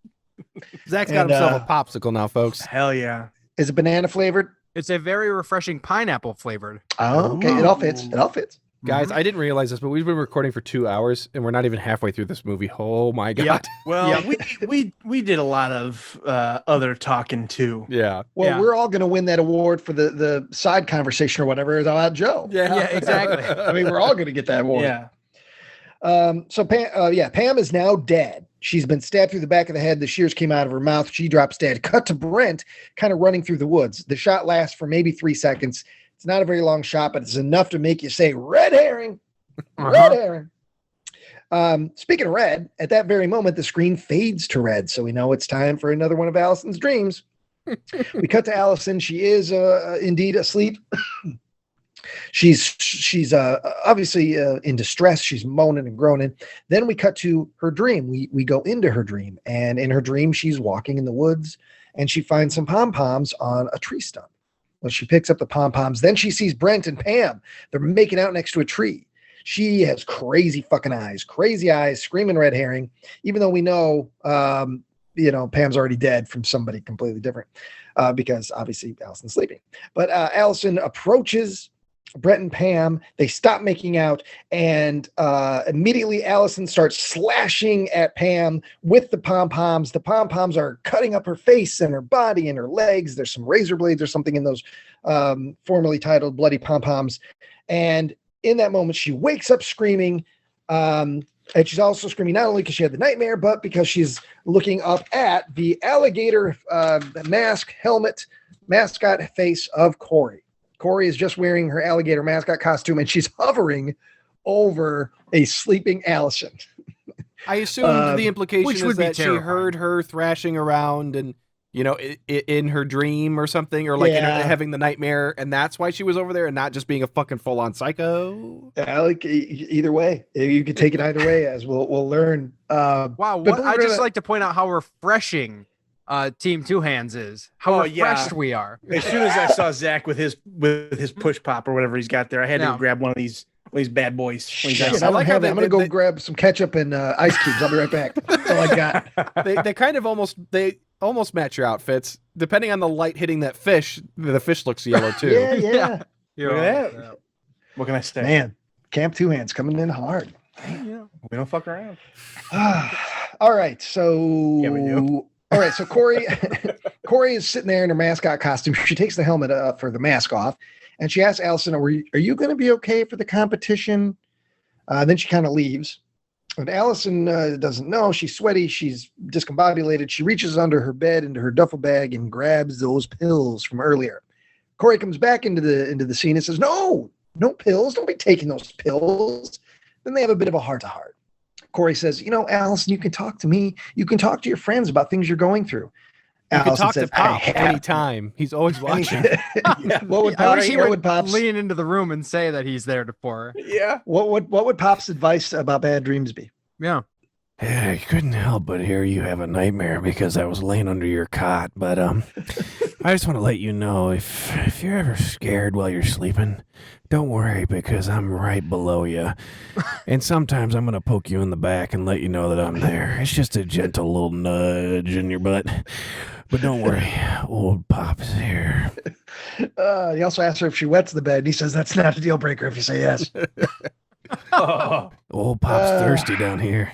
Zach's got himself a popsicle now, folks. Hell yeah. Is it banana flavored? It's a very refreshing pineapple flavored. Oh, okay. It all fits. Guys, I didn't realize this, but we've been recording for 2 hours, and we're not even halfway through this movie. Oh my god! Yeah. Well, we did a lot of other talking too. Yeah. Well, we're all going to win that award for the side conversation or whatever about Joe. Yeah, exactly. I mean, we're all going to get that award. Yeah. So Pam is now dead. She's been stabbed through the back of the head. The shears came out of her mouth. She drops dead. Cut to Brent, kind of running through the woods. The shot lasts for maybe 3 seconds. It's not a very long shot, but it's enough to make you say, red herring, red herring. Speaking of red, at that very moment, the screen fades to red. So we know it's time for another one of Alison's dreams. We cut to Alison. She is indeed asleep. She's obviously in distress. She's moaning and groaning. Then we cut to her dream. We go into her dream, and in her dream, she's walking in the woods, and she finds some pom-poms on a tree stump. Well, she picks up the pom-poms. Then she sees Brent and Pam. They're making out next to a tree. She has crazy fucking eyes, screaming red herring, even though we know, Pam's already dead from somebody completely different because obviously Alison's sleeping. But Alison approaches Brent and Pam. They stop making out, and immediately Alison starts slashing at Pam with the pom-poms. The pom-poms are cutting up her face and her body and her legs. There's some razor blades or something in those formerly titled bloody pom-poms. And in that moment, she wakes up screaming. And she's also screaming not only because she had the nightmare, but because she's looking up at the alligator helmet, mascot face of Corey. Corey is just wearing her alligator mascot costume, and she's hovering over a sleeping Alison. I assumed the implication is that she heard her thrashing around and, in her dream or something, or having the nightmare, and that's why she was over there and not just being a fucking full-on psycho. Either way, you could take it either way, as we'll learn. Wow, I just like to point out how refreshing Team Two Hands is. How refreshed we are. As soon as I saw Zach with his push pop or whatever he's got there, I had to grab one of these bad boys. Shit, I like how I'm gonna go grab some ketchup and ice cubes. I'll be right back. That's all I got. They kind of almost match your outfits. Depending on the light hitting that fish, the fish looks yellow too. Yeah. Look at that. What can I say? Man, Camp Two Hands coming in hard. Yeah, we don't fuck around. All right, so yeah, we do. All right, so Corey is sitting there in her mascot costume. She takes the helmet for the mask off, and she asks Alison, are you going to be okay for the competition? Then she kind of leaves. And Alison doesn't know. She's sweaty. She's discombobulated. She reaches under her bed into her duffel bag and grabs those pills from earlier. Corey comes back into the scene and says, no pills. Don't be taking those pills. Then they have a bit of a heart-to-heart. Corey says, Alison, you can talk to me. You can talk to your friends about things you're going through. You can talk to Pop anytime. He's always watching. What would Pop's lean into the room and say that he's there for her? Yeah. What would Pop's advice about bad dreams be? Yeah. Yeah, I couldn't help but hear you have a nightmare because I was laying under your cot. But I just want to let you know if you're ever scared while you're sleeping, don't worry because I'm right below you. And sometimes I'm going to poke you in the back and let you know that I'm there. It's just a gentle little nudge in your butt. But don't worry, old Pop's here. He also asked her if she wets the bed. And he says that's not a deal breaker if you say yes. Old Pop's thirsty down here.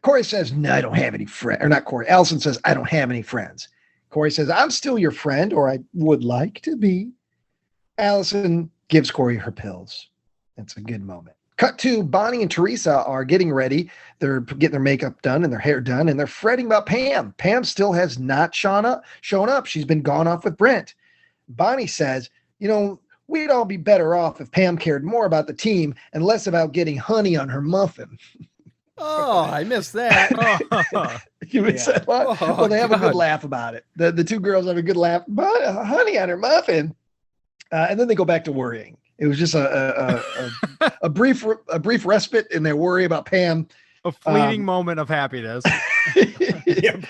Corey says, no, I don't have any friends. Or not Corey. Alison says, I don't have any friends. Corey says, I'm still your friend, or I would like to be. Alison gives Corey her pills. It's a good moment. Cut to Bonnie and Teresa are getting ready. They're getting their makeup done and their hair done, and they're fretting about Pam. Pam still has not shown up. She's been gone off with Brent. Bonnie says, we'd all be better off if Pam cared more about the team and less about getting honey on her muffin. Oh, I missed that. You missed that one? Well, they have a good laugh about it. The two girls have a good laugh. But honey on her muffin. And then they go back to worrying. It was just a brief respite in their worry about Pam. A fleeting moment of happiness. Yep.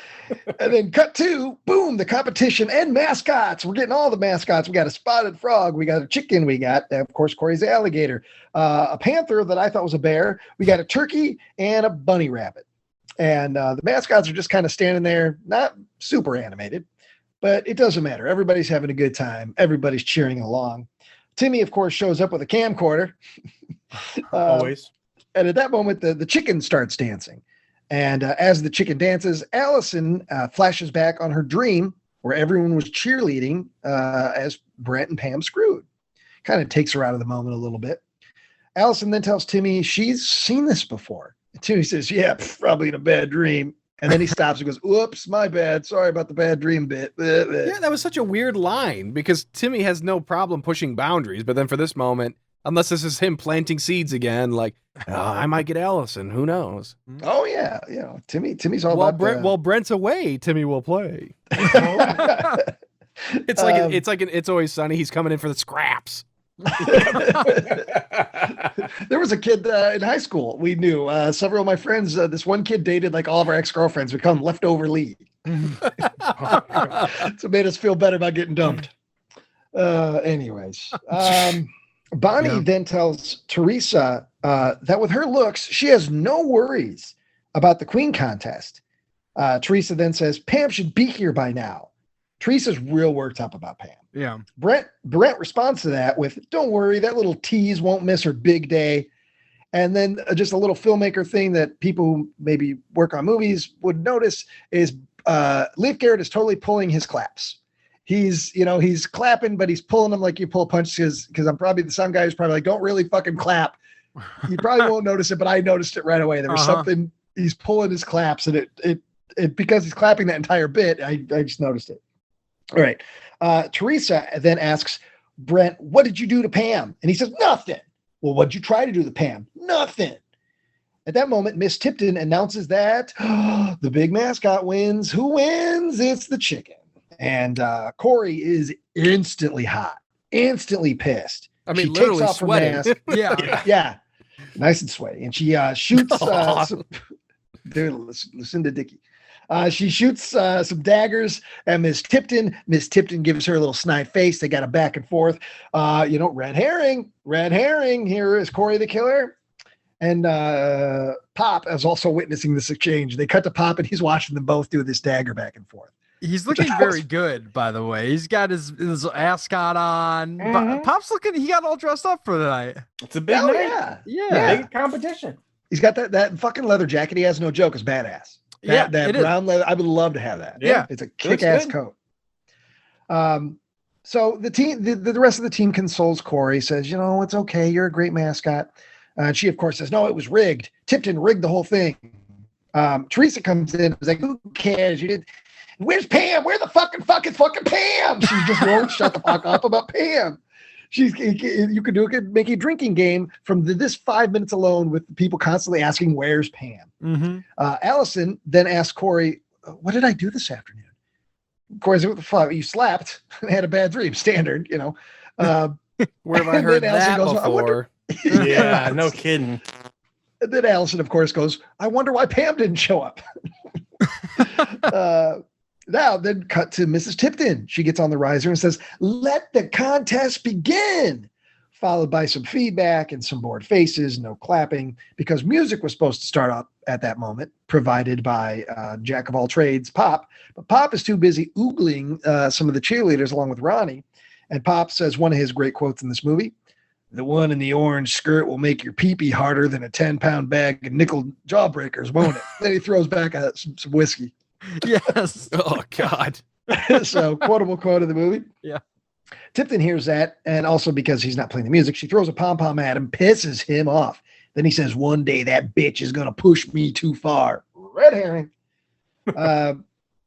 And then cut to, boom, the competition and mascots. We're getting all the mascots. We got a spotted frog. We got a chicken. We got, of course, Corey's alligator. A panther that I thought was a bear. We got a turkey and a bunny rabbit. And the mascots are just kind of standing there, not super animated, but it doesn't matter. Everybody's having a good time. Everybody's cheering along. Timmy, of course, shows up with a camcorder. Always. And at that moment, the chicken starts dancing. And as the chicken dances, Alison flashes back on her dream where everyone was cheerleading as Brent and Pam screwed. Kind of takes her out of the moment a little bit. Alison then tells Timmy she's seen this before. And Timmy says, yeah, probably in a bad dream. And then he stops and goes, "Oops, my bad. Sorry about the bad dream bit." Yeah, that was such a weird line because Timmy has no problem pushing boundaries. But then for this moment, unless this is him planting seeds again, like, I might get Alison. Who knows? Oh, yeah. Timmy's all about while Brent's away, Timmy will play. It's Always Sunny. He's coming in for the scraps. There was a kid in high school we knew. Several of my friends, this one kid dated like all of our ex-girlfriends. We call him Leftover Lee. So it made us feel better about getting dumped. Anyways, Bonnie then tells Teresa that with her looks, she has no worries about the Queen contest. Teresa then says Pam should be here by now. Teresa's real worked up about Pam. Yeah. Brent responds to that with, "Don't worry, that little tease won't miss her big day." And then just a little filmmaker thing that people who maybe work on movies would notice is Leif Garrett is totally pulling his claps. He's clapping, but he's pulling them like you pull a punch because I'm probably the sound guy who's probably like, "Don't really fucking clap." You probably won't notice it, but I noticed it right away. There was something, he's pulling his claps, and it because he's clapping that entire bit, I just noticed it. All right. Teresa then asks Brent, "What did you do to Pam?" And he says, "Nothing." "Well, what'd you try to do to Pam?" "Nothing." At that moment, Miss Tipton announces that the big mascot wins. Who wins? It's the chicken. And Corey is instantly hot, instantly pissed. I mean, she literally takes off sweating. Her mask. Yeah. Nice and sweaty. And she shoots Lucinda Dickey. She shoots some daggers at Miss Tipton. Miss Tipton gives her a little snide face. They got a back and forth. Red herring. Here is Corey the killer. And Pop is also witnessing this exchange. They cut to Pop, and he's watching them both do this dagger back and forth. He's looking very good, by the way. He's got his ascot on. Pop's looking, he got all dressed up for the night. It's a big night. Yeah. Big competition. He's got that fucking leather jacket. He has no joke. Is badass. That brown leather. I would love to have that. Yeah. It's a kick-ass coat. So the team, the rest of the team consoles Corey, says, "It's okay. You're a great mascot." And she, of course, says, "No, it was rigged. Tipton rigged the whole thing." Teresa comes in and is like, "Who cares? You did. Where's Pam? Where the fucking Pam?" She just won't shut the fuck up about Pam. You could make a drinking game from this 5 minutes alone with people constantly asking, "Where's Pam?" Mm-hmm. Allison then asks Corey, "What did I do this afternoon?" Corey said, "What the fuck? You slept and had a bad dream." Standard, Where have I heard that before? Yeah, no kidding. And then Allison, of course, goes, "I wonder why Pam didn't show up." Now, then cut to Mrs. Tipton. She gets on the riser and says, "Let the contest begin," followed by some feedback and some bored faces, no clapping, because music was supposed to start up at that moment, provided by Jack of all trades, Pop. But Pop is too busy oogling some of the cheerleaders along with Ronnie. And Pop says one of his great quotes in this movie, "The one in the orange skirt will make your pee-pee harder than a 10-pound bag of nickel jawbreakers, won't it?" Then he throws back some whiskey. Yes. Oh, God. So, quotable quote of the movie. Yeah. Tipton hears that, and also because he's not playing the music, she throws a pom-pom at him, pisses him off. Then he says, "One day that bitch is going to push me too far." Red herring.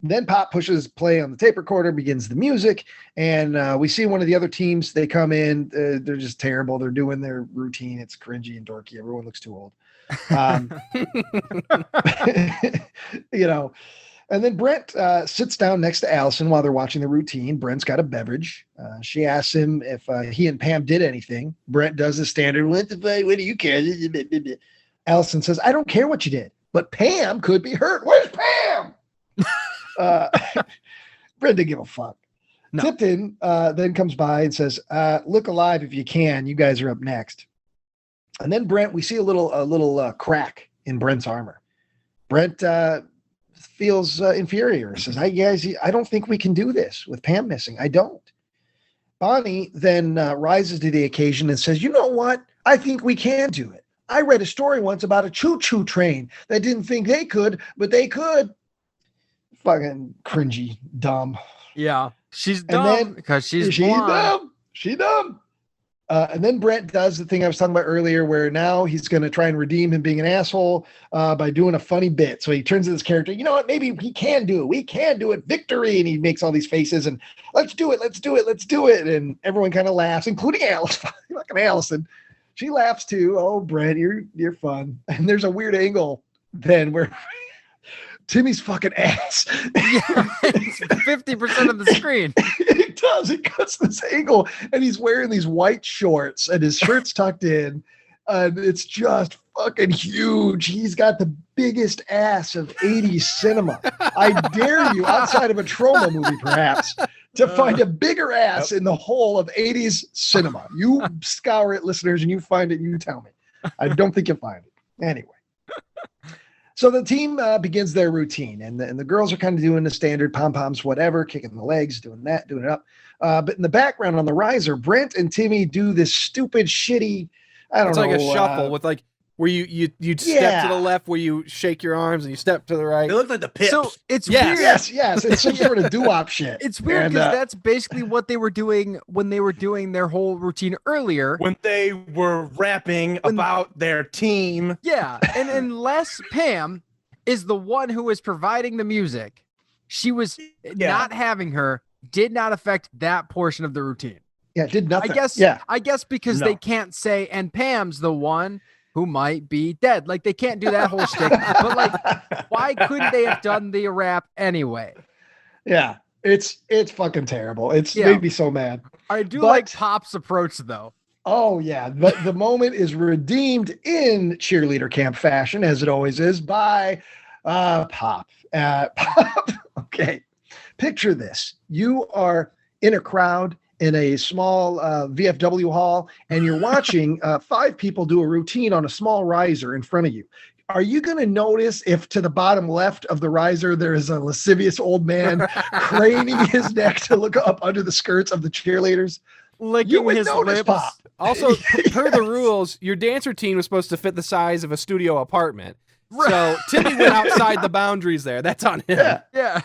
Then Pop pushes play on the tape recorder, begins the music, and we see one of the other teams. They come in. They're just terrible. They're doing their routine. It's cringy and dorky. Everyone looks too old. And then Brent sits down next to Alison while they're watching the routine. Brent's got a beverage. She asks him if he and Pam did anything. Brent does the standard, "What do you care?" Alison says, "I don't care what you did, but Pam could be hurt. Where's Pam?" Brent didn't give a fuck. No. Tipton then comes by and says, "Look alive if you can. You guys are up next." And then Brent, we see a little crack in Brent's armor. Brent feels inferior. Says, I don't think we can do this with Pam missing. I don't. Bonnie then rises to the occasion and says, "You know what? I think we can do it. I read a story once about a choo-choo train that didn't think they could, but they could." Fucking cringy, dumb. Yeah. She's dumb because she's dumb. She's dumb. And then Brent does the thing I was talking about earlier, where now he's going to try and redeem him being an asshole by doing a funny bit. So he turns to this character, you know what? Maybe he can do it. We can do it. Victory. And he makes all these faces and let's do it. Let's do it. Let's do it. And everyone kind of laughs, including Alison. Fucking Alison. She laughs too. Oh, Brent, you're fun. And there's a weird angle then where Timmy's fucking ass. Yeah, it's 50% of the screen. It does. It cuts this angle, and he's wearing these white shorts, and his shirt's tucked in, and it's just fucking huge. He's got the biggest ass of 80s cinema. I dare you, outside of a trauma movie, perhaps, to find a bigger ass in the whole of 80s cinema. You scour it, listeners, and you find it, you tell me. I don't think you'll find it. Anyway. So the team begins their routine, and the girls are kind of doing the standard pom-poms, whatever, kicking the legs, doing that, doing it up. But in the background on the riser, Brent and Timmy do this stupid, shitty, I don't know. It's like a shuffle with like, where you step to the left, where you shake your arms, and you step to the right. They look like the Pips. So it's weird. weird. Yes. It's some sort of doo-wop shit. It's weird because that's basically what they were doing when they were doing their whole routine earlier. When they were rapping about their team. Yeah, and unless Pam is the one who is providing the music, she was not having her, did not affect that portion of the routine. Yeah, it did nothing. I guess because they can't say, and Pam's the one who might be dead. Like, they can't do that whole shtick. But, like, why couldn't they have done the rap anyway? Yeah, it's fucking terrible. It's made me so mad. I do like Pop's approach, though. Oh, yeah. But the moment is redeemed in cheerleader camp fashion, as it always is, by Pop. Pop. Okay. Picture this. You are in a crowd in a small VFW hall, and you're watching 5 people do a routine on a small riser in front of you. Are you going to notice if to the bottom left of the riser there is a lascivious old man craning his neck to look up under the skirts of the cheerleaders? Licking his lips. Pop. Also, per the rules, your dance routine was supposed to fit the size of a studio apartment. Right. So Timmy went outside the boundaries there. That's on him. Yeah.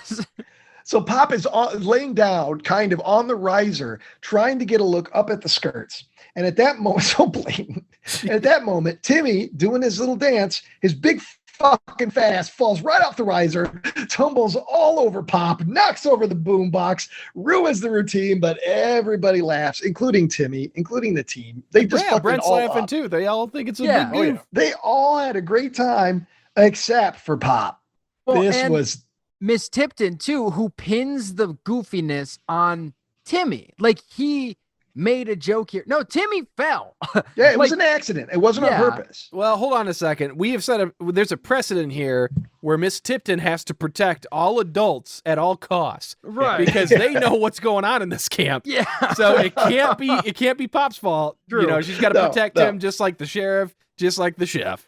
So Pop is laying down kind of on the riser, trying to get a look up at the skirts. And at that moment, so blatant. And at that moment, Timmy, doing his little dance, his big fucking fast falls right off the riser, tumbles all over Pop, knocks over the boombox, ruins the routine, but everybody laughs, including Timmy, including the team. They just fucking Brent's all laughing up. too. They all think it's a big goof. They all had a great time except for Pop. Well, this was Miss Tipton too, who pins the goofiness on Timmy. Like, he made a joke here. No, Timmy fell. Yeah, it was an accident. It wasn't on purpose. Well, hold on a second. We have said there's a precedent here where Miss Tipton has to protect all adults at all costs, right? Because they know what's going on in this camp. Yeah. So it can't be Pop's fault. True. You know, she's got to protect him, just like the sheriff, just like the chef.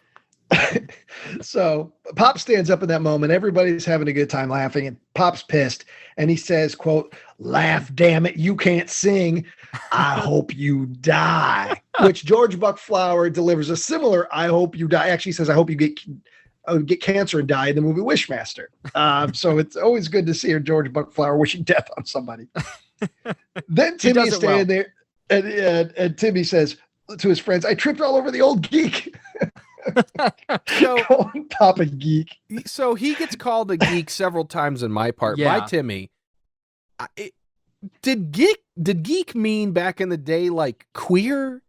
So Pop stands up in that moment. Everybody's having a good time laughing, and Pop's pissed. And he says, quote, "Laugh, damn it, you can't sing. I hope you die." Which George Buckflower delivers a similar "I hope you die." Actually says, "I hope you get cancer and die" in the movie Wishmaster. So it's always good to see George Buckflower wishing death on somebody. Then Timmy is standing there, and Timmy says to his friends, "I tripped all over the old geek." So calling Pop a geek. So he gets called a geek several times in my part by Timmy. Did geek mean back in the day like queer?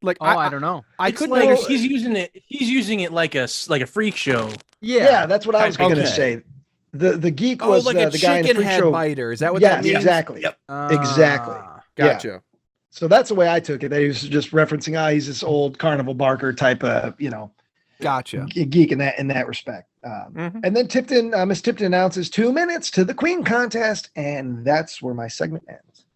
Like I don't know. I couldn't. Like, he's using it like a freak show. Yeah, that's what I was going to say. The geek was like the guy in the freak show. Biter. Is that what that means? Exactly. Yep. Exactly. Gotcha. Yeah. So that's the way I took it. That he was just referencing, he's this old carnival barker type of, gotcha, geek in that respect. And then Miss Tipton announces 2 minutes to the Queen contest, and that's where my segment ends.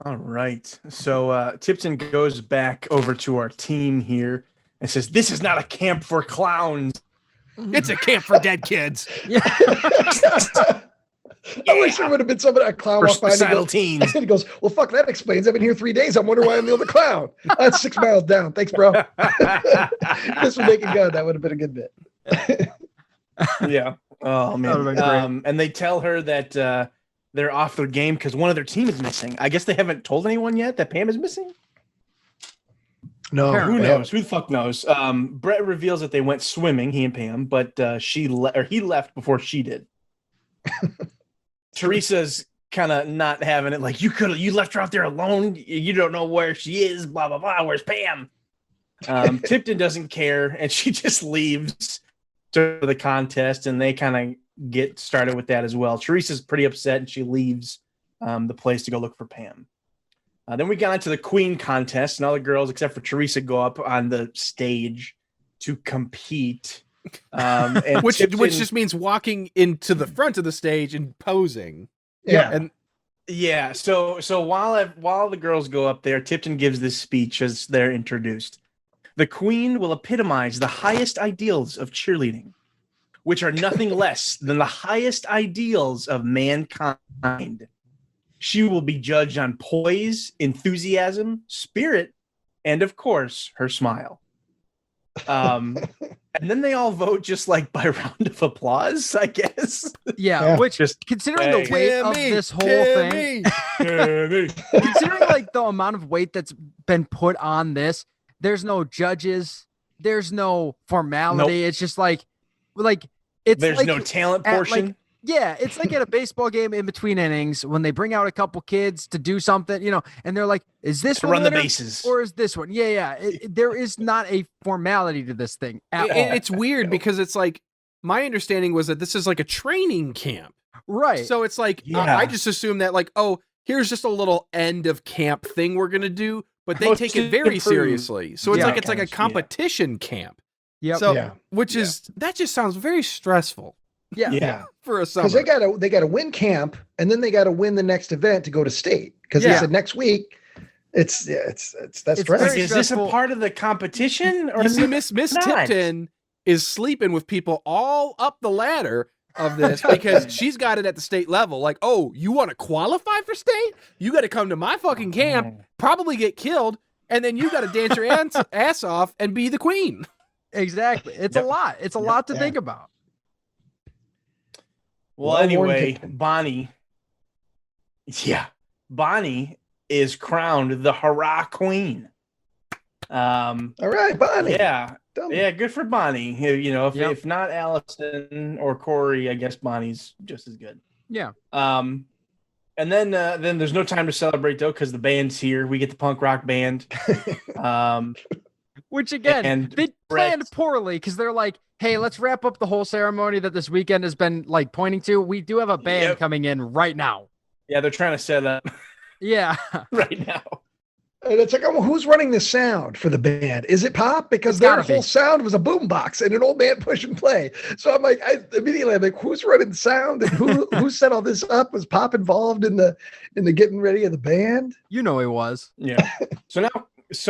All right. So Tipton goes back over to our team here and says, "This is not a camp for clowns. It's a camp for dead kids." I wish there would have been somebody, a clown walk by teens. And he goes, "Well, fuck, that explains. I've been here 3 days. I'm wondering why I'm the only clown." That's 6 miles down. Thanks, bro. This would make it good. That would have been a good bit. Yeah. Oh, man. And they tell her that they're off their game because one of their team is missing. I guess they haven't told anyone yet that Pam is missing. No, who knows? Who the fuck knows? Brett reveals that they went swimming, he and Pam, but he left before she did. Teresa's kind of not having it. Like, you left her out there alone. You don't know where she is. Blah blah blah. Where's Pam? Tipton doesn't care, and she just leaves to the contest, and they kind of get started with that as well. Teresa's pretty upset, and she leaves the place to go look for Pam. Then we got into the Queen contest, and all the girls except for Teresa go up on the stage to compete. And which just means walking into the front of the stage and posing. So while the girls go up there, Tipton gives this speech as they're introduced. The Queen will epitomize the highest ideals of cheerleading, which are nothing less than the highest ideals of mankind. She will be judged on poise, enthusiasm, spirit, and of course, her smile. And then they all vote just like by round of applause, I guess. Yeah. Which, just considering the weight of this whole thing, considering like the amount of weight that's been put on this, there's no judges, there's no formality. Nope. It's just like there's like, no talent portion. It's like at a baseball game in between innings when they bring out a couple kids to do something, and they're like, is this to run the bases or is this one? There is not a formality to this thing at all. It's weird because it's like, my understanding was that this is like a training camp. Right. So it's like, I just assume that like, oh, here's just a little end of camp thing we're going to do, but they take it very seriously. So it's like a competition camp. Yep. So, that just sounds very stressful. Yeah. For a summer. Because they gotta win camp, and then they gotta win the next event to go to state. Because they said next week, that's stressful. Is this a part of the competition, or Miss Tipton is sleeping with people all up the ladder of this because she's got it at the state level. Like, oh, you want to qualify for state? You got to come to my fucking camp, probably get killed, and then you got to dance your ass off and be the queen. Exactly. It's a lot. It's a lot to think about. Well, anyway, Bonnie is crowned the Hurrah Queen. All right, Bonnie. Yeah, good for Bonnie. If not Alison or Corey, I guess Bonnie's just as good. Yeah. And then there's no time to celebrate though because the band's here. We get the punk rock band. Which again, they planned poorly because they're like, hey, let's wrap up the whole ceremony that this weekend has been like pointing to. We do have a band coming in right now. Yeah, they're trying to set up. Yeah. Right now. And it's like, who's running the sound for the band? Is it Pop? Because their whole sound was a boombox and an old man push and play. So I'm like, I'm like, who's running the sound and who set all this up? Was Pop involved in the getting ready of the band? You know he was. Yeah. So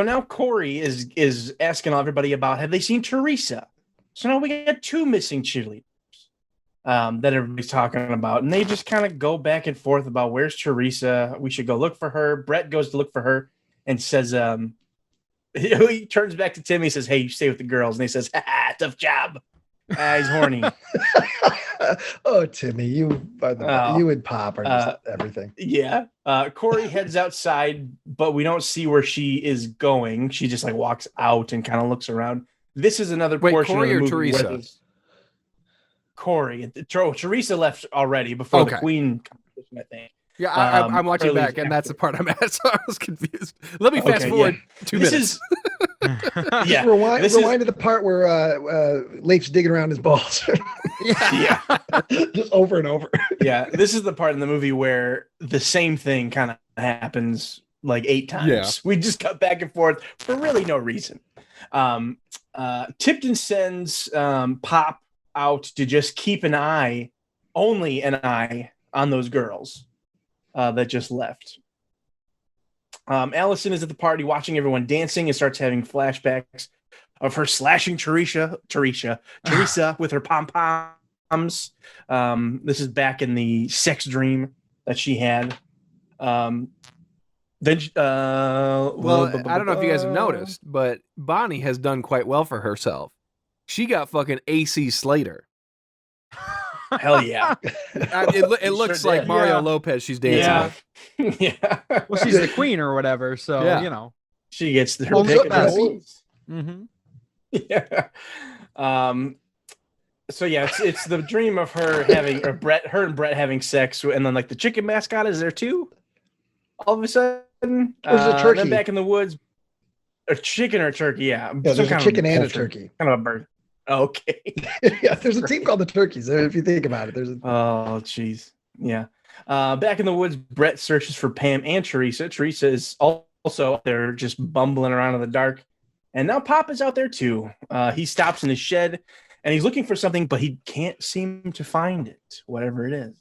now Corey is asking everybody about, have they seen Teresa? So now we got two missing cheerleaders that everybody's talking about. And they just kind of go back and forth about where's Teresa? We should go look for her. Brett goes to look for her and says, he turns back to Timmy and says, hey, you stay with the girls. And he says, tough job. He's horny. Oh, Timmy, you and Pop are just everything. Yeah. Corey heads outside, but we don't see where she is going. She just like walks out and kind of looks around. This is another portion Corey of the or movie. Teresa? Corey. Teresa left already before the Queen competition, I think. Yeah, I'm watching back, and that's the part I'm at, so I was confused. Let me fast forward 2 minutes. Rewind to the part where Leif's digging around his balls. Just over and over. Yeah, this is the part in the movie where the same thing kind of happens like 8 times. Yeah. We just cut back and forth for really no reason. Tipton sends Pop out to just keep only an eye on those girls that just left. Alison is at the party watching everyone dancing and starts having flashbacks of her slashing Teresa with her pom-poms. This is back in the sex dream that she had. I don't know if you guys have noticed, but Bonnie has done quite well for herself. She got fucking AC Slater. Hell yeah. It looks like Mario Lopez she's dancing with. Yeah. Well, she's the queen or whatever, so, She gets her pick of the woods. Mm-hmm. Yeah. So yeah, it's the dream of her and Brett having sex, and then like the chicken mascot is there too. All of a sudden, there's a turkey. Then back in the woods, a chicken or a turkey. Yeah, there's a chicken and a turkey. Kind of a bird. Okay. Yeah, there's a team called the Turkeys. If you think about it, Oh, jeez. Yeah. Back in the woods, Brett searches for Pam and Teresa. Teresa is also out there just bumbling around in the dark. And now Pop is out there too. He stops in his shed and he's looking for something, but he can't seem to find it, whatever it is.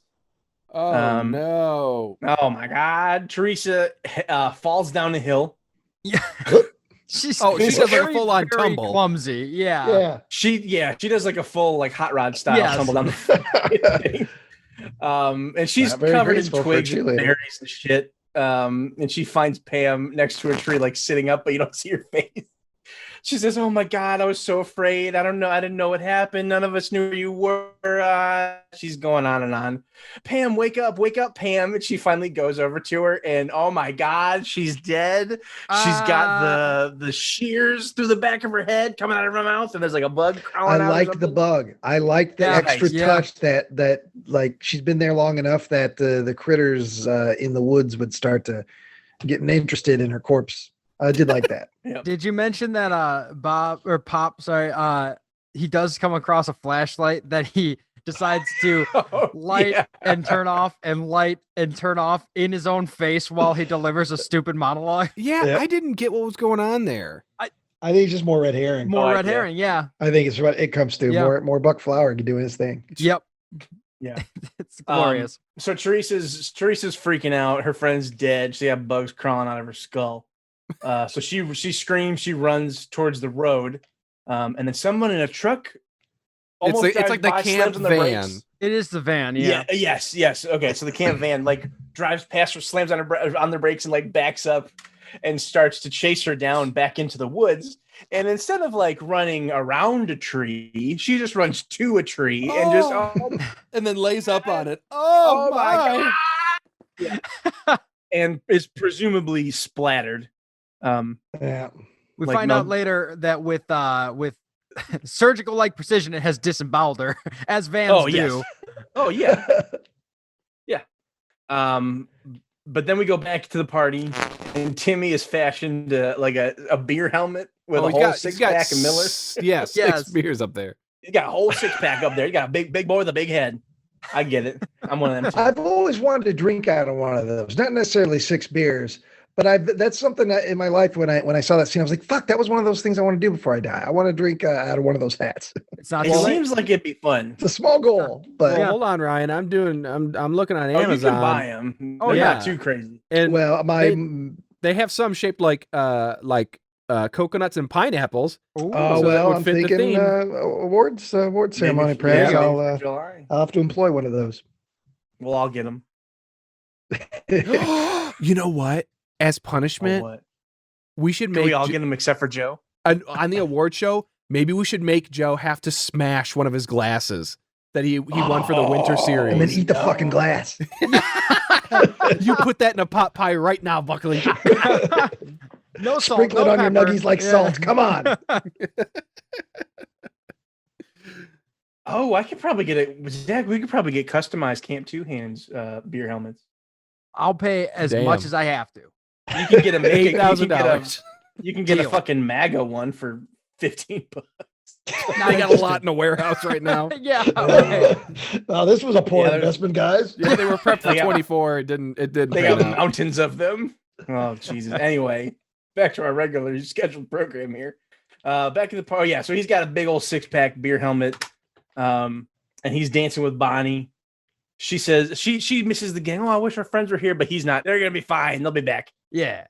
Oh, no. Oh, my God. Teresa falls down the hill. Yeah. She does like a full-on tumble. Clumsy. Yeah. She does like a full like hot rod style tumble down the and she's covered in twigs and berries and shit. And she finds Pam next to a tree, like sitting up, but you don't see her face. She says, "Oh my God, I was so afraid. I didn't know what happened. None of us knew where you were." She's going on and on. Pam, wake up, Pam. And she finally goes over to her, and oh my God, she's dead. She's got the shears through the back of her head coming out of her mouth, and there's like a bug crawling out. I like the bug. I like the extra touch that like she's been there long enough that the critters in the woods would start to getting interested in her corpse. I did like that. Yep. Did you mention that Pop, he does come across a flashlight that he decides to light and turn off and light and turn off in his own face while he delivers a stupid monologue? Yeah, I didn't get what was going on there. I think it's just more red herring. More red herring, yeah. I think it's what it comes to. Yep. More Buck Flower doing his thing. Yep. Yeah. It's glorious. So Teresa's freaking out. Her friend's dead. She got bugs crawling out of her skull. So she screams, she runs towards the road, and then someone in a truck. It's like the camp van. It is the van, yeah. Yes. Okay, so the camp van like drives past her, slams on the brakes, and like backs up and starts to chase her down back into the woods. And instead of like running around a tree, she just runs to a tree and just and then lays up on it. Oh my God. Yeah. And is presumably splattered. We find out later that with surgical like precision, it has disemboweled her, as vans do. Yes. Oh yeah. Yeah. But then we go back to the party, and Timmy is fashioned like a beer helmet with a whole six-pack of Miller. Yes, 6 beers up there. He's got a whole 6-pack up there. He got a big boy with a big head. I get it. I'm one of them too. I've always wanted to drink out of one of those. Not necessarily 6 beers, but that's something that in my life when I saw that scene, I was like, "Fuck, that was one of those things I want to do before I die. I want to drink out of one of those hats." It's not. It seems like it'd be fun. It's a small goal, but hold on, Ryan. I'm looking on Amazon. You can buy them. They're not too crazy. And well, they have some shaped like coconuts and pineapples. I'm thinking award ceremony. Perhaps I'll have to employ one of those. We'll all get them. You know what? As punishment, we should make. We all get them except for Joe. On the award show, maybe we should make Joe have to smash one of his glasses that he won for the winter series, and then eat the fucking glass. You put that in a pot pie right now, Buckley. No salt, sprinkle it on pepper. your nuggies like salt. Come on. I could probably get it. Zach, we could probably get customized Camp Two Hands beer helmets. I'll pay as much as I have to. You can get $8,000. You can get a fucking MAGA one for $15. Now I got a lot in a warehouse right now. Yeah. This was a poor investment, guys. Yeah, they were prepped for 24. It didn't. They got mountains of them. Oh Jesus. Anyway, back to our regular scheduled program here. Back to the party. Yeah. So he's got a big old 6-pack beer helmet. And he's dancing with Bonnie. She says she misses the gang. I wish our friends were here, but he's not. They're gonna be fine. They'll be back. Yeah.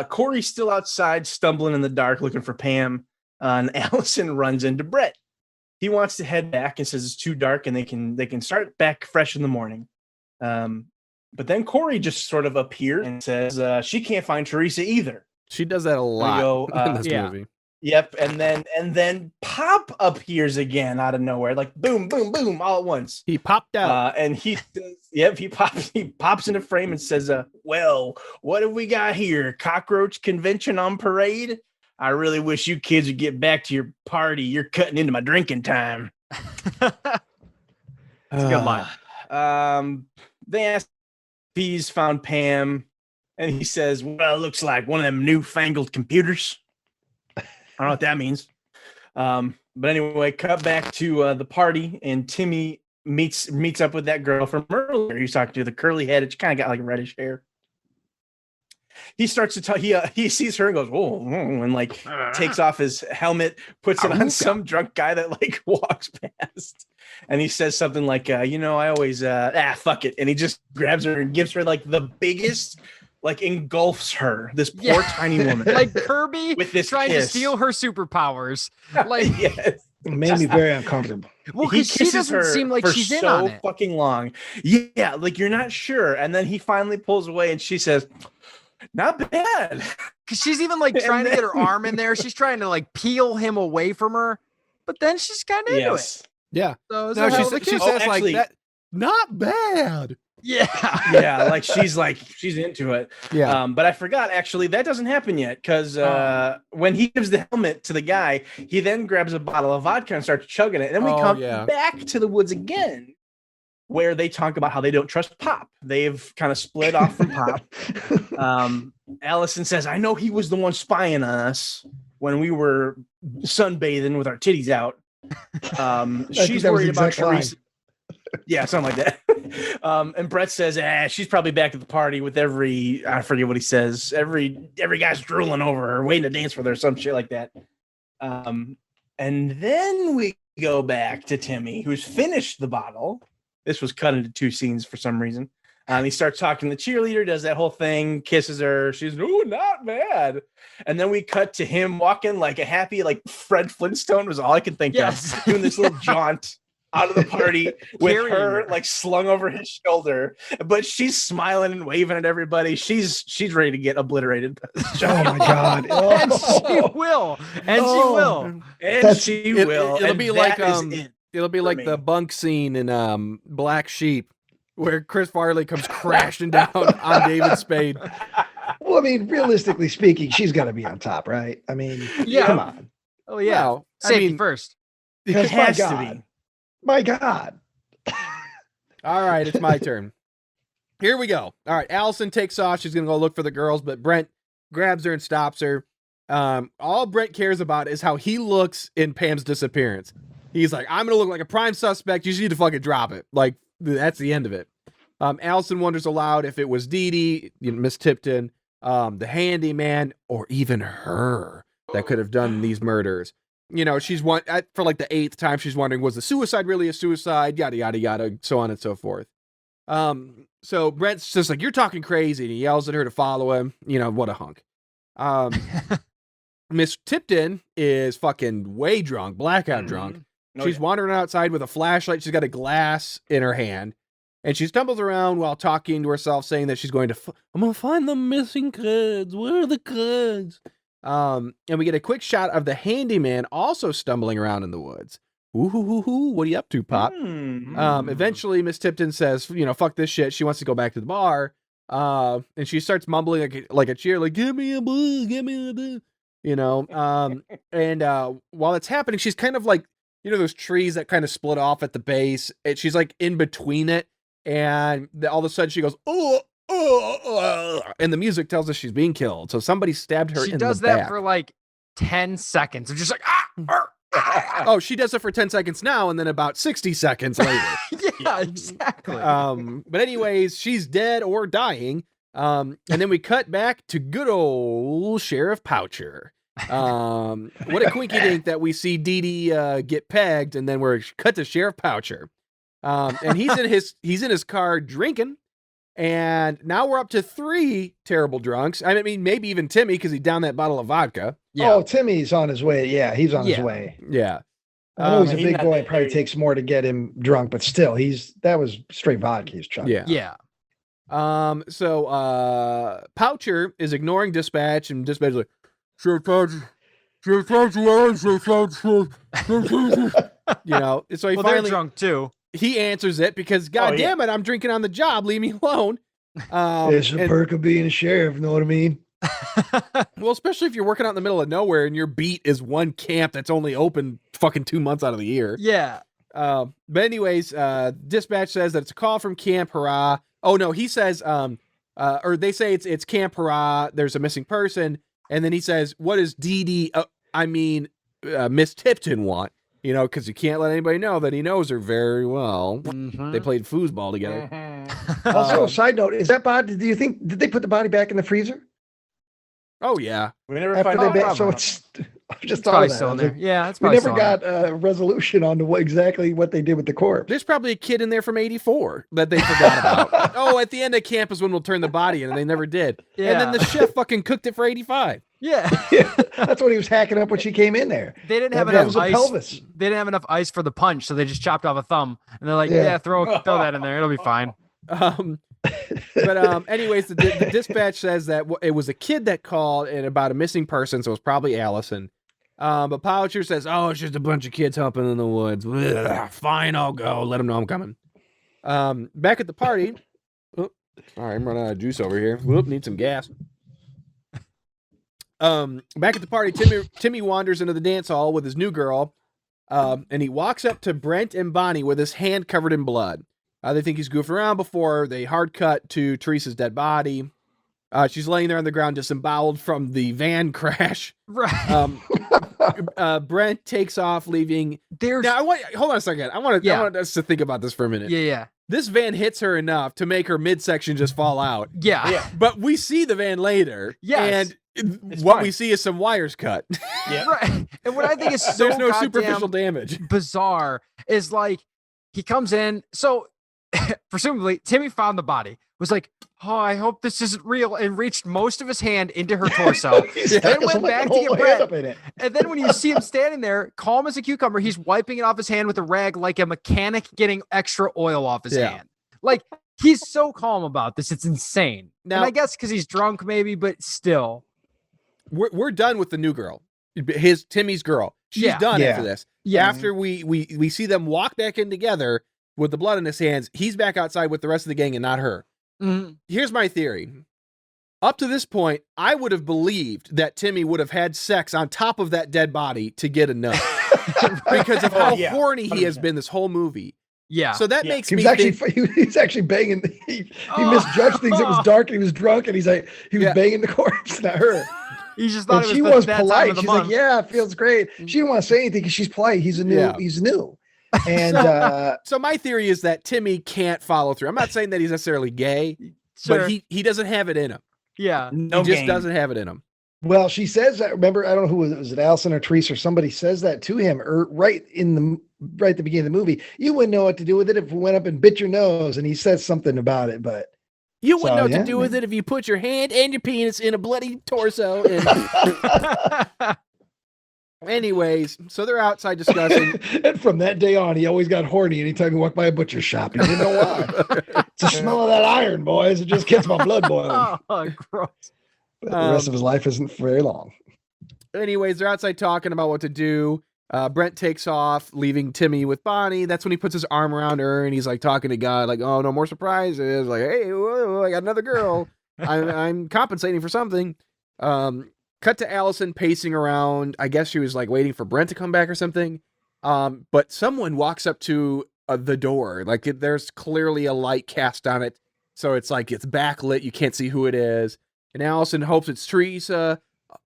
Corey's still outside, stumbling in the dark, looking for Pam. And Alison runs into Brett. He wants to head back and says it's too dark, and they can start back fresh in the morning. But then Corey just sort of appears and says she can't find Teresa either. She does that a lot in this movie. Yep, and then Pop appears again out of nowhere, like boom, boom, boom, all at once. He popped out, and he says, "Yep." He pops into frame and says, "Well, what have we got here? Cockroach convention on parade? I really wish you kids would get back to your party. You're cutting into my drinking time." It's a good line. They ask if he's found Pam, and he says, "Well, it looks like one of them newfangled computers." I don't know what that means. But anyway, cut back to the party, and Timmy meets up with that girl from earlier. He's talking to the curly head. She kind of got like reddish hair. He starts to tell. He sees her and goes, "Whoa!" and like takes off his helmet, puts it on some drunk guy that like walks past, and he says something like, "I always fuck it," and he just grabs her and gives her like the biggest. Like engulfs her, this poor tiny woman, like Kirby with this trying kiss. to steal her superpowers. Like, yes. It made me very uncomfortable. Well, because she doesn't seem like she's in on it. So fucking long. Yeah, like you're not sure, and then he finally pulls away, and she says, "Not bad." Because she's even like trying to get her arm in there. She's trying to like peel him away from her, but then she's kind of into it. Yeah. So she says like that. Not bad. Yeah. Like she's into it. Yeah. But I forgot actually that doesn't happen yet because when he gives the helmet to the guy, he then grabs a bottle of vodka and starts chugging it. And then we come back to the woods again, where they talk about how they don't trust Pop. They've kind of split off from Pop. Alison says, "I know he was the one spying on us when we were sunbathing with our titties out." She's worried about Teresa. Yeah, something like that. And Brett says, she's probably back at the party with I forget what he says. Every guy's drooling over her, waiting to dance with her, some shit like that. And then we go back to Timmy, who's finished the bottle. This was cut into two scenes for some reason. He starts talking to the cheerleader, does that whole thing, kisses her. She's, "Ooh, not bad." And then we cut to him walking like a happy, like Fred Flintstone was all I could think of, doing this little jaunt out of the party with her like slung over his shoulder, but she's smiling and waving at everybody. She's ready to get obliterated. Oh my god! And she will. It'll be like it'll be like the bunk scene in Black Sheep, where Chris Farley comes crashing down on David Spade. Well, I mean, realistically speaking, she's got to be on top, right? I mean, come on. Oh yeah, well, safety first. Because my God. My God. All right, it's my turn. Here we go. All right, Alison takes off. She's going to go look for the girls, but Brent grabs her and stops her. All Brent cares about is how he looks in Pam's disappearance. He's like, "I'm going to look like a prime suspect. You just need to fucking drop it." Like, that's the end of it. Alison wonders aloud if it was Dee Dee, Miss Tipton, the handyman, or even her that could have done these murders. She's for like the 8th time, she's wondering, was the suicide really a suicide? Yada, yada, yada, so on and so forth. So Brent's just like, "You're talking crazy," and he yells at her to follow him. What a hunk. Miss Tipton is fucking way drunk, blackout drunk. She's wandering outside with a flashlight. She's got a glass in her hand, and she stumbles around while talking to herself, saying that she's going to, "I'm going to find the missing kids. Where are the kids?" And we get a quick shot of the handyman also stumbling around in the woods. Ooh, what are you up to, Pop? Eventually, Miss Tipton says, "Fuck this shit." She wants to go back to the bar. And she starts mumbling like a cheer, like, "Give me a boo, give me a boo." And while it's happening, she's kind of like, those trees that kind of split off at the base. And she's like in between it. And all of a sudden she goes, "Oh, and the music tells us she's being killed. So somebody stabbed her in the back. She does that for like 10 seconds. It's just like, oh, she does it for 10 seconds now, and then about 60 seconds later. Yeah, exactly. But anyways, she's dead or dying. And then we cut back to good old Sheriff Poucher. What a quinky dink that we see Dee Dee get pegged, and then we're cut to Sheriff Poucher. And he's in his car drinking. And now we're up to 3 terrible drunks. I mean, maybe even Timmy, because he downed that bottle of vodka. Yeah. Oh, Timmy's on his way. Yeah, he's on his way. Yeah. I know he's a big boy. It probably takes more to get him drunk, but still, that was straight vodka he's chugging. Yeah. So Poucher is ignoring dispatch, and dispatch is like, "Sheriff Poucher, You know, so he finally drunk too. He answers it because, God damn it, I'm drinking on the job. Leave me alone. It's a perk of being a sheriff. You know what I mean? Well, especially if you're working out in the middle of nowhere and your beat is one camp that's only open fucking 2 months out of the year. Yeah. But anyways, dispatch says that it's a call from Camp Hurrah. Oh no, he says, or they say it's Camp Hurrah. There's a missing person. And then he says, what does Miss Tipton want? You know, because you can't let anybody know that he knows her very well. Mm-hmm. They played foosball together. Mm-hmm. Also, side note, is that body, did they put the body back in the freezer? Oh, yeah. We never find out. So it's just probably still in there. Yeah, it's we probably never got a resolution on exactly what they did with the corpse. There's probably a kid in there from '84 that they forgot about. Oh, at the end of camp is when we'll turn the body in, and they never did. Yeah. And then the chef fucking cooked it for '85. Yeah. That's what he was hacking up when she came in there. They didn't have enough ice. Pelvis. They didn't have enough ice for the punch, so they just chopped off a thumb. And they're like, throw that in there. It'll be fine. Anyways, the dispatch says that it was a kid that called and about a missing person, so it was probably Alison. But Poucher says, oh, it's just a bunch of kids humping in the woods. Ugh, fine, I'll go. Let them know I'm coming. Back at the party. All right, I'm running out of juice over here. Whoop, need some gas. Back at the party, Timmy wanders into the dance hall with his new girl, and he walks up to Brent and Bonnie with his hand covered in blood. They think he's goofing around before they hard cut to Teresa's dead body. She's laying there on the ground, disemboweled from the van crash. Right. Brent takes off, leaving. Hold on a second. I want us to think about this for a minute. Yeah. This van hits her enough to make her midsection just fall out. Yeah. But we see the van later. Yes. And we see is some wires cut. Yeah. Right. And what I think is so there's no superficial damage. Bizarre is like he comes in. So presumably Timmy found the body, was like, oh, I hope this isn't real, and reached most of his hand into her torso. Then went back to get Brett. And then when you see him standing there, calm as a cucumber, he's wiping it off his hand with a rag like a mechanic getting extra oil off his hand. Like, he's so calm about this. It's insane. Now, and I guess because he's drunk maybe, but still. We're done with the new girl. Timmy's girl. She's done after this. Yeah. After we see them walk back in together with the blood in his hands, he's back outside with the rest of the gang and not her. Mm-hmm. Here's my theory. Up to this point, I would have believed that Timmy would have had sex on top of that dead body to get a nut. Because of how horny he has been this whole movie. Yeah. So that makes me think... He's actually banging. He misjudged things. It was dark and he was drunk and he was banging the corpse, not her. He just thought she was polite. She's like, yeah, it feels great. She didn't want to say anything because she's polite. He's new. And so my theory is that Timmy can't follow through. I'm not saying that he's necessarily gay, but he doesn't have it in him. Yeah. He just doesn't have it in him. Well, she says that, remember, I don't know who was it, Alison or Teresa or somebody says that to him right at the beginning of the movie. You wouldn't know what to do with it if we went up and bit your nose, and he says something about it, but you wouldn't know what to do with it if you put your hand and your penis in a bloody torso. And anyways, so they're outside discussing. And from that day on, he always got horny anytime he walked by a butcher shop. He didn't know why. It's the smell of that iron, boys. It just gets my blood boiling. Oh, gross. But the rest of his life isn't very long. Anyways, they're outside talking about what to do. Brent takes off, leaving Timmy with Bonnie. That's when he puts his arm around her and he's like talking to God, like, oh, no more surprises. Like, hey, whoa, I got another girl. I'm compensating for something. Cut to Alison pacing around. I guess she was like waiting for Brent to come back or something. But someone walks up to the door. Like there's clearly a light cast on it. So it's like it's backlit. You can't see who it is. And Alison hopes it's Teresa,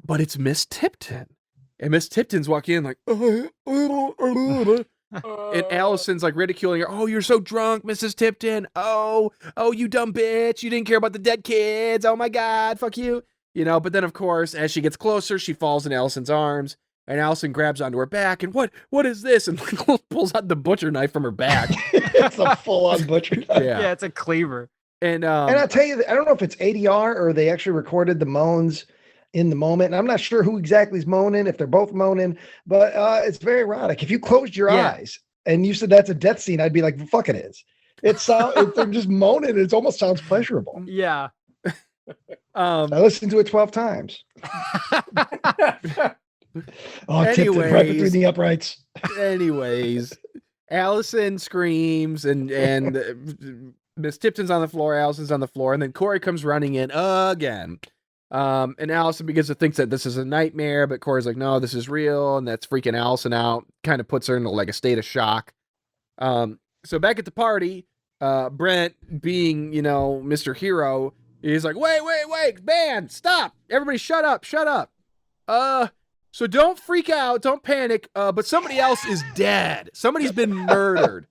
but it's Miss Tipton. And Miss Tipton's walking in like, and Allison's like ridiculing her. Oh, you're so drunk, Mrs. Tipton. Oh, you dumb bitch. You didn't care about the dead kids. Oh my God, fuck you. You know, but then of course, as she gets closer, she falls in Allison's arms, and Alison grabs onto her back, and what is this? And pulls out the butcher knife from her back. It's a full-on butcher knife. Yeah, it's a cleaver. And I'll tell you, I don't know if it's ADR or they actually recorded the moans in the moment. And I'm not sure who exactly is moaning, if they're both moaning, but it's very erotic. If you closed your eyes and you said that's a death scene, I'd be like, the fuck it is. They're just moaning. It almost sounds pleasurable. Yeah. I listened to it 12 times. Tipped it right between the uprights. Anyways, Alison screams and Miss Tipton's on the floor, Alison's on the floor, and then Corey comes running in again. And Alison begins to think that this is a nightmare, but Corey's like, no, this is real, and that's freaking Alison out. Kind of puts her into like a state of shock. So back at the party, Brent, being, Mr. Hero, he's like, wait, band, stop. Everybody shut up. So don't freak out, don't panic, but somebody else is dead. Somebody's been murdered.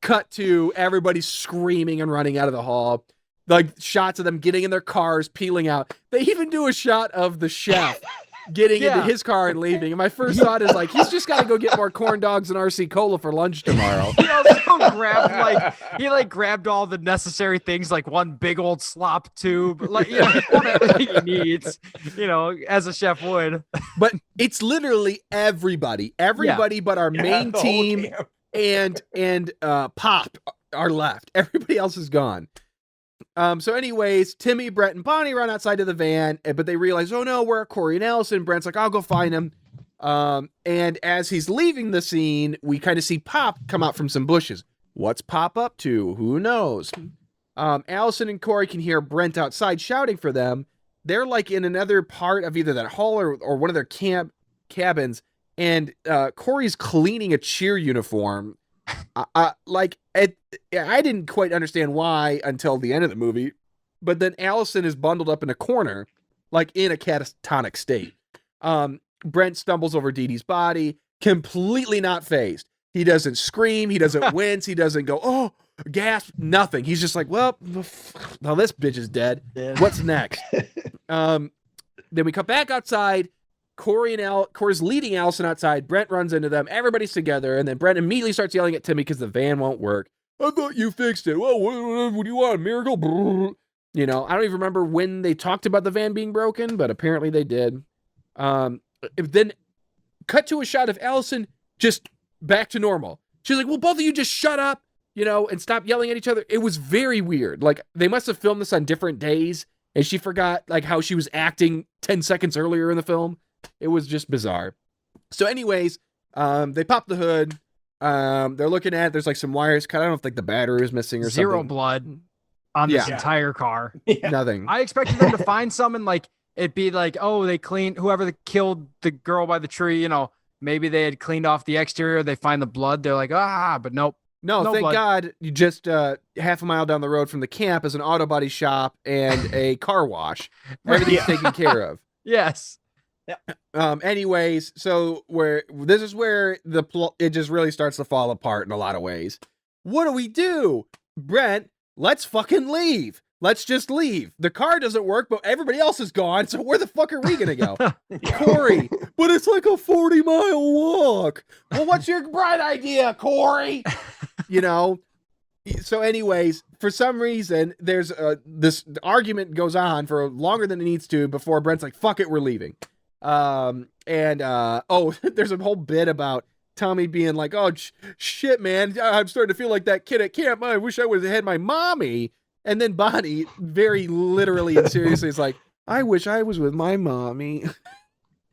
Cut to everybody screaming and running out of the hall. Like shots of them getting in their cars, peeling out. They even do a shot of the chef getting into his car and leaving. And my first thought is like, he's just got to go get more corn dogs and RC Cola for lunch tomorrow. He also grabbed all the necessary things, like one big old slop tube, like everything he needs, as a chef would. But it's literally everybody but our main team and Pop are left. Everybody else is gone. So anyways, Timmy, Brett, and Bonnie run outside to the van, but they realize, oh no, where are Corey and Alison? Brent's like, I'll go find him. And as he's leaving the scene, we kind of see Pop come out from some bushes. What's Pop up to? Who knows? Alison and Corey can hear Brent outside shouting for them. They're like in another part of either that hall or one of their cabins, and Corey's cleaning a cheer uniform. I didn't quite understand why until the end of the movie, but then Alison is bundled up in a corner, like in a catatonic state. Brent stumbles over Dee Dee's body, completely not phased. He doesn't scream, he doesn't wince, he doesn't go, oh, gasp, nothing. He's just like, well, now this bitch is dead. What's next? Then we come back outside. Corey's leading Alison outside. Brent runs into them. Everybody's together. And then Brent immediately starts yelling at Timmy because the van won't work. I thought you fixed it. Well, what do you want? A miracle? I don't even remember when they talked about the van being broken, but apparently they did. Then cut to a shot of Alison just back to normal. She's like, well, both of you just shut up, and stop yelling at each other. It was very weird. Like, they must have filmed this on different days, and she forgot, like, how she was acting 10 seconds earlier in the film. It was just bizarre. So anyways, they pop the hood. They're looking at it. There's like some wires cut. I don't know if like the battery is missing or something. Zero blood on this entire car. Yeah. Nothing. I expected them to find some and like it'd be like, oh, they cleaned whoever killed the girl by the tree. Maybe they had cleaned off the exterior. They find the blood. They're like, but nope. No, thank blood. God. You just half a mile down the road from the camp is an auto body shop and a car wash. Everything's taken care of. Yes. Anyways, so this is where it just really starts to fall apart in a lot of ways. What do we do? Brent, let's fucking leave. Let's just leave. The car doesn't work, but everybody else is gone. So where the fuck are we going to go? Corey, but it's like a 40-mile walk. Well, what's your bright idea, Corey? So anyways, for some reason, there's this argument goes on for longer than it needs to before Brent's like, fuck it, we're leaving. There's a whole bit about Tommy being like, oh, shit, man, I'm starting to feel like that kid at camp. I wish I would have had my mommy. And then Bonnie, very literally and seriously, is like, I wish I was with my mommy.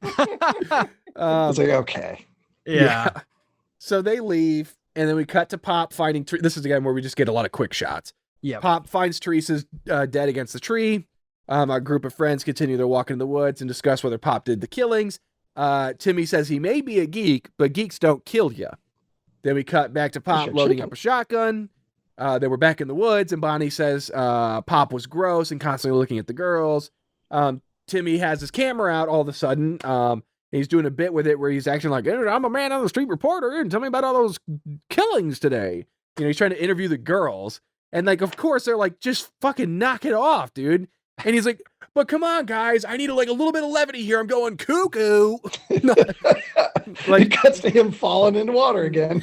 It's like, okay. Yeah. So they leave, and then we cut to Pop finding... This is again where we just get a lot of quick shots. Yeah. Pop finds Teresa's dead against the tree. A group of friends continue their walk in the woods and discuss whether Pop did the killings. Timmy says he may be a geek, but geeks don't kill you. Then we cut back to Pop loading up a shotgun. They were back in the woods, and Bonnie says Pop was gross and constantly looking at the girls. Timmy has his camera out all of a sudden. He's doing a bit with it where he's acting like, I'm a man on the street reporter, and tell me about all those killings today. He's trying to interview the girls. And, like, of course, they're like, just fucking knock it off, dude. And he's like, but come on, guys, I need a little bit of levity here. I'm going cuckoo. Like, it cuts to him falling into water again.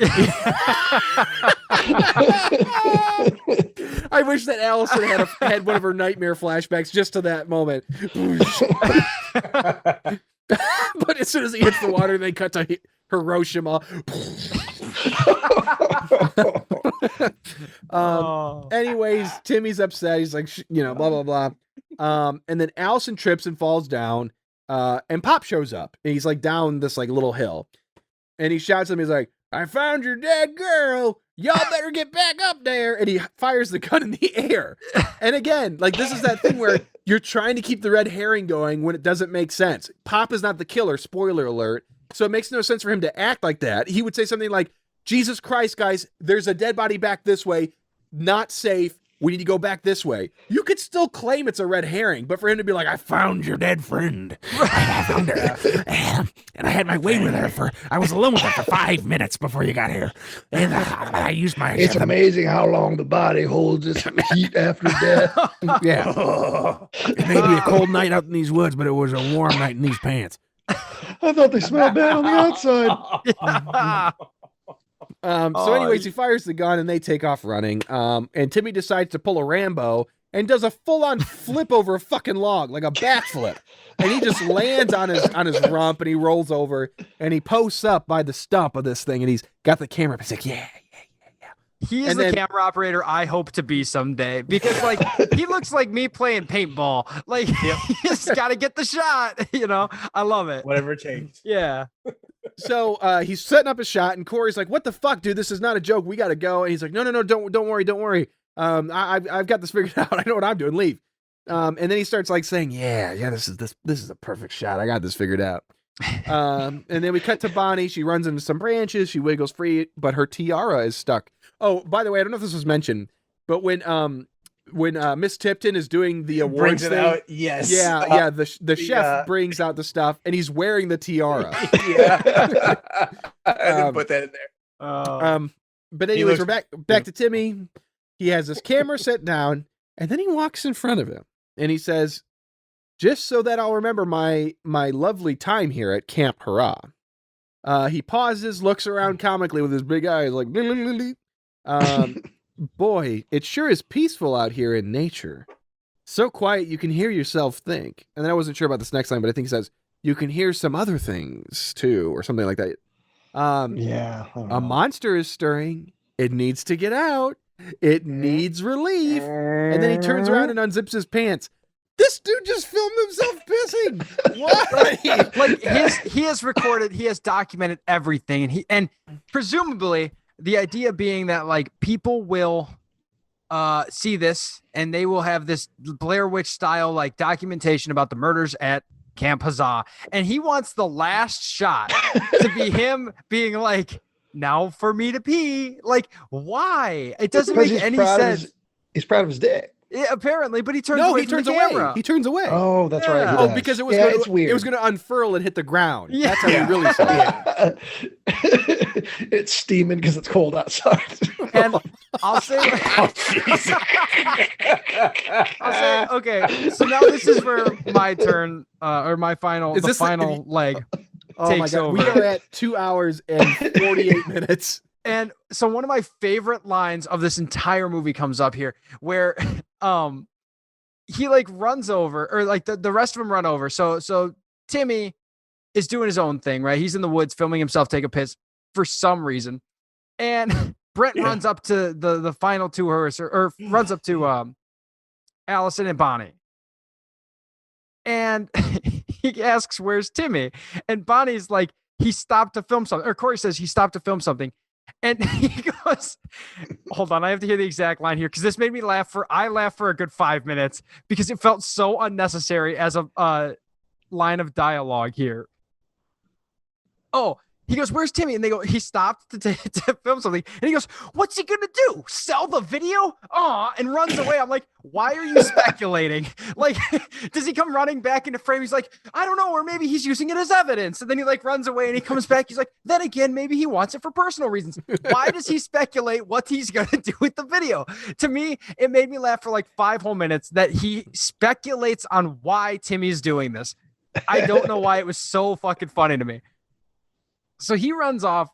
I wish that Alison had one of her nightmare flashbacks just to that moment. But as soon as he hits the water, they cut to Hiroshima. Anyways, Timmy's upset. He's like, blah, blah, blah. And then Alison trips and falls down. And Pop shows up, and he's like down this like little hill, and he shouts at him. He's like, "I found your dead girl. Y'all better get back up there." And he fires the gun in the air. And again, like this is that thing where you're trying to keep the red herring going when it doesn't make sense. Pop is not the killer, spoiler alert. So it makes no sense for him to act like that. He would say something like, "Jesus Christ, guys, there's a dead body back this way. Not safe. We need to go back this way." You could still claim it's a red herring, but for him to be like, "I found your dead friend. I found her. And I had my way with her I was alone with her for 5 minutes before you got here. And I used my..." It's amazing how long the body holds its heat after death. Yeah. It may be a cold night out in these woods, but it was a warm night in these pants. I thought they smelled bad on the outside. So anyways, he fires the gun and they take off running. And Timmy decides to pull a Rambo and does a full-on flip over a fucking log, like a backflip. And he just lands on his rump and he rolls over and he posts up by the stump of this thing and he's got the camera. He's like, yeah. He is the camera operator I hope to be someday, because like he looks like me playing paintball. Like he just got to get the shot. You know, I love it. Whatever it takes. Yeah. So he's setting up a shot and Corey's like, "What the fuck, dude? This is not a joke. We got to go." And he's like, "No, don't worry. I've got this figured out. I know what I'm doing. Leave." And then he starts like saying, yeah, this is a perfect shot. I got this figured out. And then we cut to Bonnie. She runs into some branches. She wiggles free, but her tiara is stuck. Oh, by the way, I don't know if this was mentioned, but when Miss Tipton is doing the awards thing, out, yes, the chef brings out the stuff and he's wearing the tiara. Yeah, I didn't put that in there. But anyways, we're back to Timmy. He has his camera set down, and then he walks in front of him, and he says, "Just so that I'll remember my lovely time here at Camp Hurrah." He pauses, looks around comically with his big eyes, like, "Boy, it sure is peaceful out here in nature. So quiet you can hear yourself think." And then I wasn't sure about this next line, but I think he says, "You can hear some other things too," or something like that. A monster is stirring. It needs to get out. It needs relief. And then he turns around and unzips his pants. This dude just filmed himself pissing. Why? Like he has recorded, he has documented everything, and presumably the idea being that like people will see this and they will have this Blair Witch style like documentation about the murders at Camp Huzzah, and he wants the last shot to be him being like, "Now for me to pee." Like, why? It doesn't make any sense. He's proud of his dick. Yeah, apparently, but he turns away. He turns away. Oh, that's right. Oh, because it was it's weird. It was going to unfurl and hit the ground. Yeah. That's how he really saw it. It's steaming because it's cold outside. And I'll say, okay. So now this is where my turn, or my final, final leg. Oh my God, over. we are at 2 hours and 48 minutes. And so one of my favorite lines of this entire movie comes up here, where he like runs over, or like the rest of them run over. So Timmy is doing his own thing, right? He's in the woods filming himself take a piss for some reason. And Brent runs up to the final two or runs up to Alison and Bonnie. And he asks, "Where's Timmy?" And Bonnie's like, "He stopped to film something." Or Corey says he stopped to film something. And he goes, hold on, I have to hear the exact line here, because this made me laugh. I laughed for a good 5 minutes because it felt so unnecessary as a line of dialogue here. Oh, he goes, "Where's Timmy?" And they go, "He stopped to film something." And he goes, "What's he gonna do? Sell the video?" And runs away. I'm like, why are you speculating? Like, does he come running back into frame? He's like, "I don't know," or maybe he's using it as evidence. And then he like runs away and he comes back. He's like, then again, maybe he wants it for personal reasons. Why does he speculate what he's gonna do with the video? To me, it made me laugh for like 5 whole minutes that he speculates on why Timmy's doing this. I don't know why. It was so fucking funny to me. So he runs off.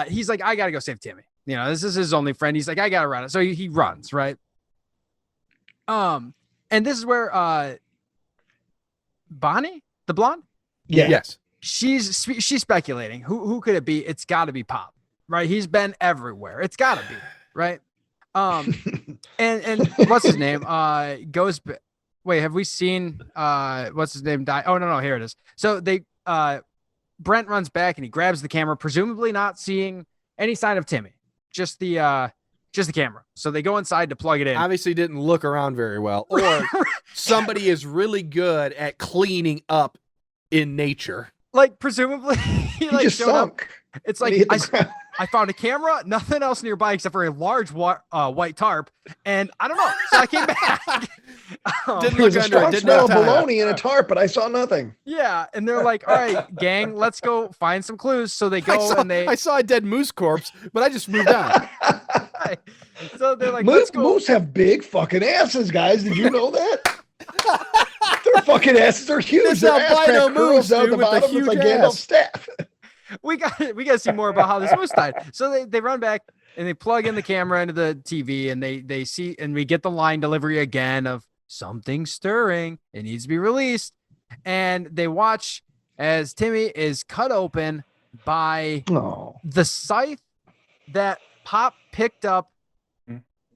He's like, "I got to go save Timmy. You know, this is his only friend." He's like, "I got to run it." So he runs, right? And this is where Bonnie, the blonde? Yeah. Yes. She's speculating. Who could it be? It's got to be Pop, right? He's been everywhere. It's got to be, right? And what's his name? wait, have we seen what's his name die? Oh no, here it is. So Brent runs back and he grabs the camera, presumably not seeing any sign of Timmy, just the camera. So they go inside to plug it in. Obviously didn't look around very well, or somebody is really good at cleaning up in nature. Like presumably he like just showed sunk. up. It's like I found a camera, nothing else nearby except for a large white tarp, and I don't know. So I came back. Didn't There's look a under strong it. Didn't smell have of time. bologna in a tarp, but I saw nothing. Yeah, and they're like, "All right, gang, let's go find some clues." So they go I saw a dead moose corpse, but I just moved on. So they're like, "Let's go." Moose have big fucking asses, guys. Did you know that? Their fucking asses are huge. This Their ass crack albino curls moose, down dude, the with the bottom. It's like huge Gandalf's ass. staff. We got to see more about how this moose died. So they run back and they plug in the camera into the TV and they see, and we get the line delivery again of something stirring. It needs to be released. And they watch as Timmy is cut open by the scythe that Pop picked up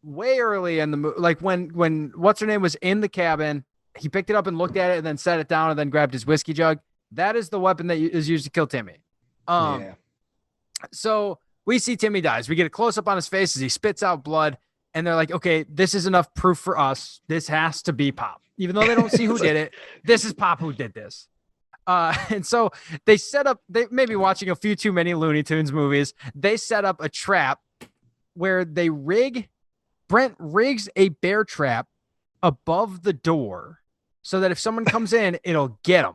way early in the like when what's her name was in the cabin. He picked it up and looked at it and then set it down and then grabbed his whiskey jug. That is the weapon that is used to kill Timmy. So we see Timmy dies. We get a close up on his face as he spits out blood, and they're like, okay, this is enough proof for us. This has to be Pop. Even though they don't see who did it, this is Pop who did this. And so they set up, they may be watching a few too many Looney Tunes movies. They set up a trap where Brent rigs a bear trap above the door so that if someone comes in, it'll get them.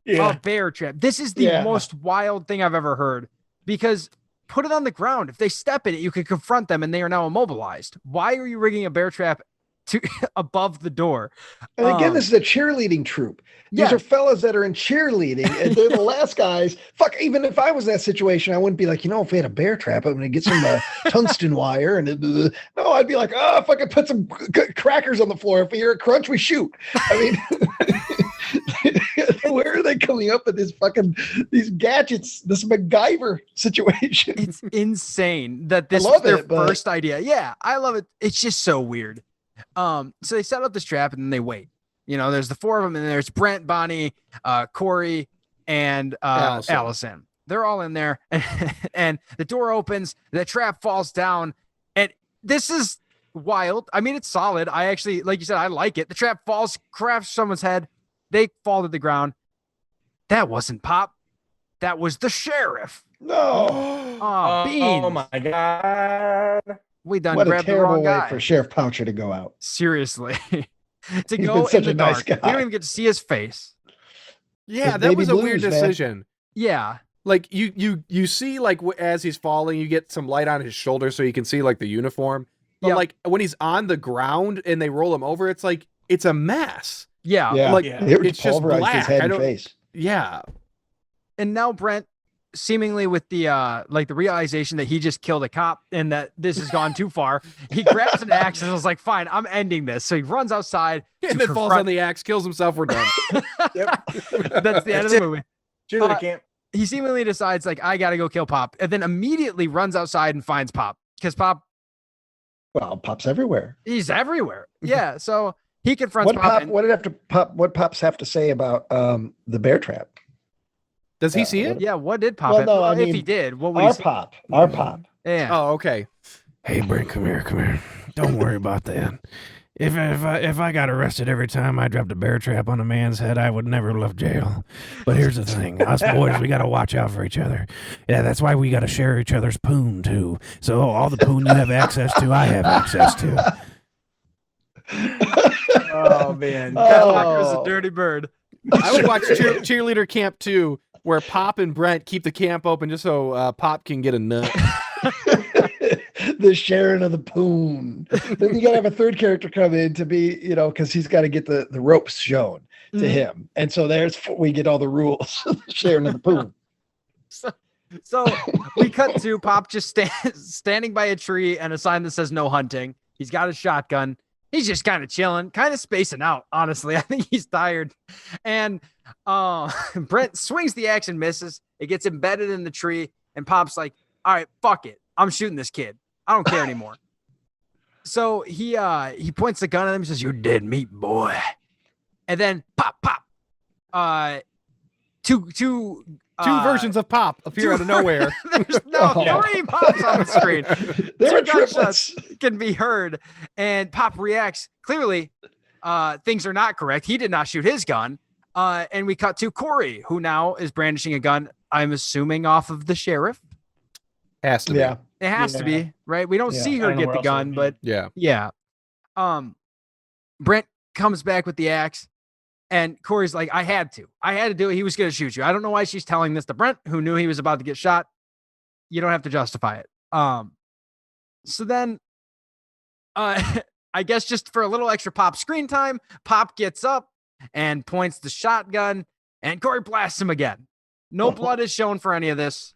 Yeah. A bear trap. This is the most wild thing I've ever heard, because put it on the ground. If they step in it, you can confront them and they are now immobilized. Why are you rigging a bear trap to above the door? And again, this is a cheerleading troupe. These are fellas that are in cheerleading, and they're the last guys. Fuck, even if I was in that situation, I wouldn't be like, if we had a bear trap, I'm going to get some tungsten wire. And no, I'd be like, fucking put some crackers on the floor. If we hear a crunch, we shoot. I mean, where are they coming up with these gadgets, this MacGyver situation? It's insane that this was their first idea. Yeah, I love it. It's just so weird. So they set up this trap and then they wait. There's the four of them, and there's Brent, Bonnie, Corey, and Alison. They're all in there, and the door opens, the trap falls down, and this is wild. I mean, it's solid. I actually, like you said, I like it. The trap falls, crashes someone's head. They fall to the ground. That wasn't Pop. That was the sheriff. No. Beans. Oh my God. We done what grabbed a terrible the wrong way guy. for Sheriff Poucher to go out. Seriously. To He's go been such in the a nice dark. guy. We don't even get to see his face. Yeah, With that baby was a weird blues, man. decision. Yeah. Like you see, like as he's falling, you get some light on his shoulder so you can see like the uniform. But like when he's on the ground and they roll him over, it's like it's a mess. Yeah. Like It's just black. his head and face. Yeah. And now Brent, seemingly with the the realization that he just killed a cop and that this has gone too far, he grabs an axe and was like, fine, I'm ending this. So he runs outside and then falls on the axe, kills himself, we're done. That's the end of the movie. Cheerleader Camp. He seemingly decides like, I gotta go kill Pop, and then immediately runs outside and finds Pop, because Pop's everywhere. He's everywhere. Yeah. So he confronts Pop. What Pops have to say about the bear trap? Does he see it? Yeah. What did Pop? If he did, what would Our Pop. Yeah. Oh, okay. Hey, Brent, come here. Don't worry about that. If I got arrested every time I dropped a bear trap on a man's head, I would never left jail. But here's the thing. Us boys, we got to watch out for each other. Yeah, that's why we got to share each other's poon, too. So all the poon you have access to, I have access to. Oh, man. Walker's a dirty bird. I would watch Cheerleader Camp 2, where Pop and Brent keep the camp open just so Pop can get a nut. The sharing of the poon. Then you got to have a third character come in to be, because he's got to get the ropes shown to him. And so we get all the rules, sharing of the poon. So we cut to Pop just standing by a tree and a sign that says no hunting. He's got a shotgun. He's just kind of chilling, kind of spacing out, honestly. I think he's tired. And Brent swings the axe and misses. It gets embedded in the tree, and Pop's like, all right, fuck it. I'm shooting this kid. I don't care anymore. So he points the gun at him and says, "You're dead meat, boy." and then pop. Two versions of pop appear out of nowhere. There's three pops on the screen. There are Two gunshots triplets. can be heard, and Pop reacts. Clearly, things are not correct. He did not shoot his gun. And we cut to Corey, who now is brandishing a gun, I'm assuming off of the sheriff. Has to be. It has to be, right? We don't see her get the gun, but yeah. Brent comes back with the axe. And Corey's like, I had to do it. He was going to shoot you. I don't know why she's telling this to Brent, who knew he was about to get shot. You don't have to justify it. So then, I guess just for a little extra Pop screen time, Pop gets up and points the shotgun, and Corey blasts him again. No blood is shown for any of this.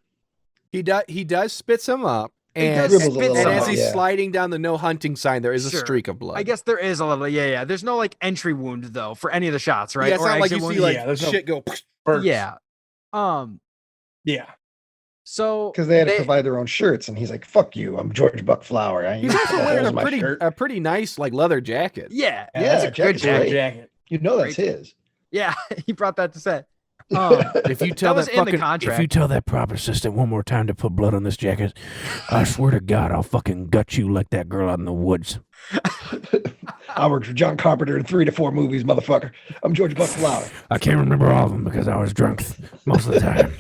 He does spits him up. And as he's sliding down the no hunting sign, there is a streak of blood. I guess there is a little, There's no like entry wound though for any of the shots, right? Yeah, it's not like you see like shit go. Yeah. So because they had to provide their own shirts, and he's like, "Fuck you, I'm George Buckflower." He's also wearing a pretty nice like leather jacket. Yeah, that's a good jacket. You know that's his. Yeah, he brought that to set. If you tell if you tell that prop assistant one more time to put blood on this jacket, I swear to God, I'll fucking gut you like that girl out in the woods. I worked for John Carpenter in 3 to 4 movies, motherfucker. I'm George Buckflower. I can't remember all of them because I was drunk most of the time.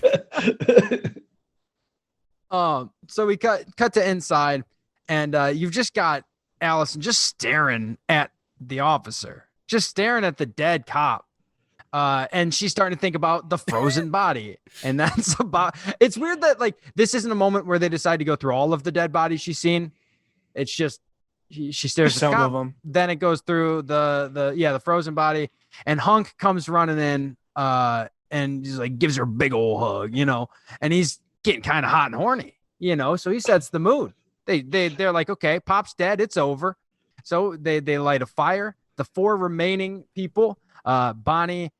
So we cut to inside, and you've just got Alison just staring at the officer, just staring at the dead cop. And she's starting to think about the frozen body. And that's it's weird that like, this isn't a moment where they decide to go through all of the dead bodies she's seen. It's just, she stares at some the cop, of them. Then it goes through the frozen body, and Hunk comes running in, and he's like, gives her a big old hug, and he's getting kind of hot and horny, so he sets the mood. They're like, okay, Pop's dead. It's over. So they light a fire. The 4 remaining people, Bonnie,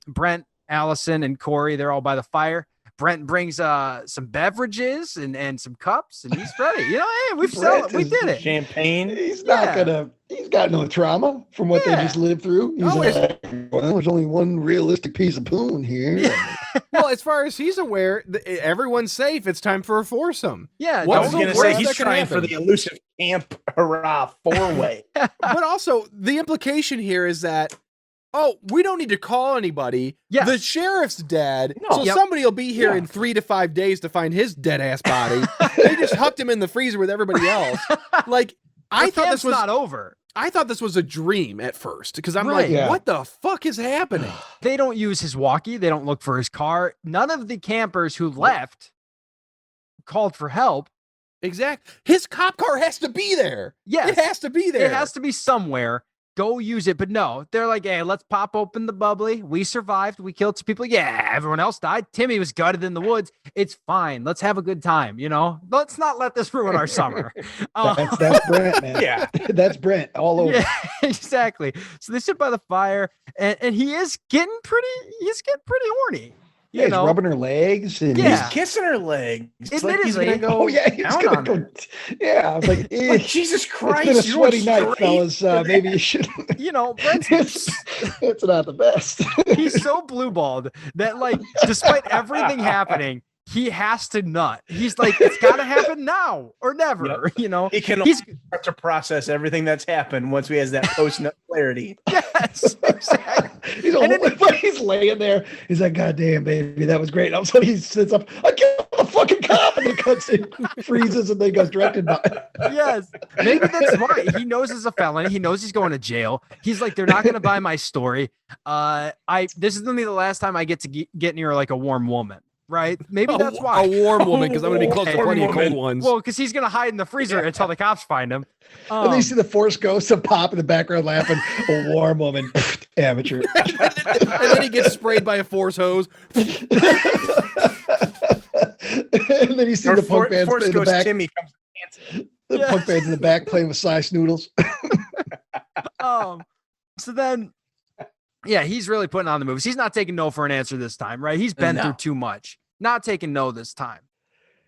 Brent, Alison, and Corey, they're all by the fire. Brent brings some beverages and some cups, and he's ready. Hey, we did it. Champagne. He's got no trauma from what they just lived through. He's like, well, there's only one realistic piece of poon here. Yeah. Well, as far as he's aware, everyone's safe. It's time for a foursome. Yeah, I was going to say he's trying for the elusive camp hurrah 4-way. But also, the implication here is that, we don't need to call anybody. Yes. The sheriff's dead, so somebody will be here in 3 to 5 days to find his dead ass body. They just hucked him in the freezer with everybody else. Like, I thought this was not over. I thought this was a dream at first because I'm like, what the fuck is happening? They don't use his walkie. They don't look for his car. None of the campers who left called for help. Exactly. His cop car has to be there. Yes. It has to be there. It has to be somewhere. Go use it. But no, they're like, hey, let's pop open the bubbly. We survived. We killed some people. Yeah, everyone else died. Timmy was gutted in the woods. It's fine. Let's have a good time. Let's not let this ruin our summer. That's Brent, man. Yeah. That's Brent all over. Yeah, exactly. So they sit by the fire, and he's getting pretty horny. He's rubbing her legs, and he's kissing her legs. It's like he's gonna go. Oh yeah, he's gonna go. Yeah, I was like, Jesus Christ! It's been a sweaty night, fellas. Maybe you should. Brent's it's not the best. He's so blue balled that, like, despite everything happening, he has to nut. He's like, it's got to happen now or never. Yep. He can start to process everything that's happened once he has that post-nut clarity. Yes, exactly. He's laying there. He's like, God damn, baby, that was great. And all of a sudden he sits up, I killed the fucking cop, and he cuts in, freezes, and then goes directed by. Yes, maybe that's smart. He knows it's a felony. He knows he's going to jail. He's like, they're not going to buy my story. This is gonna be the last time I get to get near like a warm woman. Right? Maybe that's why. A warm woman, because I'm going to be close to plenty of cold ones. Well, because he's going to hide in the freezer until the cops find him. And then you see the Force Ghost of Pop in the background laughing. A warm woman. Amateur. And then he gets sprayed by a force hose. And then you see the punk bands in the back. Timmy comes the punk bands in the back playing with size noodles. So then... Yeah, he's really putting on the moves. He's not taking no for an answer this time, right? He's been through too much. Not taking no this time.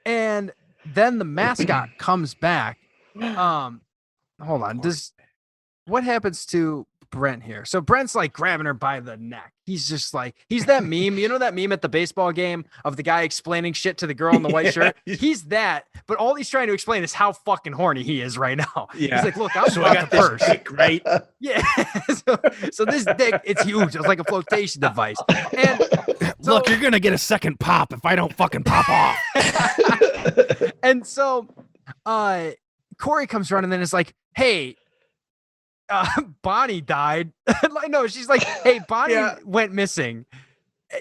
And then the mascot comes back. Hold on. What happens to Brent here. So Brent's like grabbing her by the neck. He's just like, he's that meme. You know that meme at the baseball game of the guy explaining shit to the girl in the white shirt? He's that, but all he's trying to explain is how fucking horny he is right now. Yeah. He's like, look, I'm I got the first. Dick, right? Yeah. so this dick, it's huge. It's like a flotation device. And so, look, you're going to get a second pop if I don't fucking pop off. And so Corey comes around and then it's like, hey, Bonnie died. No, she's like, hey, Bonnie went missing.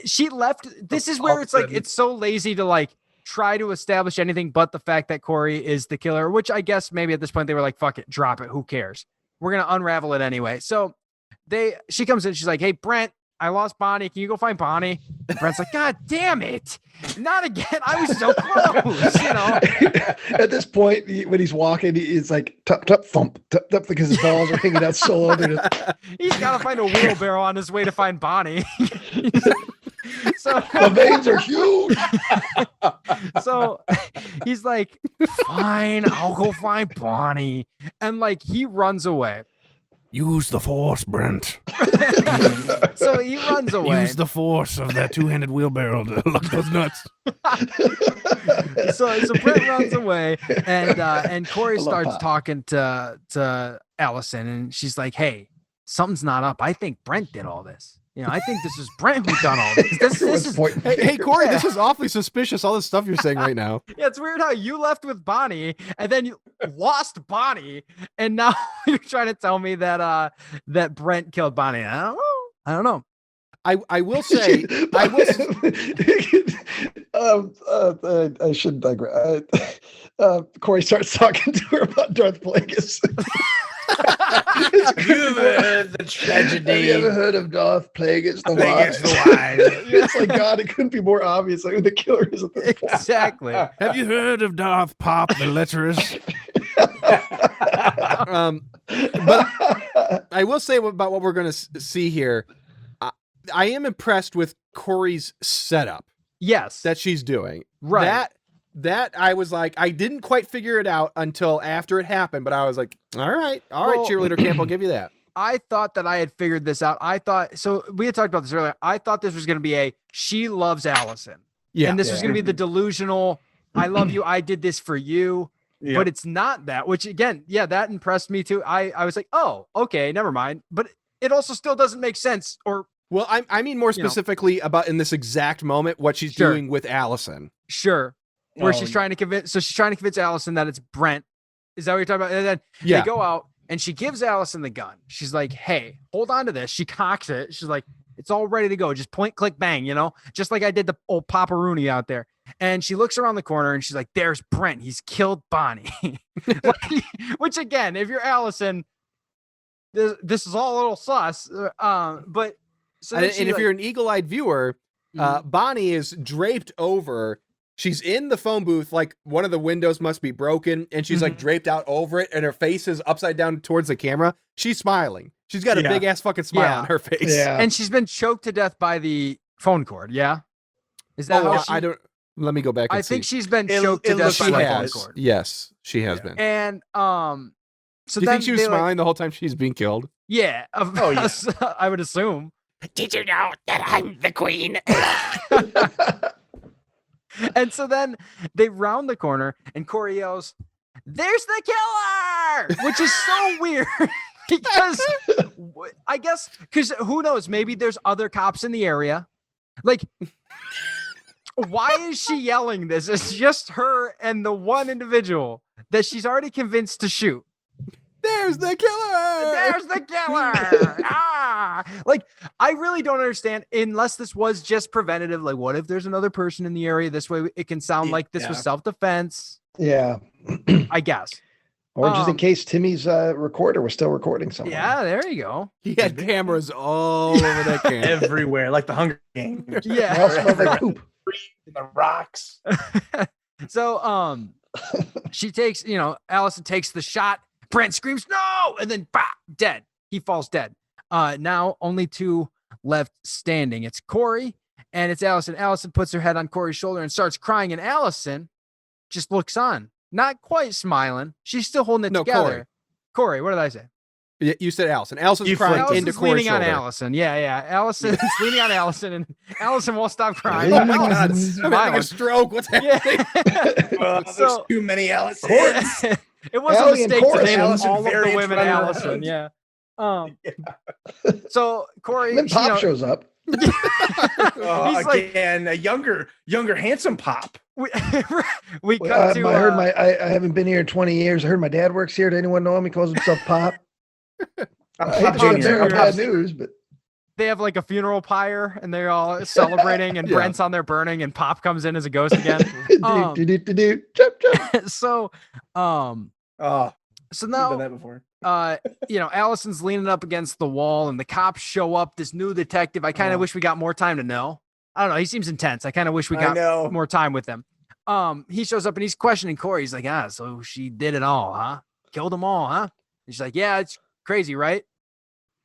She left. This is where it's like, it's so lazy to like try to establish anything but the fact that Corey is the killer, which I guess maybe at this point they were like, fuck it, drop it. Who cares? We're going to unravel it anyway. So she comes in, she's like, hey, Brent, I lost Bonnie. Can you go find Bonnie? And Brent's like, God damn it. Not again. I was so close, you know. At this point, when he's walking, he's like, tup, tup, thump, tup, tup, because his balls are hanging out so low. He's got to find a wheelbarrow on his way to find Bonnie. So the veins are huge. So he's like, fine, I'll go find Bonnie. And like, he runs away. Use the force, Brent. So he runs away. Use the force of that two-handed wheelbarrow to look those nuts. So Brent runs away, and Corey starts talking to Alison, and she's like, "Hey, something's not up. I think Brent did all this. You know, I think this is Brent who done all this. This is hey, Corey, this is awfully suspicious. All this stuff you're saying right now. Yeah, it's weird how you left with Bonnie and then you lost Bonnie, and now you're trying to tell me that that Brent killed Bonnie. I don't know. I will say, I shouldn't digress. Corey starts talking to her about Darth Plagueis. Have you ever heard the tragedy? Have you ever heard of Darth Plagueis the Wise? It's like, God, it couldn't be more obvious like, who the killer is at this point. Exactly. Have you heard of Darth Pop the Lecherous? But I will say about what we're going to see here. I am impressed with Corey's setup. Yes. That she's doing. Right. That I was like, I didn't quite figure it out until after it happened, but I was like, all right, Cheerleader Camp, I'll give you that. I thought that I had figured this out. So we had talked about this earlier. I thought this was going to be she loves Alison. Yeah. And this was going to be the delusional, I love you, I did this for you. Yeah. But it's not that, which again, that impressed me too. I was like, oh, okay, never mind. But it also still doesn't make sense. Well, I mean more specifically about in this exact moment, what she's doing with Alison. Sure. Where she's trying to convince Alison that it's Brent. Is that what you're talking about? And then they go out and she gives Alison the gun. She's like, hey, hold on to this. She cocks it. She's like, it's all ready to go. Just point, click, bang, just like I did the old Papa Rooney out there. And she looks around the corner and she's like, there's Brent. He's killed Bonnie. Which again, if you're Alison, this is all a little sus. But so and if you're an eagle-eyed viewer, Bonnie is draped over. She's in the phone booth, like one of the windows must be broken, and she's like draped out over it, and her face is upside down towards the camera. She's smiling. She's got a big ass fucking smile on her face. Yeah. And she's been choked to death by the phone cord. Yeah. Is that how I don't. Let me go back. And I think she's been choked to death by the phone cord. Yes, she has been. And so do you think she was smiling the whole time she's being killed? Yeah. I would assume. Did you know that I'm the queen? And so then they round the corner and Corey yells, there's the killer, which is so weird because I guess, because who knows, maybe there's other cops in the area. Like, why is she yelling this? It's just her and the one individual that she's already convinced to shoot. There's the killer. There's the killer. Like, I really don't understand unless this was just preventative. Like, what if there's another person in the area? This way it can sound like this was self-defense. Yeah. I guess. Or just in case Timmy's recorder was still recording somewhere. Yeah, there you go. He had cameras all over that camp. Everywhere, like the Hunger Games. Yeah. They all smelled like poop. The rocks. So she takes, Alison takes the shot. Brent screams, no! And then, dead. He falls dead. Now, only two left standing. It's Corey and it's Alison. Alison puts her head on Corey's shoulder and starts crying, and Alison just looks on. Not quite smiling. She's still holding it together. Corey, what did I say? You said Alison. Allison's crying into Corey's leaning shoulder. on Allison. Yeah. Allison's leaning on Allison, and Allison won't stop crying. Oh my God, I'm having a stroke. What's happening? There's too many Allisons. It was a mistake to name all of the women Allison. Yeah. So Corey, then Pop shows up. He's again, a younger, handsome Pop. We cut to. I haven't been here in 20 years. I heard my dad works here. Does anyone know him? He calls himself Pop. I hate to share bad news, but they have like a funeral pyre and they're all celebrating, and Brent's on there burning, and Pop comes in as a ghost again. So now done that before. Allison's leaning up against the wall, and the cops show up. This new detective. I kind of wish we got more time to know. I don't know. He seems intense. I kind of wish we got more time with him. He shows up and he's questioning Corey. He's like, so she did it all, huh? Killed them all, huh? And she's like, yeah, it's crazy, right?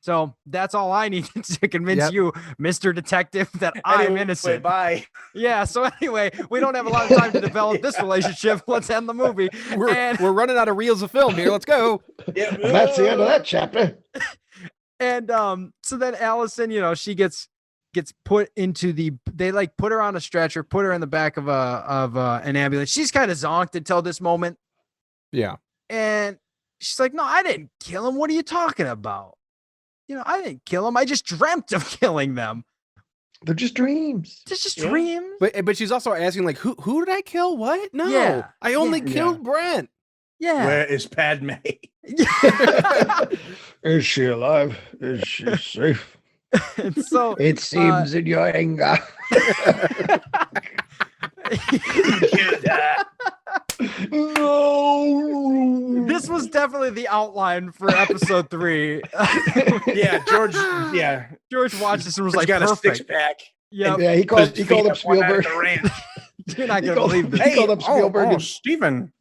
So that's all I need to convince you, Mr. Detective, that I'm innocent. Bye. Yeah. So anyway, we don't have a lot of time to develop this relationship. Let's end the movie. We're running out of reels of film here. Let's go. Yeah, that's the end of that chapter. And so then Allison, she gets put into they like put her on a stretcher, put her in the back of an ambulance. She's kind of zonked until this moment. Yeah. And she's like, no, I didn't kill him. What are you talking about? I didn't kill him. I just dreamt of killing them. They're just dreams. It's just dreams. But she's also asking, like, who did I kill? What? No, I only killed Brent. Yeah. Where is Padme? Is she alive? Is she safe? So it seems in your anger. No. This was definitely the outline for episode 3. George watched this and was He's like, got perfect. a 6-pack. Yep. Yeah, he called up Spielberg. You're not gonna believe this. He called up Spielberg. Steven,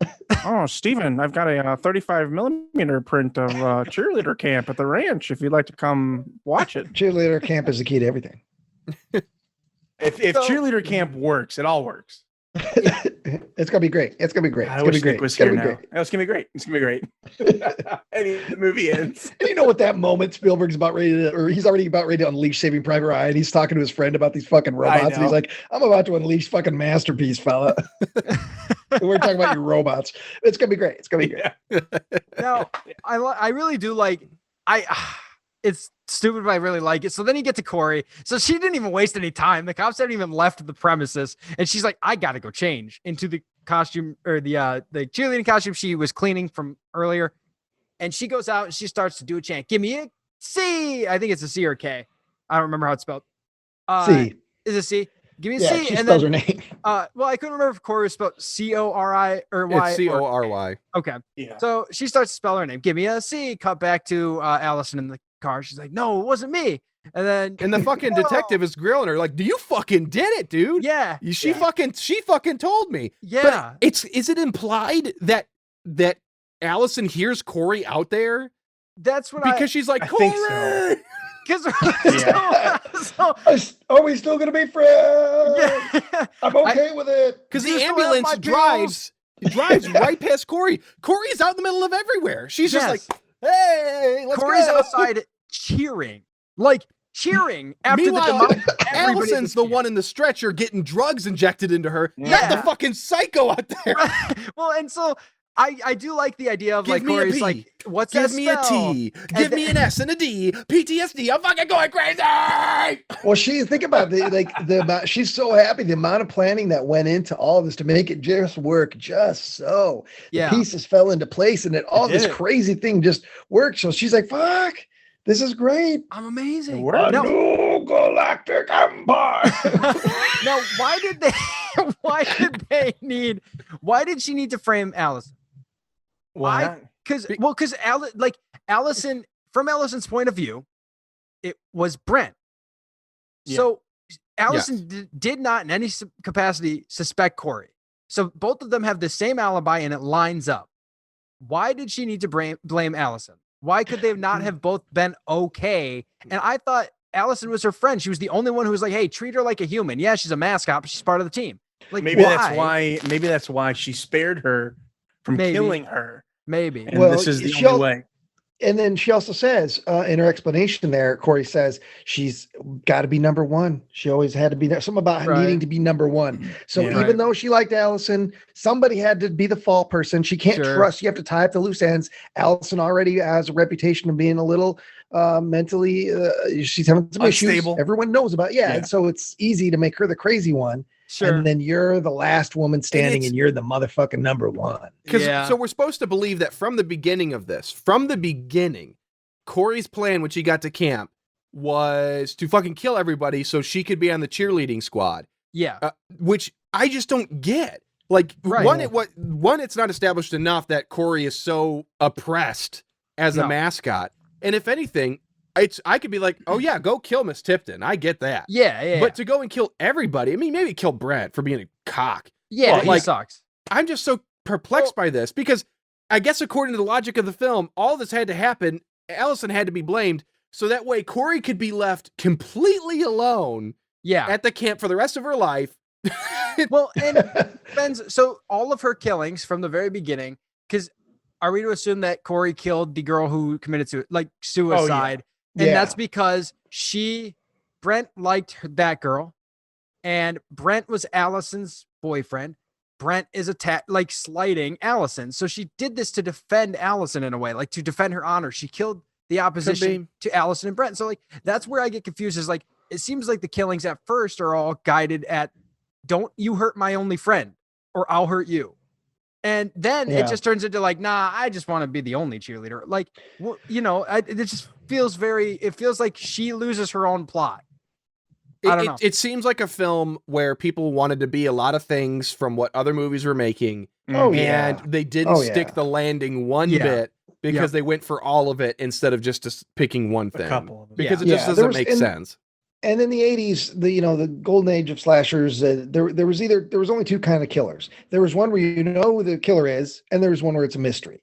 I've got a 35 millimeter print of Cheerleader Camp at the ranch. If you'd like to come watch it. Cheerleader Camp is the key to everything. If Cheerleader Camp works, it all works. It's gonna be great. It's gonna be great. It's gonna be great. It's gonna be great. It's gonna be great. And the movie ends. And you know what that moment Spielberg's about ready to, or he's already about ready to unleash Saving Private Ryan. He's talking to his friend about these fucking robots, and he's like, "I'm about to unleash fucking masterpiece, fella." We're talking about your robots. It's gonna be great. It's gonna be great. Now, I really do like. It's stupid, but I really like it. So then you get to Corey. So she didn't even waste any time. The cops hadn't even left the premises. And she's like, I got to go change into the costume, or the cheerleading costume she was cleaning from earlier. And she goes out and she starts to do a chant. Give me a C. I think it's a C or a K. I don't remember how it's spelled. C. Is it C? Give me a C. She spells her name. Well, I couldn't remember if Corey was spelled C-O-R-I or Y. It's C-O-R-Y. Okay. Yeah. So she starts to spell her name. Give me a C. Cut back to Allison in the car. She's like, no, it wasn't me. And the fucking detective is grilling her like, you fucking did it, dude. Yeah. She fucking told me. Yeah. But is it implied that Alison hears Corey out there? That's what because she's like, Corey. Because are we still gonna be friends? Yeah. I'm okay with it. Because the ambulance drives right past Corey. Corey's out in the middle of everywhere. She's just like, hey, let's Corey's go. outside cheering after Meanwhile, Allison's the one in the stretcher getting drugs injected into her, not the fucking psycho out there. Well, and so I do like the idea of like Corey's like, what's give that me spell? a T, give me an S and a D, PTSD. I'm fucking going crazy. Well, think about the amount. She's so happy the amount of planning that went into all of this to make it just work, just so the pieces fell into place, and this crazy thing just worked. So she's like, "Fuck, this is great. I'm amazing." A new galactic empire. Now, why did she need to frame Allison? Why? Because Allison, from Allison's point of view, it was Brent. Yeah. So Allison did not in any capacity suspect Corey. So both of them have the same alibi and it lines up. Why did she need to blame Allison? Why could they not have both been okay? And I thought Allison was her friend. She was the only one who was like, hey, treat her like a human. Yeah, she's a mascot, but she's part of the team. Like, maybe that's why she spared her from killing her. Maybe. And this is the only way. And then she also says in her explanation there, Corey says she's got to be number one. She always had to be there. Something about needing to be number one. So even though she liked Alison, somebody had to be the fall person. She can't trust. You have to tie up the loose ends. Alison already has a reputation of being a little mentally, she's having some unstable issues. Everyone knows about and so it's easy to make her the crazy one. Sure. And then you're the last woman standing and you're the motherfucking number one. So we're supposed to believe that from the beginning of this, Corey's plan when she got to camp was to fucking kill everybody so she could be on the cheerleading squad. Yeah. Which I just don't get. Like, one, it's not established enough that Corey is so oppressed as a mascot. And if anything, I could be like, oh yeah, go kill Miss Tipton. I get that. Yeah. But to go and kill everybody, I mean, maybe kill Brent for being a cock. Yeah, he sucks. I'm just so perplexed by this because I guess according to the logic of the film, all this had to happen. Alison had to be blamed. So that way Corey could be left completely alone at the camp for the rest of her life. Well, and so all of her killings from the very beginning, because are we to assume that Corey killed the girl who committed suicide? And that's because Brent liked that girl, and Brent was Allison's boyfriend. Brent is slighting Alison. So she did this to defend Alison in a way, like to defend her honor. She killed the opposition to Alison and Brent. So like, that's where I get confused is like, it seems like the killings at first are all guided at, don't you hurt my only friend or I'll hurt you. And then it just turns into like, nah, I just want to be the only cheerleader. Like, well, it just feels it feels like she loses her own plot. I don't know. It seems like a film where people wanted to be a lot of things from what other movies were making. And they didn't stick the landing one bit because they went for all of it instead of just picking one thing. A couple of them. Because it just doesn't make sense. And in the 80s, the golden age of slashers, there was only two kind of killers. There was one where who the killer is, and there was one where it's a mystery.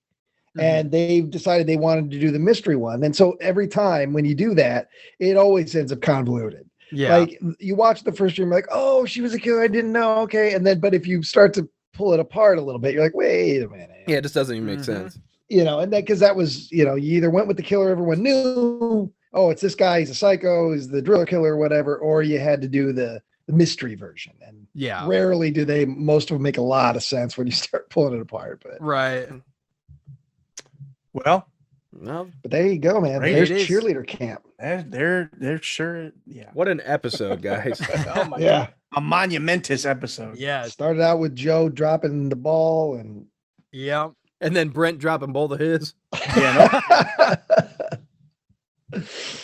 Mm-hmm. And they decided they wanted to do the mystery one. And so every time when you do that, it always ends up convoluted. Yeah. Like you watch the first dream, like, oh, she was a killer, I didn't know. Okay. And then, but if you start to pull it apart a little bit, you're like, wait a minute. Yeah, it just doesn't even make sense. And because that was, you either went with the killer everyone knew, oh, it's this guy, he's a psycho, he's the driller killer or whatever, or you had to do the mystery version. And rarely do most of them make a lot of sense when you start pulling it apart. But well, but there you go, man. There's Cheerleader Camp. They're sure. Yeah. What an episode, guys. Oh my God. A monumentous episode. Yeah. Started out with Joe dropping the ball and and then Brent dropping both of his.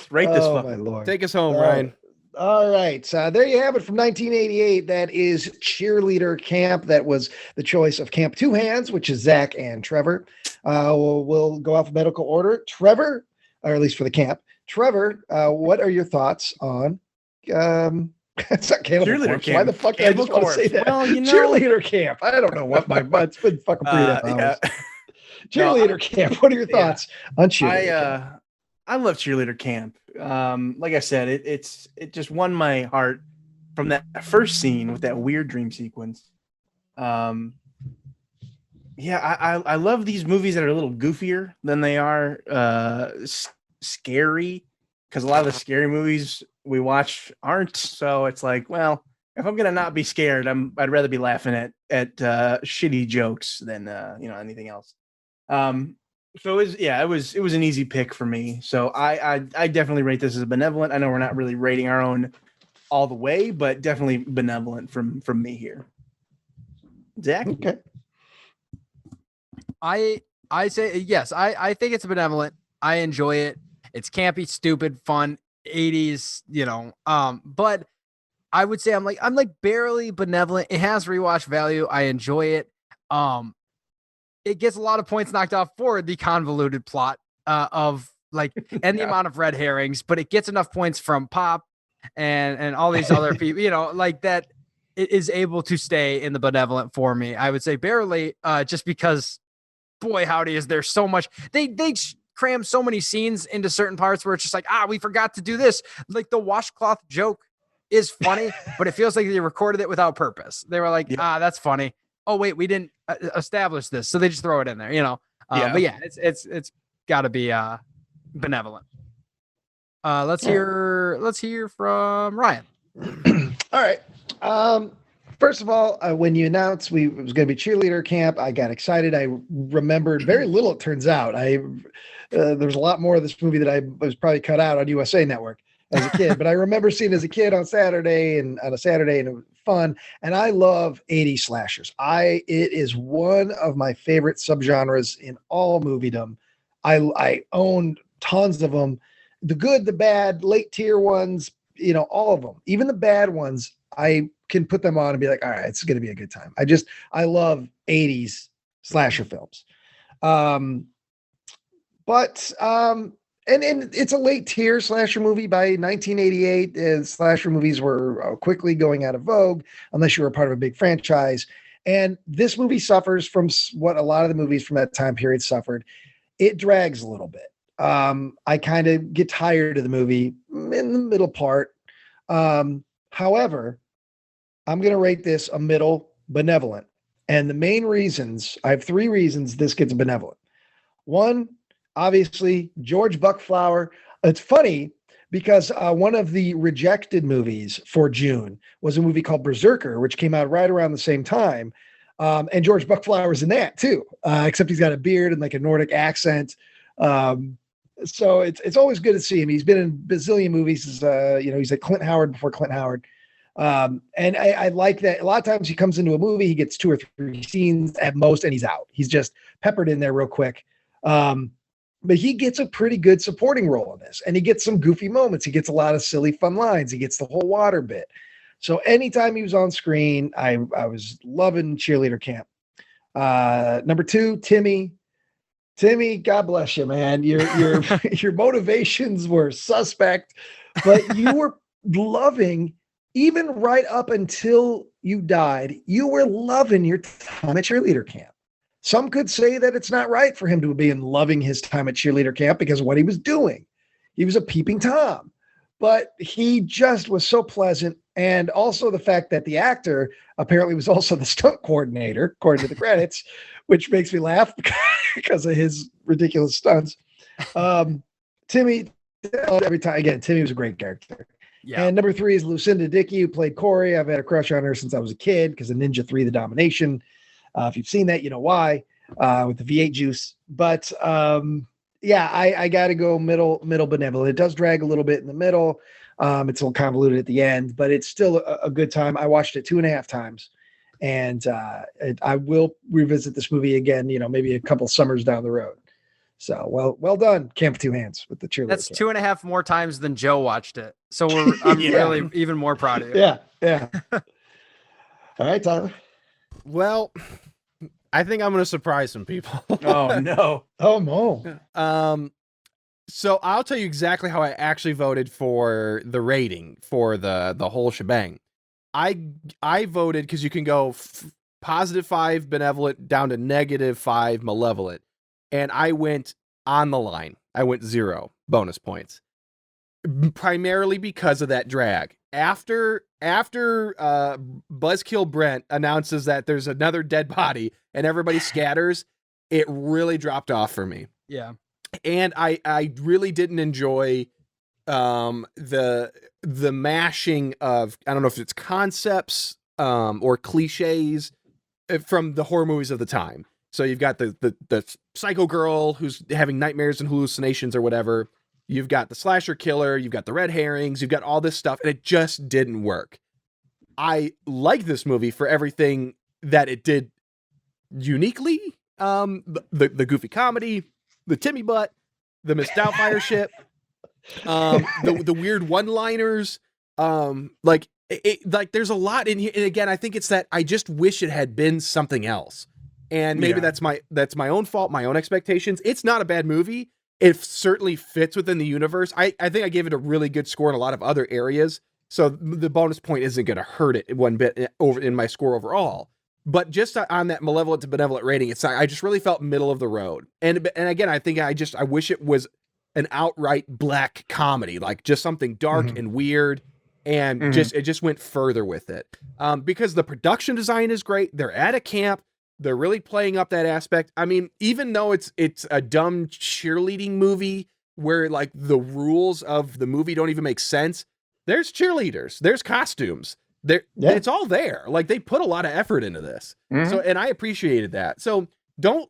Right this my Lord. Take us home, Ryan. All right. There you have it from 1988. That is Cheerleader Camp. That was the choice of Camp Two Hands, which is Zach and Trevor. We'll go alphabetical order. Trevor, or at least for the camp. Trevor, what are your thoughts on it's not Cheerleader Camp. Why the fuck did I just want to say that? Well, Cheerleader Camp. I don't know what it's been fucking 3.5 hours. Cheerleader Camp. What are your thoughts on Cheerleader Camp? I love Cheerleader Camp. Like I said, it just won my heart from that first scene with that weird dream sequence. I love these movies that are a little goofier than they are scary, because a lot of the scary movies we watch aren't. So it's like, well, if I'm gonna not be scared, I'd rather be laughing at shitty jokes than anything else. So it was an easy pick for me. So I definitely rate this as benevolent. I know we're not really rating our own all the way, but definitely benevolent from me here. Zach? Okay. I say yes. I think it's benevolent. I enjoy it. It's campy, stupid, fun, 80s, but I would say I'm like barely benevolent. It has rewatch value. I enjoy it. It gets a lot of points knocked off for the convoluted plot of and the amount of red herrings, but it gets enough points from Pop and all these other people, that it is able to stay in the benevolent for me. I would say barely, just because, boy, howdy, is there so much. They cram so many scenes into certain parts where it's just like, we forgot to do this. Like the washcloth joke is funny, but it feels like they recorded it without purpose. They were like, that's funny. Oh wait, we didn't establish this, so they just throw it in there, But yeah, it's got to be Benevolent. Let's hear from Ryan. All right. First of all, when you announced it was going to be Cheerleader Camp, I got excited. I remembered very little, it turns out. There was a lot more of this movie that I was probably cut out on USA Network as a kid, but I remember seeing it as a kid on a Saturday, and it was fun. And I love 80s slashers. It is one of my favorite subgenres in all moviedom. I owned tons of them. The good, the bad, late tier ones, all of them, even the bad ones, I can put them on and be like, all right, it's going to be a good time. I love 80s slasher films. And it's a late tier slasher movie. By 1988, slasher movies were quickly going out of vogue unless you were part of a big franchise. And this movie suffers from what a lot of the movies from that time period suffered. It drags a little bit. I kind of get tired of the movie in the middle part. However, I'm going to rate this a middle benevolent. And the main reasons, I have 3 reasons this gets benevolent. 1, obviously, George Buckflower. It's funny because one of the rejected movies for June was a movie called Berserker, which came out right around the same time. And George Buckflower's in that too, except he's got a beard and like a Nordic accent. So it's always good to see him. He's been in a bazillion movies. He's like Clint Howard before Clint Howard. And I like that. A lot of times he comes into a movie, he gets 2 or 3 scenes at most, and he's out. He's just peppered in there real quick. But he gets a pretty good supporting role in this, and he gets some goofy moments. He gets a lot of silly, fun lines. He gets the whole water bit. So anytime he was on screen, I was loving Cheerleader Camp. Number 2, Timmy, God bless you, man. Your motivations were suspect, but you were loving, even right up until you died, you were loving your time at Cheerleader Camp. Some could say that it's not right for him to be loving his time at Cheerleader Camp because of what he was doing. He was a peeping Tom, but he just was so pleasant. And also the fact that the actor apparently was also the stunt coordinator, according to the credits, which makes me laugh because of his ridiculous stunts. Timmy, every time, again, Timmy was a great character. Yeah. And number 3 is Lucinda Dickey, who played Corey. I've had a crush on her since I was a kid because of Ninja 3, The Domination. If you've seen that, you know why, with the V8 juice. But I got to go middle benevolent. It does drag a little bit in the middle. It's a little convoluted at the end, but it's still a good time. I watched it 2.5 times, and I will revisit this movie again, maybe a couple summers down the road. So well done, Camp 2 Hands with the Cheerleader. That's 2.5 more times than Joe watched it. So I'm really even more proud of you. Yeah. All right, Tyler. Well, I think I'm going to surprise some people. Oh no. Oh no. So I'll tell you exactly how I actually voted for the rating for the whole shebang. I voted because you can go +5 benevolent down to -5 malevolent. And I went on the line. I went 0 bonus points. Primarily because of that drag. After Buzzkill Brent announces that there's another dead body and everybody scatters, it really dropped off for me. Yeah. And I really didn't enjoy the mashing of, I don't know if it's concepts or cliches from the horror movies of the time. So you've got the psycho girl who's having nightmares and hallucinations or whatever. You've got the slasher killer. You've got the red herrings. You've got all this stuff, and it just didn't work. I like this movie for everything that it did uniquely. The goofy comedy, the Timmy butt, the Miss Doubtfire shit, the weird one-liners. Like there's a lot in here. And again, I think it's that I just wish it had been something else. And maybe that's my own fault, my own expectations. It's not a bad movie. It certainly fits within the universe. I think I gave it a really good score in a lot of other areas. So the bonus point isn't going to hurt it one bit over in my score overall. But just on that malevolent to benevolent rating, I just really felt middle of the road. And again, I think I wish it was an outright black comedy, like just something dark and weird. And it just went further with it. Because the production design is great. They're at a camp. They're really playing up that aspect. I mean, even though it's a dumb cheerleading movie where like the rules of the movie don't even make sense, there's cheerleaders, there's costumes, it's all there. Like they put a lot of effort into this. So, and I appreciated that. So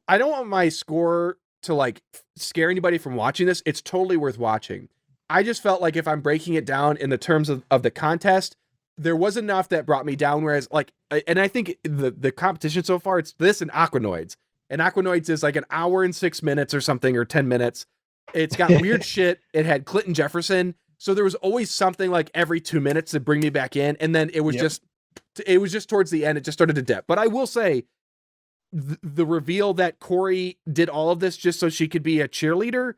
I don't want my score to like scare anybody from watching this. It's totally worth watching. I just felt like if I'm breaking it down in the terms of the contest, there was enough that brought me down. Whereas like, and I think the competition so far, it's this and Aquanoids. And Aquanoids is like an hour and 6 minutes or something, or 10 minutes. It's got weird shit. It had Clinton Jefferson. So there was always something like every 2 minutes to bring me back in. And then it was just towards the end, it just started to dip. But I will say the reveal that Corey did all of this just so she could be a cheerleader,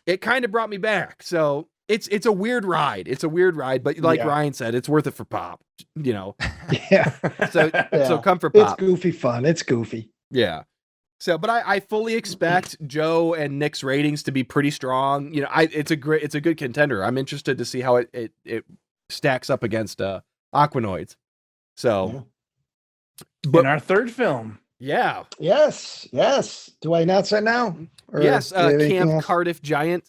it kind of brought me back. So it's a weird ride. It's a weird ride, but like Ryan said, it's worth it for Pop, you know? Yeah. So come for Pop. It's goofy fun. It's goofy. Yeah. So, but I fully expect Joe and Nick's ratings to be pretty strong. You know, it's a good contender. I'm interested to see how it stacks up against Aquanoids. So, but in our third film. Yeah. Yes. Do I announce that now? Or yes. Camp Cardiff Giant.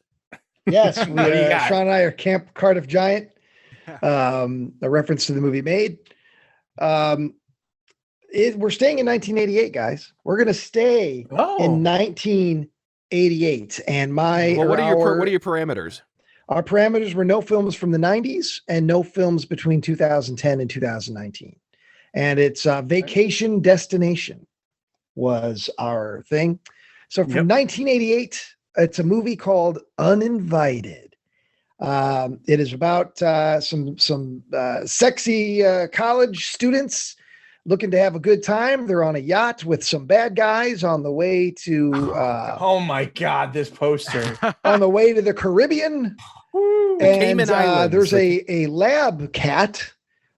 Yes. Sean and I are Camp Cardiff Giant. A reference to the movie Made. We're staying in 1988, guys. We're going to stay in 1988. And what are your parameters? Our parameters were no films from the 90s and no films between 2010 and 2019. And it's Vacation Destination was our thing. So from 1988, it's a movie called Uninvited. It is about some sexy college students looking to have a good time. They're on a yacht with some bad guys on the way to oh my God, this poster. On the way to the Caribbean. And there's a lab cat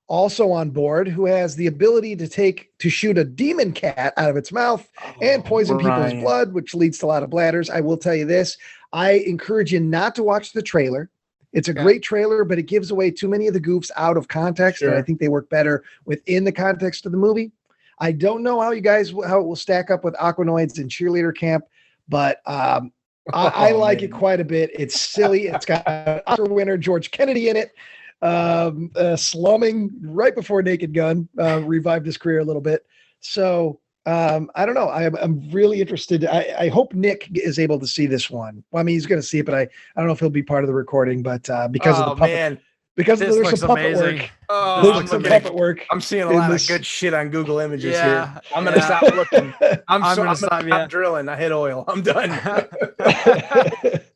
also on board who has the ability to shoot a demon cat out of its mouth and poison people's blood, which leads to a lot of bladders. I will tell you this. I encourage you not to watch the trailer. It's a great trailer, but it gives away too many of the goofs out of context. And I think they work better within the context of the movie. I don't know how it will stack up with Aquanoids and Cheerleader Camp, but I like it quite a bit. It's silly. It's got Oscar winner George Kennedy in it, slumming right before Naked Gun, revived his career a little bit. So I don't know. I'm really interested. I hope Nick is able to see this one. Well, I mean, he's going to see it, but I don't know if he'll be part of the recording. But because of the puppet, there's some puppet work. There's some puppet work. I'm seeing a lot of good shit on Google Images here. I'm going to stop looking. I'm stop drilling. I hit oil. I'm done.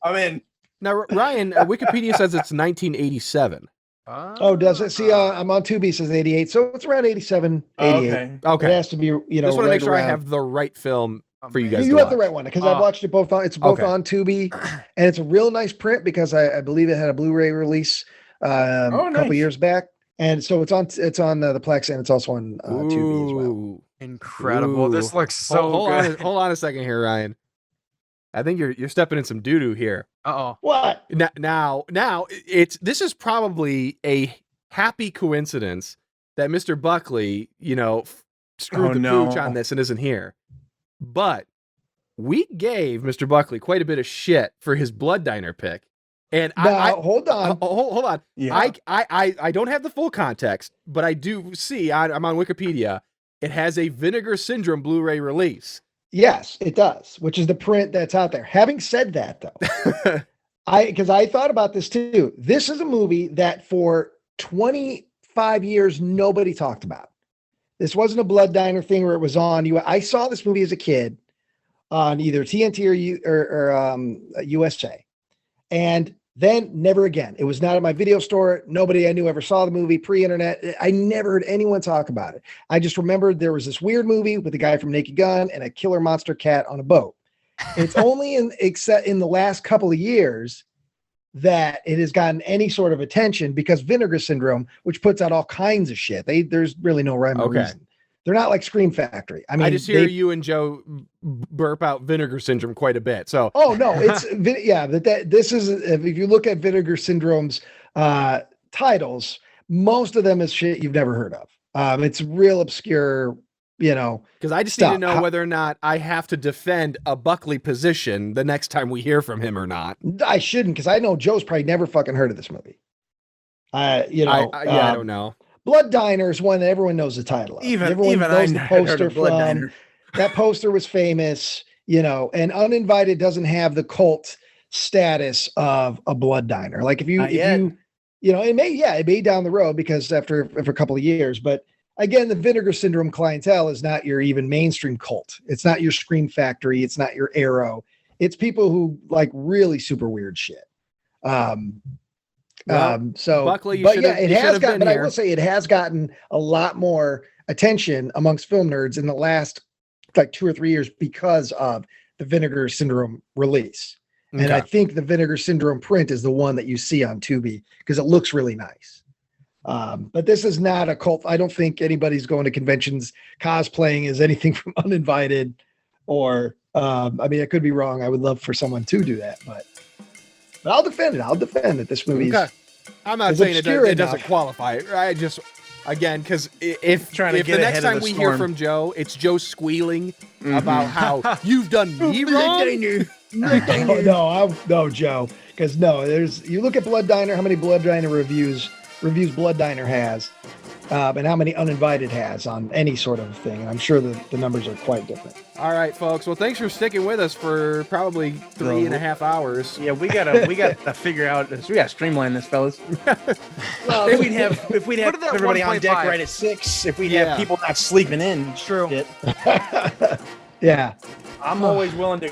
I'm in. Now, Ryan, Wikipedia says it's 1987. Oh, does it? See, I'm on Tubi, says 88, so it's around 87, 88. Okay. It has to be, just want to make sure I have the right film for you guys. You have the right one because I've watched it both on. It's both on Tubi, and it's a real nice print because I believe it had a Blu-ray release a couple years back, and so it's on the Plex and it's also on Tubi as well. Incredible! This looks so good. Hold on a second here, Ryan. I think you're stepping in some doo-doo here. What? Now this is probably a happy coincidence that Mr. Buckley, screwed the pooch on this and isn't here. But we gave Mr. Buckley quite a bit of shit for his Blood Diner pick. And hold on. Hold on. Yeah. I don't have the full context, but I do see I'm on Wikipedia. It has a Vinegar Syndrome Blu-ray release. Yes, it does, which is the print that's out there. Having said that, though, because I thought about this too. This is a movie that for 25 years nobody talked about. This wasn't a Blood Diner thing where it was on. I saw this movie as a kid on either TNT or USA, and then never again. It was not at my video store. Nobody I knew ever saw the movie pre-internet. I never heard anyone talk about it. I just remembered there was this weird movie with a guy from Naked Gun and a killer monster cat on a boat. It's only in the last couple of years that it has gotten any sort of attention because Vinegar Syndrome, which puts out all kinds of shit. There's really no rhyme or reason. They're not like Scream Factory. I mean, I just hear you and Joe burp out Vinegar Syndrome quite a bit. So, oh no, it's this is if you look at Vinegar Syndrome's titles, most of them is shit you've never heard of. It's real obscure because I just need to know whether or not I have to defend a Buckley position the next time we hear from him or not. I shouldn't, because I know Joe's probably never fucking heard of this movie. I don't know. Blood Diner is one that everyone knows the title of. Everyone knows the poster from. That poster was famous, and Uninvited doesn't have the cult status of a Blood Diner. Like if you it may down the road, because after a couple of years, but again, the Vinegar Syndrome clientele is not your even mainstream cult. It's not your Scream Factory. It's not your Arrow. It's people who like really super weird shit. Buckley, it has gotten, but I will say it has gotten a lot more attention amongst film nerds in the last like 2 or 3 years because of the Vinegar Syndrome release. Okay. And I think the Vinegar Syndrome print is the one that you see on Tubi because it looks really nice. But this is not a cult. I don't think anybody's going to conventions cosplaying as anything from Uninvited or, I could be wrong. I would love for someone to do that, but I'll defend it. I'll defend that this movie is. I'm not saying it doesn't qualify. I just, again, because if the next time we hear from Joe, it's Joe squealing about how you've done me wrong. No, Joe. Because you look at Blood Diner, how many Blood Diner reviews Blood Diner has, and how many Uninvited has on any sort of thing. And I'm sure the numbers are quite different. All right, folks. Well, thanks for sticking with us for probably 3.5 hours. Yeah, we gotta figure out this. We gotta streamline this, fellas. Well, if we'd have everybody on deck right at 6, if we have people not sleeping in, true. Yeah. I'm always willing to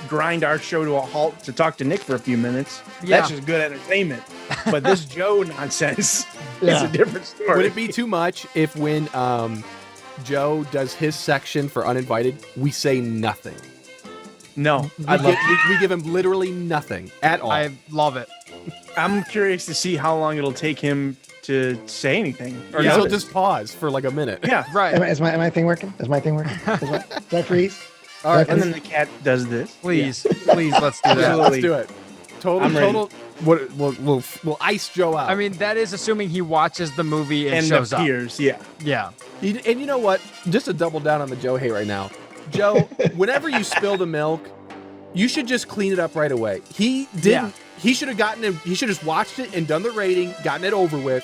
grind our show to a halt to talk to Nick for a few minutes. Yeah. That's just good entertainment. But this Joe nonsense is a different story. Would it be too much if when Joe does his section for Uninvited, we say nothing? No. We give him literally nothing at all. I love it. I'm curious to see how long it'll take him to say anything. Or he'll just pause for like a minute. Yeah, right. Is my thing working? Is that freeze? All right, and then the cat does this. Please, let's do that. Yeah, let's do it. Total. We'll ice Joe out. I mean, that is assuming he watches the movie and shows appears, up. Yeah. And you know what? Just to double down on the Joe hate right now, Joe. Whenever you spill the milk, you should just clean it up right away. He didn't. Yeah. He should have gotten it. He should have just watched it and done the rating, gotten it over with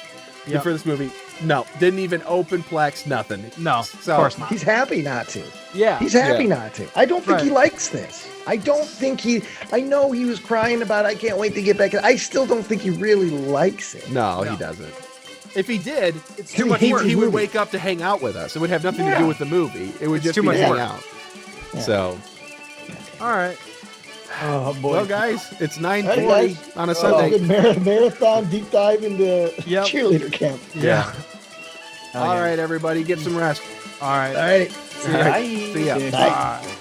for this movie. No, didn't even open Plex, nothing. No, so, of course not. He's happy not to. Yeah. He's happy not to. I don't think he likes this. I don't think I know he was crying about, I can't wait to get back. I still don't think he really likes it. No, he doesn't. If he did, it's too much work. He would wake up to hang out with us. It would have nothing to do with the movie. It would just be to hang out. Yeah. So. All right. Oh, boy. Well, guys, it's 9:40 on a Sunday. Good marathon deep dive into cheerleader camp. Yeah. All right, everybody, get some rest. All right. All right. See ya. Bye. See ya. Bye.